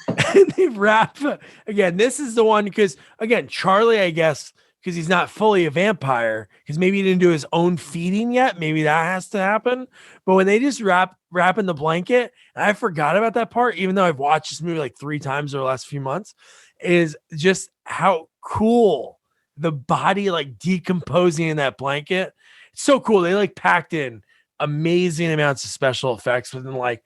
And they rap again. This is the one because again, Charley, I guess, because he's not fully a vampire, because maybe he didn't do his own feeding yet. Maybe that has to happen. But when they just wrap in the blanket, and I forgot about that part, even though I've watched this movie like 3 times over the last few months, is just how cool the body like decomposing in that blanket. It's so cool. They like packed in amazing amounts of special effects within like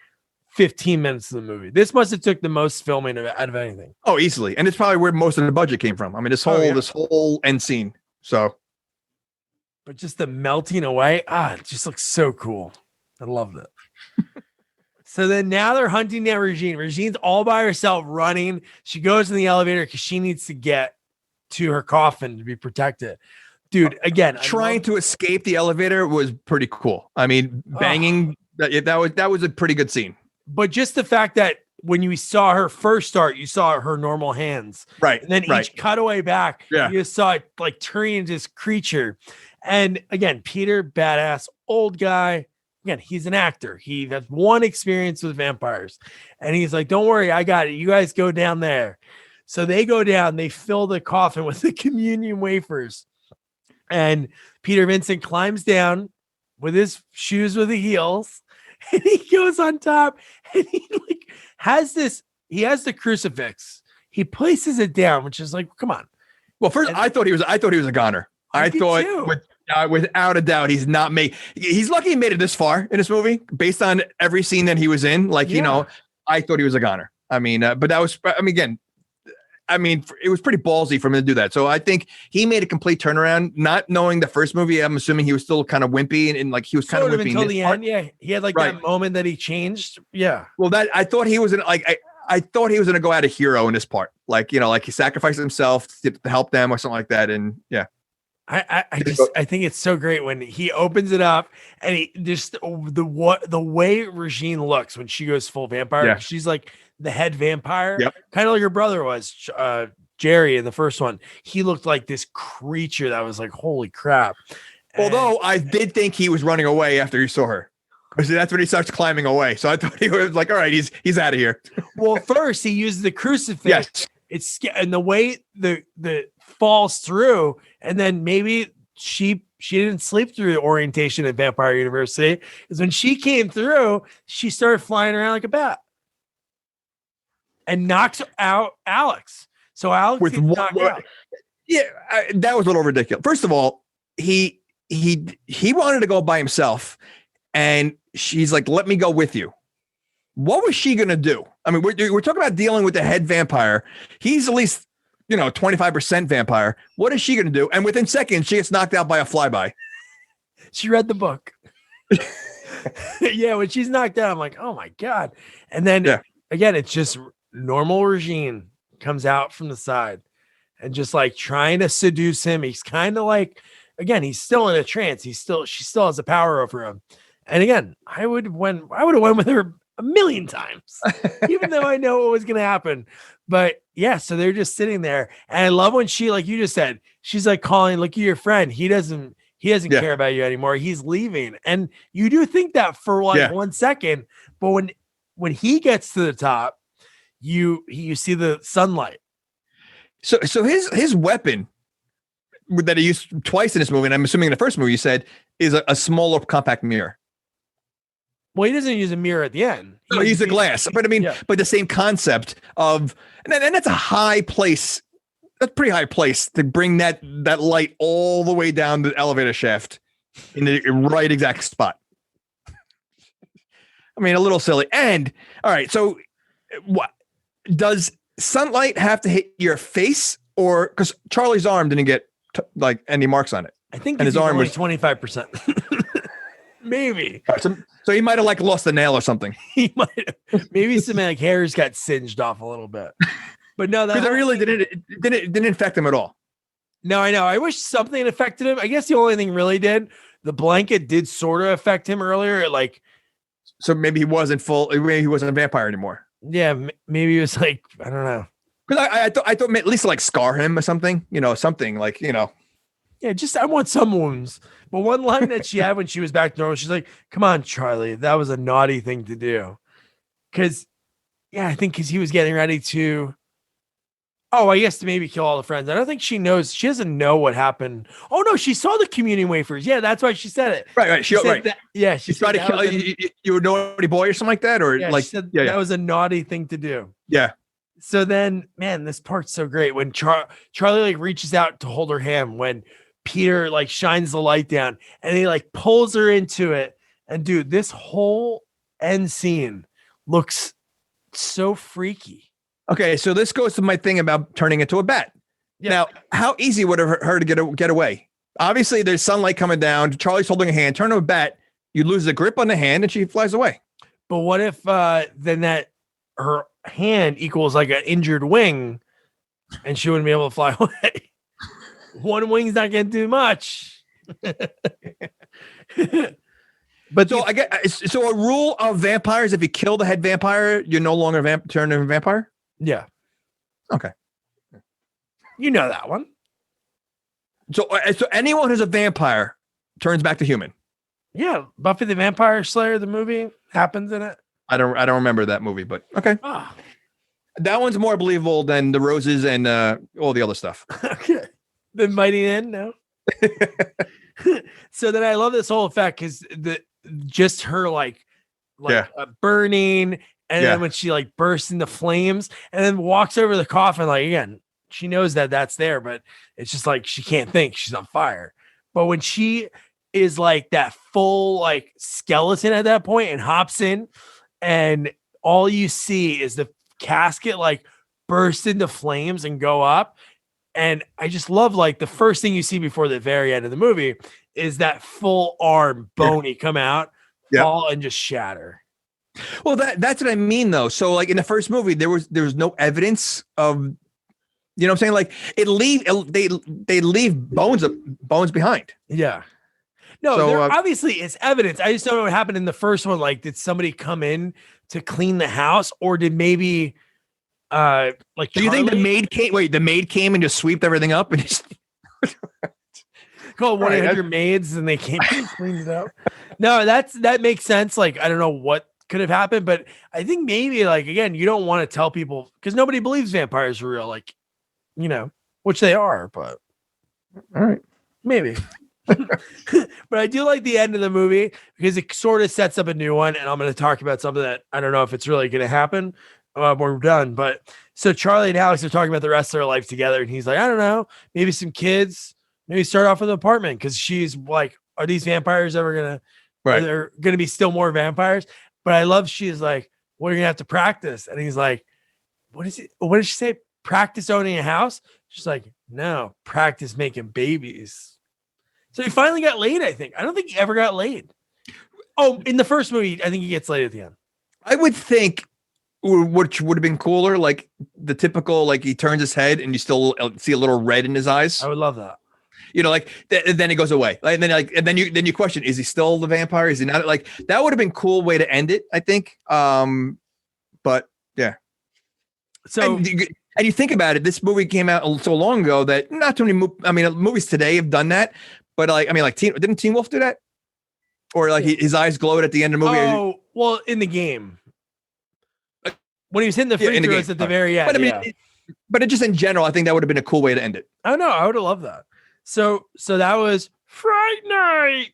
15 minutes of the movie. This must have took the most filming out of anything. Oh, easily. And it's probably where most of the budget came from. I mean, this whole end scene. So, but just the melting away, it just looks so cool. I loved it. So then now they're hunting down Regine. Regine's all by herself running. She goes in the elevator because she needs to get to her coffin to be protected. Dude, again, trying to escape the elevator was pretty cool. I mean, banging, that was a pretty good scene. But just the fact that when you saw her first start, you saw her normal hands. Right. And then each cutaway back, you just saw it like turning into this creature. And again, Peter, badass, old guy. Again, he's an actor. He has one experience with vampires. And he's like, don't worry, I got it. You guys go down there. So they go down, they fill the coffin with the communion wafers. And Peter Vincent climbs down with his shoes with the heels. And he goes on top and he has the crucifix. He places it down, which is like, come on. Well, first I thought he was a goner. I thought without a doubt, he's lucky he made it this far in this movie based on every scene that he was in. I thought he was a goner. I mean, but that was, again, it was pretty ballsy for him to do that. So I think he made a complete turnaround, not knowing the first movie. I'm assuming he was still kind of wimpy and like he was kind of wimpy until the end. Yeah, he had that moment that he changed. Yeah. Well, I thought he was I thought he was going to go out a hero in this part, like he sacrificed himself to help them or something like that. And yeah, I think it's so great when he opens it up and he just the way Regine looks when she goes full vampire. Yeah. She's like the head vampire, kind of like her brother was, Jerry in the first one. He looked like this creature that was like, holy crap. Although I did think he was running away after he saw her. Because that's when he starts climbing away. So I thought he was like, all right, he's out of here. Well, first he used the crucifix. Yes. And the way the falls through, and then maybe she didn't sleep through the orientation at Vampire University, is when she came through, she started flying around like a bat. and knocks out Alex. So Alex With gets knocked out. Yeah, that was a little ridiculous. First of all, he wanted to go by himself, and she's like, "Let me go with you." What was she gonna do? I mean, we're talking about dealing with the head vampire. He's at least 25% vampire. What is she gonna do? And within seconds, she gets knocked out by a flyby. She read the book. Yeah, when she's knocked out, I'm like, oh my God. And then again, it's just normal Regine comes out from the side and just like trying to seduce him. He's kind of like, again, he's still in a trance. She still has the power over him. And again, I would have went with her a million times, even though I know what was going to happen. But yeah, so they're just sitting there. And I love when she, like you just said, she's like calling, look at your friend. He doesn't care about you anymore. He's leaving. And you do think that for like 1 second, but when he gets to the top, you see the sunlight. So his weapon that he used twice in this movie, and I'm assuming in the first movie you said, is a smaller compact mirror. Well, he doesn't use a mirror at the end. He uses a glass, but I mean, but the same concept of, and that's a high place. That's a pretty high place to bring that light all the way down the elevator shaft in the right exact spot. I mean, a little silly. And all right, so what does sunlight have to hit your face, or because Charlie's arm didn't get like any marks on it? I think and his arm was 25%. Maybe. So he might have like lost a nail or something. He might have. Maybe some like hairs got singed off a little bit. But no, that really didn't affect him at all. No, I know. I wish something affected him. I guess the only thing really did, the blanket did sort of affect him earlier. Like, so maybe he wasn't maybe he wasn't a vampire anymore. Yeah, maybe he was like, I don't know. Because I thought at least like scar him or something, something like, Yeah, just I want some wounds. But one line that she had when she was back to normal, she's like, come on, Charley, that was a naughty thing to do. Because he was getting ready to, I guess to maybe kill all the friends. I don't think she doesn't know what happened. Oh, no, she saw the communion wafers. Yeah, that's why she said it. Right. She said that, yeah, she tried to kill you a naughty boy or something like that? Or like, she said that was a naughty thing to do. Yeah. So then, man, this part's so great when Charley like reaches out to hold her hand when Peter like shines the light down and he like pulls her into it. And dude, this whole end scene looks so freaky. Okay, so this goes to my thing about turning into a bat. Yeah. Now, how easy would it her to get away? Obviously, there's sunlight coming down. Charlie's holding a hand. Turn to a bat. You lose the grip on the hand, and she flies away. But what if then that her hand equals like an injured wing, and she wouldn't be able to fly away? One wing's not going to do much. But so I guess a rule of vampires: if you kill the head vampire, you're no longer turn into a vampire. Yeah. Okay. You know that one. So anyone who's a vampire turns back to human. Yeah, Buffy the Vampire Slayer, the movie happens in it. I don't remember that movie, but okay. That one's more believable than the roses and all the other stuff. Okay. The Mighty End, no. So then I love this whole effect because just her like burning, and then when she like bursts into flames and then walks over the coffin, like again, she knows that that's there, but it's just like she can't think, she's on fire. But when she is like that full like skeleton at that point and hops in, and all you see is the casket like burst into flames and go up. And I just love like the first thing you see before the very end of the movie is that full arm bony come out, fall and just shatter. Well, that's what I mean though. So like in the first movie, there was no evidence of, you know what I'm saying? Like they leave bones behind. Yeah. No, there obviously is evidence. I just don't know what happened in the first one. Like, did somebody come in to clean the house, or did maybe like do you think the maid came? Wait, the maid came and just swept everything up and just call 1-800 maids and they came and cleaned it up? No, that makes sense. Like, I don't know what could have happened, but I think maybe like again, you don't want to tell people because nobody believes vampires are real, like, you know, which they are, but all right, maybe. But I do like the end of the movie because it sort of sets up a new one, and I'm going to talk about something that I don't know if it's really going to happen, when we're done. But so Charley and Alex are talking about the rest of their life together, and he's like, I don't know, maybe some kids, maybe start off with an apartment, because she's like, are these vampires ever gonna? Are there gonna be still more vampires? But I love she's like, what are you gonna have to practice? And he's like, what is it? What did she say? Practice owning a house? She's like, no, practice making babies. So he finally got laid, I think. I don't think he ever got laid. Oh, in the first movie, I think he gets laid at the end. I would think, which would have been cooler, like the typical, like he turns his head and you still see a little red in his eyes. I would love that. You know, like then it goes away, and then you question, is he still the vampire? Is he not? Like that would have been a cool way to end it, I think. But yeah. So and you think about it, this movie came out so long ago that not too many. Movies today have done that, but didn't Teen Wolf do that? Or like his eyes glowed at the end of the movie? Oh, well, in the game. When he was hitting the free throws at the very end. But but just in general, I think that would have been a cool way to end it. Oh no, I would have loved that. So that was Fright Night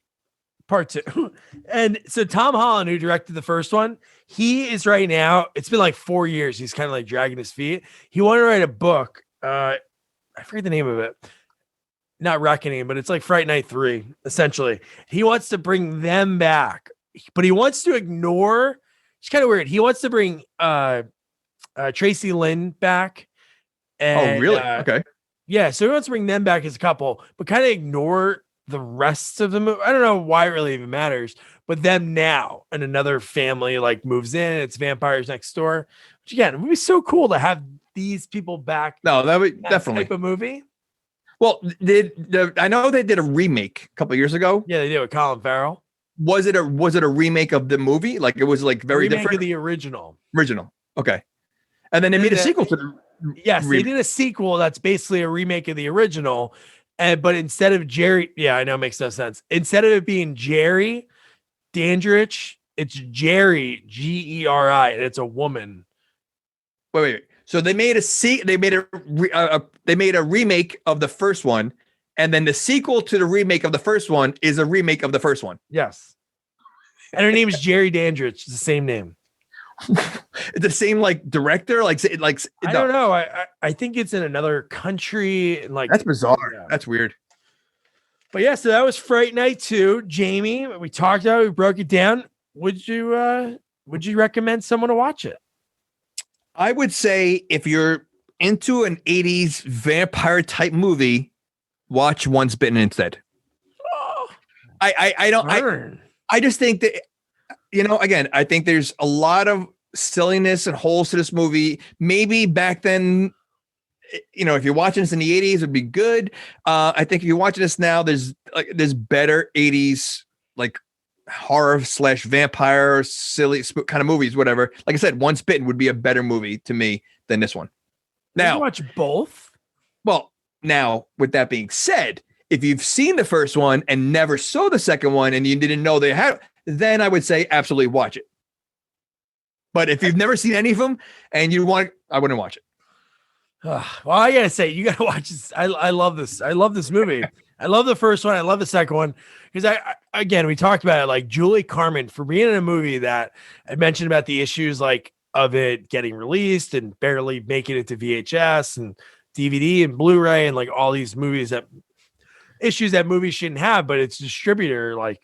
Part 2. And so Tom Holland, who directed the first one, he is right now, it's been like 4 years. He's kind of like dragging his feet. He wanted to write a book. I forget the name of it. Not Reckoning, but it's like Fright Night 3, essentially. He wants to bring them back, but he wants to ignore, it's kind of weird. He wants to bring Tracy Lynn back. And, oh, really? Okay. Yeah, so he wants to bring them back as a couple, but kind of ignore the rest of the movie. I don't know why it really even matters, but them now and another family like moves in. It's vampires next door, which again, it would be so cool to have these people back. No, that would definitely type of movie. Well, I know they did a remake a couple of years ago. Yeah, they did with Colin Farrell. Was it a remake of the movie? Like it was like very remake different. Of the original. Okay, and then they made a sequel to the. Yes, they did a sequel that's basically a remake of the original, but instead of Jerry, I know it makes no sense. Instead of it being Jerry Dandridge, it's Jerry Geri, and it's a woman. Wait. So they made they made a remake of the first one, and then the sequel to the remake of the first one is a remake of the first one. Yes, and her name is Jerry Dandridge. It's the same name. It's the same like director, like I don't know. I think it's in another country. And like that's bizarre. Yeah. That's weird. But yeah, so that was Fright Night 2. Jamie, we talked about it, we broke it down. Would you recommend someone to watch it? I would say if you're into an 80s vampire type movie, watch Once Bitten instead. Oh, I just think that, again, I think there's a lot of silliness and holes to this movie. Maybe back then, if you're watching this in the 80s, it'd be good. I think if you're watching this now, there's better 80s like horror / vampire silly kind of movies, whatever. Like I said, Once Bitten would be a better movie to me than this one. Now, you watch both. Well, now with that being said, if you've seen the first one and never saw the second one and you didn't know they had, then I would say absolutely watch it. But if you've never seen any of them and I wouldn't watch it. Well, I gotta say, you gotta watch this. I love this. I love this movie. I love the first one. I love the second one because again, we talked about it. Like Julie Carmen, for being in a movie that I mentioned about the issues like of it getting released and barely making it to VHS and DVD and Blu-ray and like all these movies issues that movies shouldn't have, but it's distributor. Like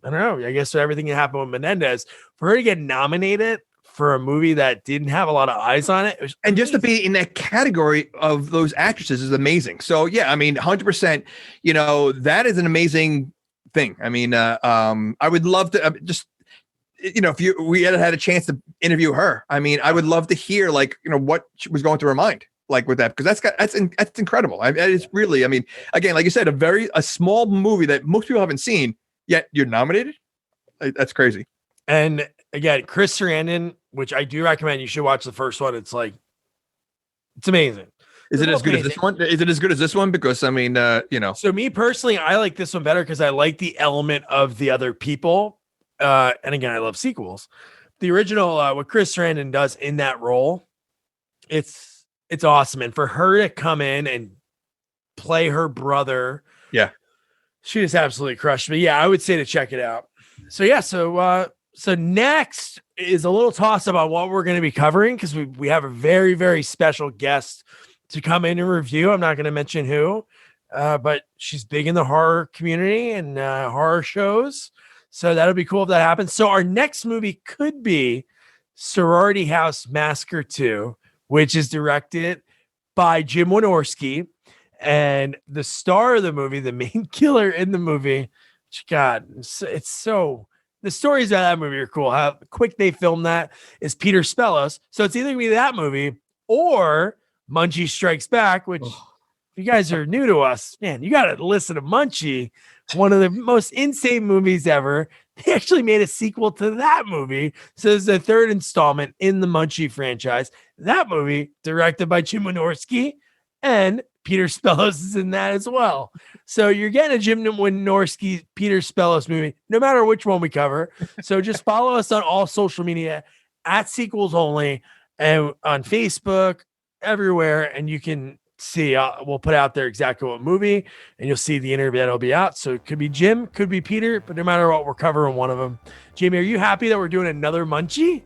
I don't know. I guess everything that happened with Menendez, for her to get nominated for a movie that didn't have a lot of eyes on it. And just to be in that category of those actresses is amazing. So yeah, I mean, 100%, that is an amazing thing. I mean, I would love to just, if we had a chance to interview her, I mean, I would love to hear what was going through her mind, like with that, because that's incredible. It's really, I mean, again, like you said, a small movie that most people haven't seen yet you're nominated. That's crazy. And again, Chris Sarandon, which I do recommend you should watch the first one. It's amazing. Is it as good as this one? Is it as good as this one? Because I mean, So me personally, I like this one better because I like the element of the other people. And again, I love sequels. The original, what Chris Sarandon does in that role, it's awesome. And for her to come in and play her brother, yeah, she just absolutely crushed me. Yeah, I would say to check it out. So yeah, So next is a little toss up on what we're going to be covering because we have a very, very special guest to come in and review. I'm not going to mention who, but she's big in the horror community and horror shows. So that'll be cool if that happens. So our next movie could be Sorority House Massacre 2, which is directed by Jim Wynorski. And the star of the movie, the main killer in the movie, God, it's so... The stories of that movie are cool. How quick they filmed that is Peter Spellos. So it's either going to be that movie or Munchie Strikes Back, which if you guys are new to us, man, you got to listen to Munchie, one of the most insane movies ever. They actually made a sequel to that movie. So there's a third installment in the Munchie franchise. That movie directed by Jim Wynorski, and Peter Spellos is in that as well. So you're getting a Jim Wynorski, Peter Spellos movie, no matter which one we cover. So just follow us on all social media at Sequels Only and on Facebook, everywhere. And you can see, we'll put out there exactly what movie, and you'll see the interview that'll be out. So it could be Jim, could be Peter, but no matter what, we're covering one of them. Jamie, are you happy that we're doing another Munchie?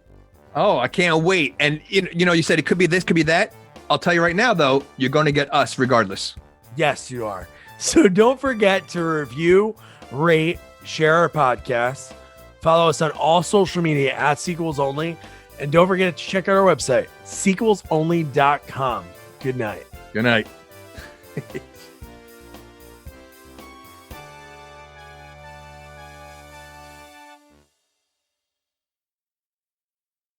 Oh, I can't wait. And you said it could be this, could be that. I'll tell you right now, though, you're going to get us regardless. Yes, you are. So don't forget to review, rate, share our podcast. Follow us on all social media at Sequels Only. And don't forget to check out our website, sequelsonly.com. Good night. Good night.